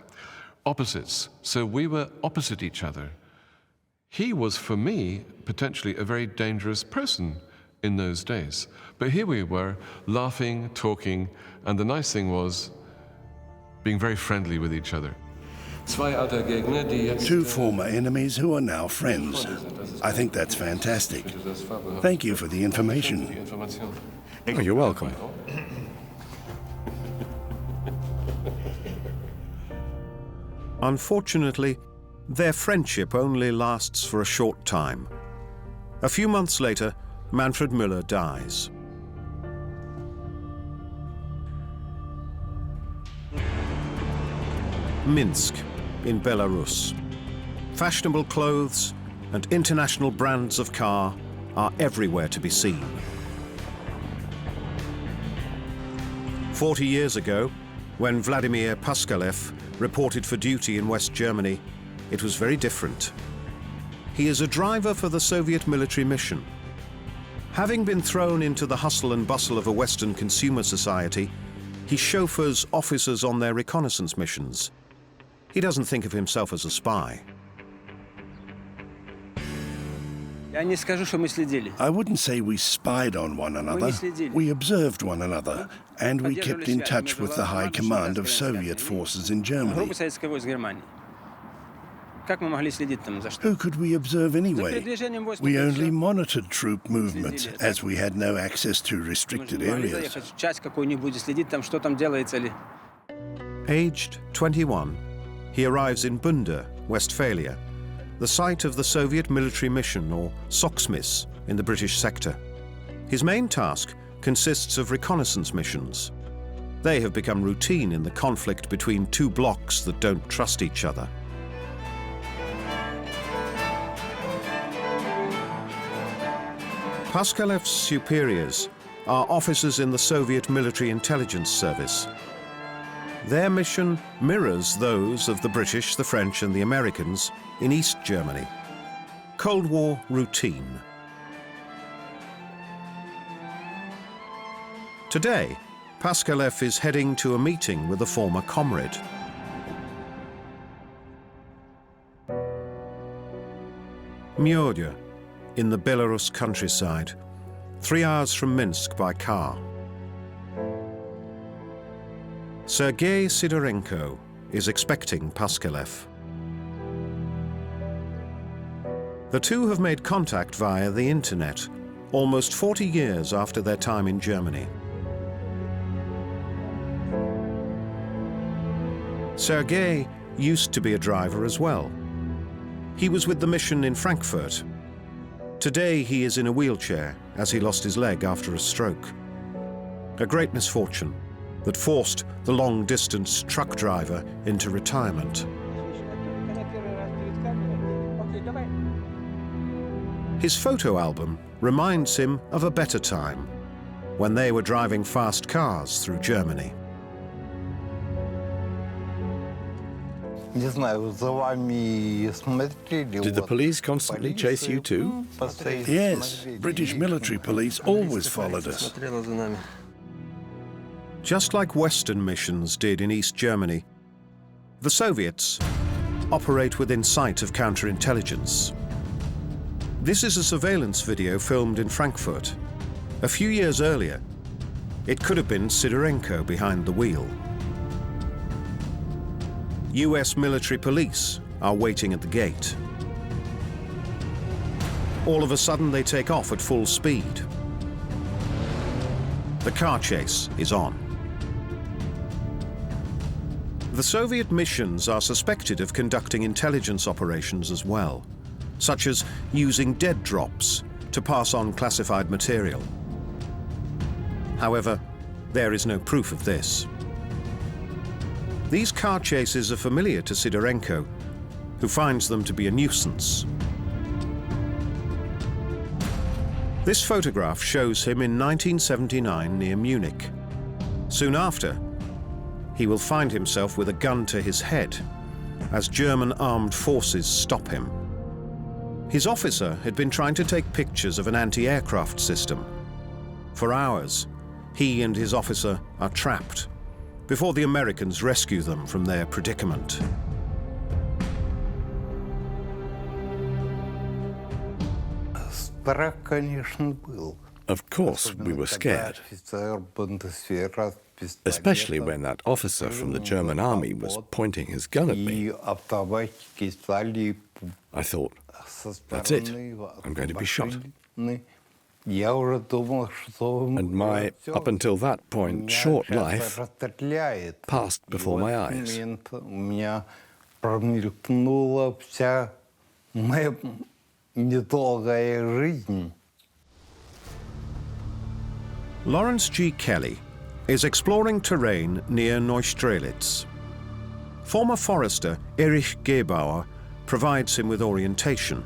S7: opposites. So we were opposite each other. He was, for me, potentially a very dangerous person in those days. But here we were, laughing, talking, and the nice thing was being very friendly with each other.
S10: 2 former enemies who are now friends. I think that's fantastic. Thank you for the information.
S14: Oh, you're welcome.
S1: Unfortunately, their friendship only lasts for a short time. A few months later, Manfred Müller dies. Minsk, in Belarus. Fashionable clothes and international brands of car are everywhere to be seen. 40 years ago, when Vladimir Paskalev reported for duty in West Germany, it was very different. He is a driver for the Soviet military mission. Having been thrown into the hustle and bustle of a Western consumer society, he chauffeurs officers on their reconnaissance missions. He doesn't think of himself as a spy.
S10: I wouldn't say we spied on one another. We observed one another, and we kept in touch with the high command of Soviet forces in Germany. Who could we observe anyway? We only monitored troop movements, as we had no access to restricted areas.
S1: Aged 21, he arrives in Bunda, Westphalia, the site of the Soviet military mission, or Soxmis, in the British sector. His main task consists of reconnaissance missions. They have become routine in the conflict between two blocs that don't trust each other. Paskalev's superiors are officers in the Soviet Military Intelligence Service. Their mission mirrors those of the British, the French, and the Americans in East Germany. Cold War routine. Today, Paskalev is heading to a meeting with a former comrade. Miodya, in the Belarus countryside, 3 hours from Minsk by car. Sergei Sidorenko is expecting Paskalev. The two have made contact via the internet, almost 40 years after their time in Germany. Sergei used to be a driver as well. He was with the mission in Frankfurt. Today he is in a wheelchair as he lost his leg after a stroke. A great misfortune that forced the long-distance truck driver into retirement. His photo album reminds him of a better time, when they were driving fast cars through Germany.
S14: Did the police constantly chase you too?
S10: Yes, British military police always followed us.
S1: Just like Western missions did in East Germany, the Soviets operate within sight of counterintelligence. This is a surveillance video filmed in Frankfurt. A few years earlier, it could have been Sidorenko behind the wheel. US military police are waiting at the gate. All of a sudden, they take off at full speed. The car chase is on. The Soviet missions are suspected of conducting intelligence operations as well, such as using dead drops to pass on classified material. However, there is no proof of this. These car chases are familiar to Sidorenko, who finds them to be a nuisance. This photograph shows him in 1979 near Munich. Soon after, he will find himself with a gun to his head as German armed forces stop him. His officer had been trying to take pictures of an anti-aircraft system. For hours, he and his officer are trapped before the Americans rescue them from their predicament.
S14: Of course, we were scared, especially when that officer from the German army was pointing his gun at me. I thought, that's it, I'm going to be shot. And my, up until that point, short life passed before my eyes.
S1: Lawrence G. Kelly is exploring terrain near Neustrelitz. Former forester Erich Gebauer provides him with orientation.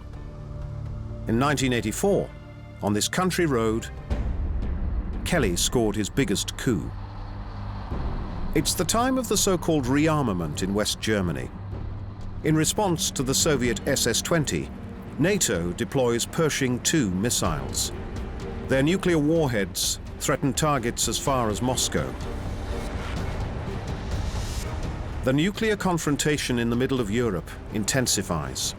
S1: In 1984, on this country road, Kelly scored his biggest coup. It's the time of the so-called rearmament in West Germany. In response to the Soviet SS-20, NATO deploys Pershing II missiles. Their nuclear warheads threaten targets as far as Moscow. The nuclear confrontation in the middle of Europe intensifies.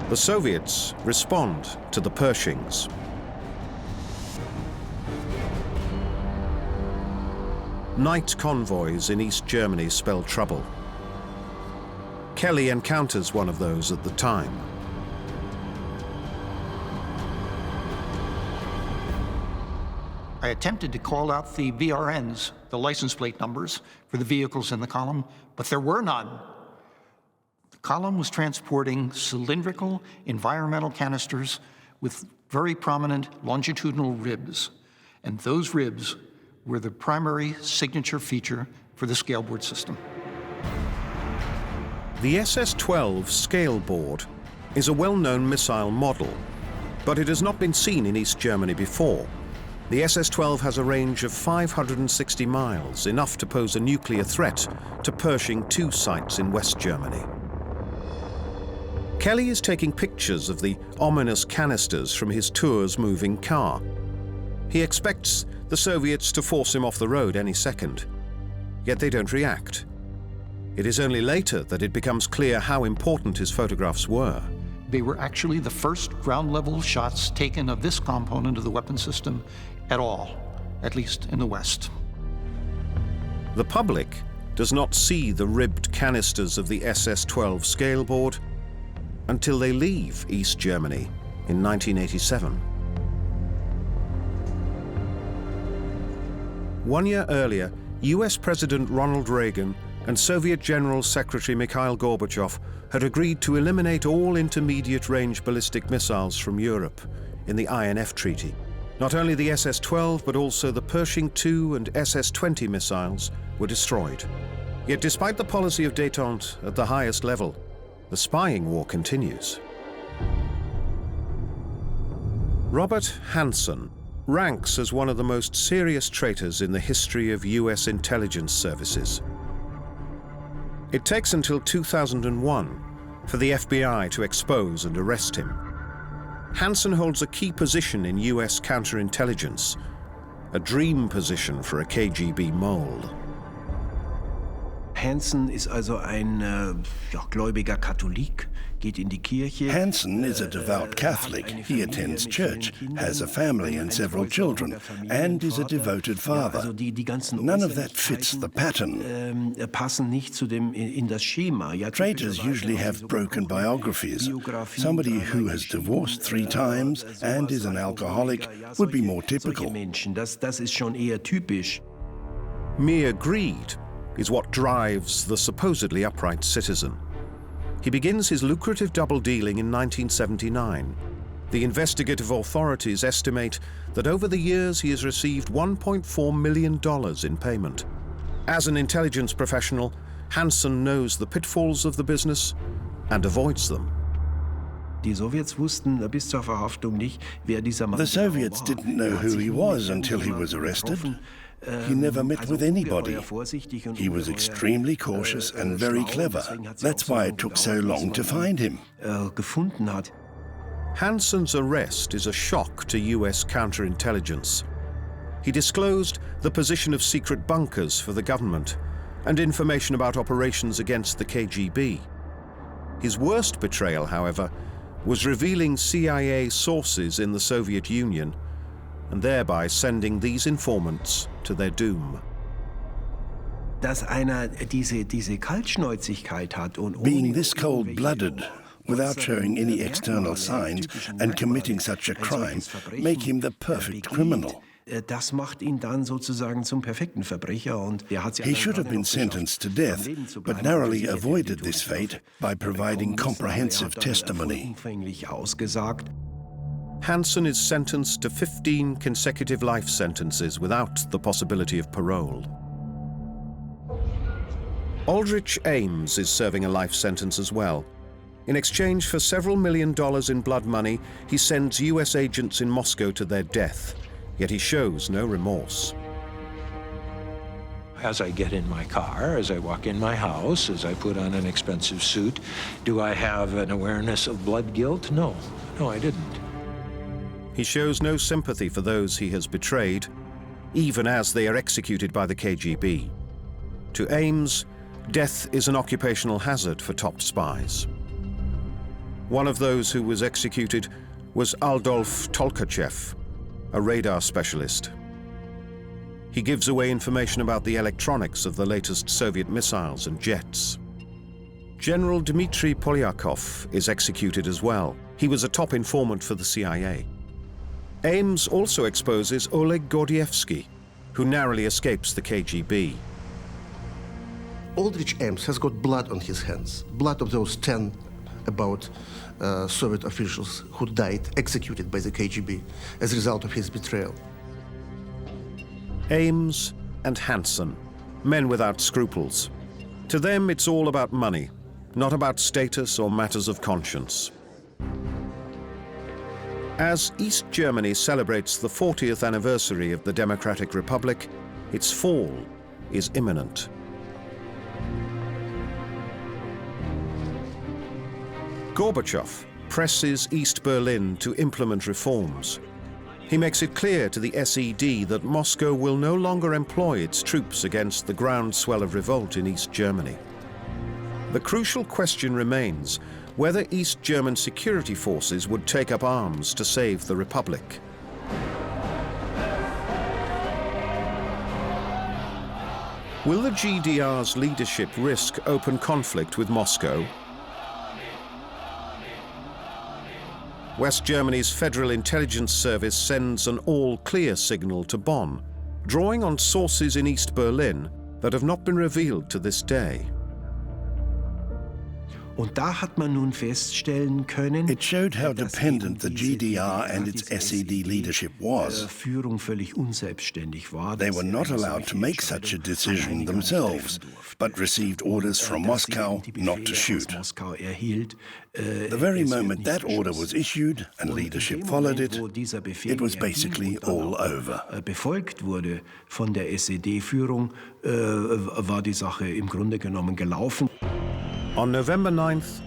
S1: The Soviets respond to the Pershings. Night convoys in East Germany spell trouble. Kelly encounters one of those at the time.
S5: I attempted to call out the VRNs, the license plate numbers, for the vehicles in the column, but there were none. The column was transporting cylindrical environmental canisters with very prominent longitudinal ribs. And those ribs were the primary signature feature for the scaleboard system.
S1: The SS-12 scale board is a well-known missile model, but it has not been seen in East Germany before. The SS-12 has a range of 560 miles, enough to pose a nuclear threat to Pershing II sites in West Germany. Kelly is taking pictures of the ominous canisters from his tour's moving car. He expects the Soviets to force him off the road any second, yet they don't react. It is only later that it becomes clear how important his photographs were.
S5: They were actually the first ground-level shots taken of this component of the weapon system at all, at least in the West.
S1: The public does not see the ribbed canisters of the SS-12 scale board until they leave East Germany in 1987. 1 year earlier, US President Ronald Reagan and Soviet General Secretary Mikhail Gorbachev had agreed to eliminate all intermediate-range ballistic missiles from Europe in the INF Treaty. Not only the SS-12, but also the Pershing II and SS-20 missiles were destroyed. Yet despite the policy of détente at the highest level, the spying war continues. Robert Hansen ranks as one of the most serious traitors in the history of US intelligence services. It takes until 2001 for the FBI to expose and arrest him. Hansen holds a key position in US counterintelligence, a dream position for a KGB mole.
S20: Hansen ist also ein gläubiger Katholik, geht in die Kirche.
S10: Hansen is a devout Catholic. He attends church, has a family and several children, and is a devoted father. None of that fits the pattern.
S20: Passen nicht zu dem in das Schema.
S10: Traitors usually have broken biographies. Somebody who has divorced 3 times and is an alcoholic would be more typical.
S20: Das ist schon eher typisch.
S1: Mere greed is what drives the supposedly upright citizen. He begins his lucrative double-dealing in 1979. The investigative authorities estimate that over the years he has received $1.4 million in payment. As an intelligence professional, Hansen knows the pitfalls of the business and avoids them.
S20: Die Sowjets wussten bis zur Verhaftung nicht, wer dieser Mann war.
S10: The Soviets didn't know who he was until he was arrested. He never met with anybody. He was extremely cautious and very clever. That's why it took so long to find him.
S1: Hansen's arrest is a shock to US counterintelligence. He disclosed the position of secret bunkers for the government and information about operations against the KGB. His worst betrayal, however, was revealing CIA sources in the Soviet Union and thereby sending these informants to their doom.
S20: Dass einer diese Kaltschnäuzigkeit hat und
S10: being this cold-blooded, without showing any external signs, and committing such a crime, make him the perfect criminal.
S20: Das macht ihn dann sozusagen zum perfekten Verbrecher und
S10: he should have been sentenced to death, but narrowly avoided this fate by providing comprehensive testimony.
S1: Hansen is sentenced to 15 consecutive life sentences without the possibility of parole. Aldrich Ames is serving a life sentence as well. In exchange for several $1 million in blood money, he sends US agents in Moscow to their death, yet he shows no remorse.
S3: As I get in my car, as I walk in my house, as I put on an expensive suit, do I have an awareness of blood guilt? No, I didn't.
S1: He shows no sympathy for those he has betrayed, even as they are executed by the KGB. To Ames, death is an occupational hazard for top spies. One of those who was executed was Adolf Tolkachev, a radar specialist. He gives away information about the electronics of the latest Soviet missiles and jets. General Dmitry Polyakov is executed as well. He was a top informant for the CIA. Ames also exposes Oleg Gordievsky, who narrowly escapes the KGB.
S21: Aldrich Ames has got blood on his hands, blood of those 10 about Soviet officials who died executed by the KGB as a result of his betrayal.
S1: Ames and Hansen, men without scruples. To them, it's all about money, not about status or matters of conscience. As East Germany celebrates the 40th anniversary of the Democratic Republic, its fall is imminent. Gorbachev presses East Berlin to implement reforms. He makes it clear to the SED that Moscow will no longer employ its troops against the groundswell of revolt in East Germany. The crucial question remains whether East German security forces would take up arms to save the Republic. Will the GDR's leadership risk open conflict with Moscow? West Germany's Federal Intelligence Service sends an all-clear signal to Bonn, drawing on sources in East Berlin that have not been revealed to this day.
S20: Und da hat man nun feststellen können,
S10: it showed how dependent the GDR and its SED leadership was.
S20: Führung völlig unselbstständig war.
S10: They were not allowed to make such a decision themselves, but received orders from Moscow not to shoot. The very moment that order was issued and leadership followed it, it was basically all over.
S20: Befolgt wurde von der SED-Führung, war die Sache im Grunde genommen gelaufen.
S1: On November 9th,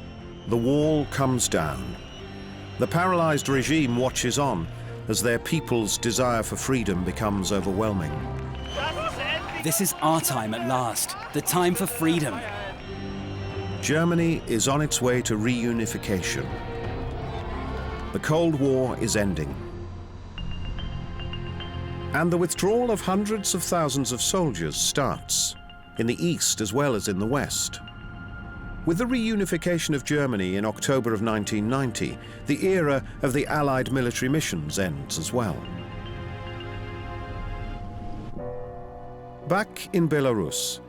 S1: the wall comes down. The paralyzed regime watches on as their people's desire for freedom becomes overwhelming.
S4: This is our time at last, the time for freedom.
S1: Germany is on its way to reunification. The Cold War is ending. And the withdrawal of hundreds of thousands of soldiers starts, in the East as well as in the West. With the reunification of Germany in October of 1990, the era of the Allied military missions ends as well. Back in Belarus,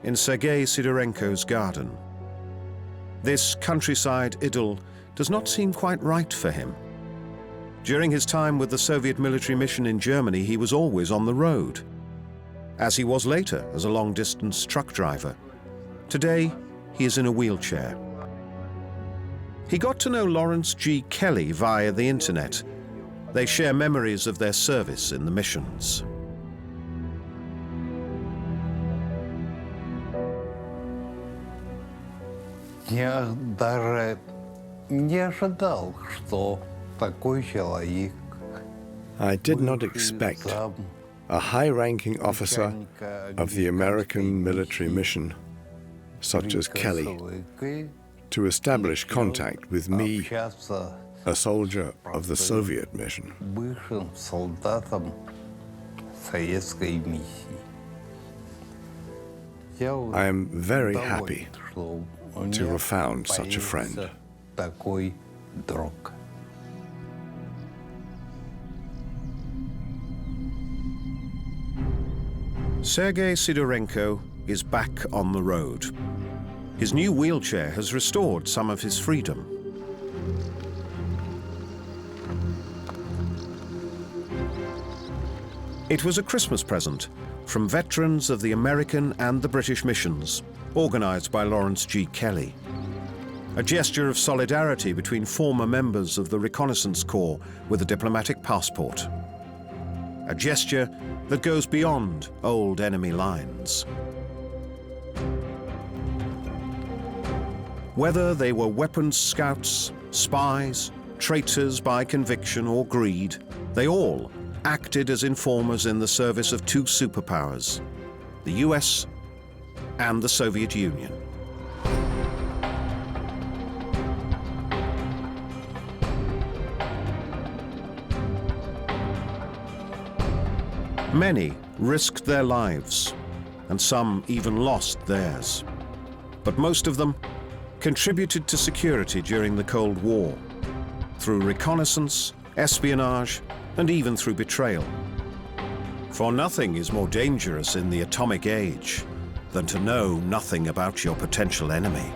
S1: in Sergei Sidorenko's garden, this countryside idyll does not seem quite right for him. During his time with the Soviet military mission in Germany, he was always on the road, as he was later as a long-distance truck driver. Today, he is in a wheelchair. He got to know Lawrence G. Kelly via the internet. They share memories of their service in the missions.
S22: Я даже не ожидал, что такой человек.
S14: I did not expect a high-ranking officer of the American military mission, such as Kelly, to establish contact with me, a soldier of the Soviet mission.
S22: Бывшим солдатом советской миссии.
S14: I am very happy to have found such a friend.
S22: Такой друг.
S1: Sergei Sidorenko is back on the road. His new wheelchair has restored some of his freedom. It was a Christmas present from veterans of the American and the British missions, organized by Lawrence G. Kelly. A gesture of solidarity between former members of the Reconnaissance Corps with a diplomatic passport. A gesture that goes beyond old enemy lines. Whether they were weapons scouts, spies, traitors by conviction or greed, they all acted as informers in the service of two superpowers, the US and the Soviet Union. Many risked their lives, and some even lost theirs. But most of them contributed to security during the Cold War, through reconnaissance, espionage, and even through betrayal. For nothing is more dangerous in the atomic age than to know nothing about your potential enemy.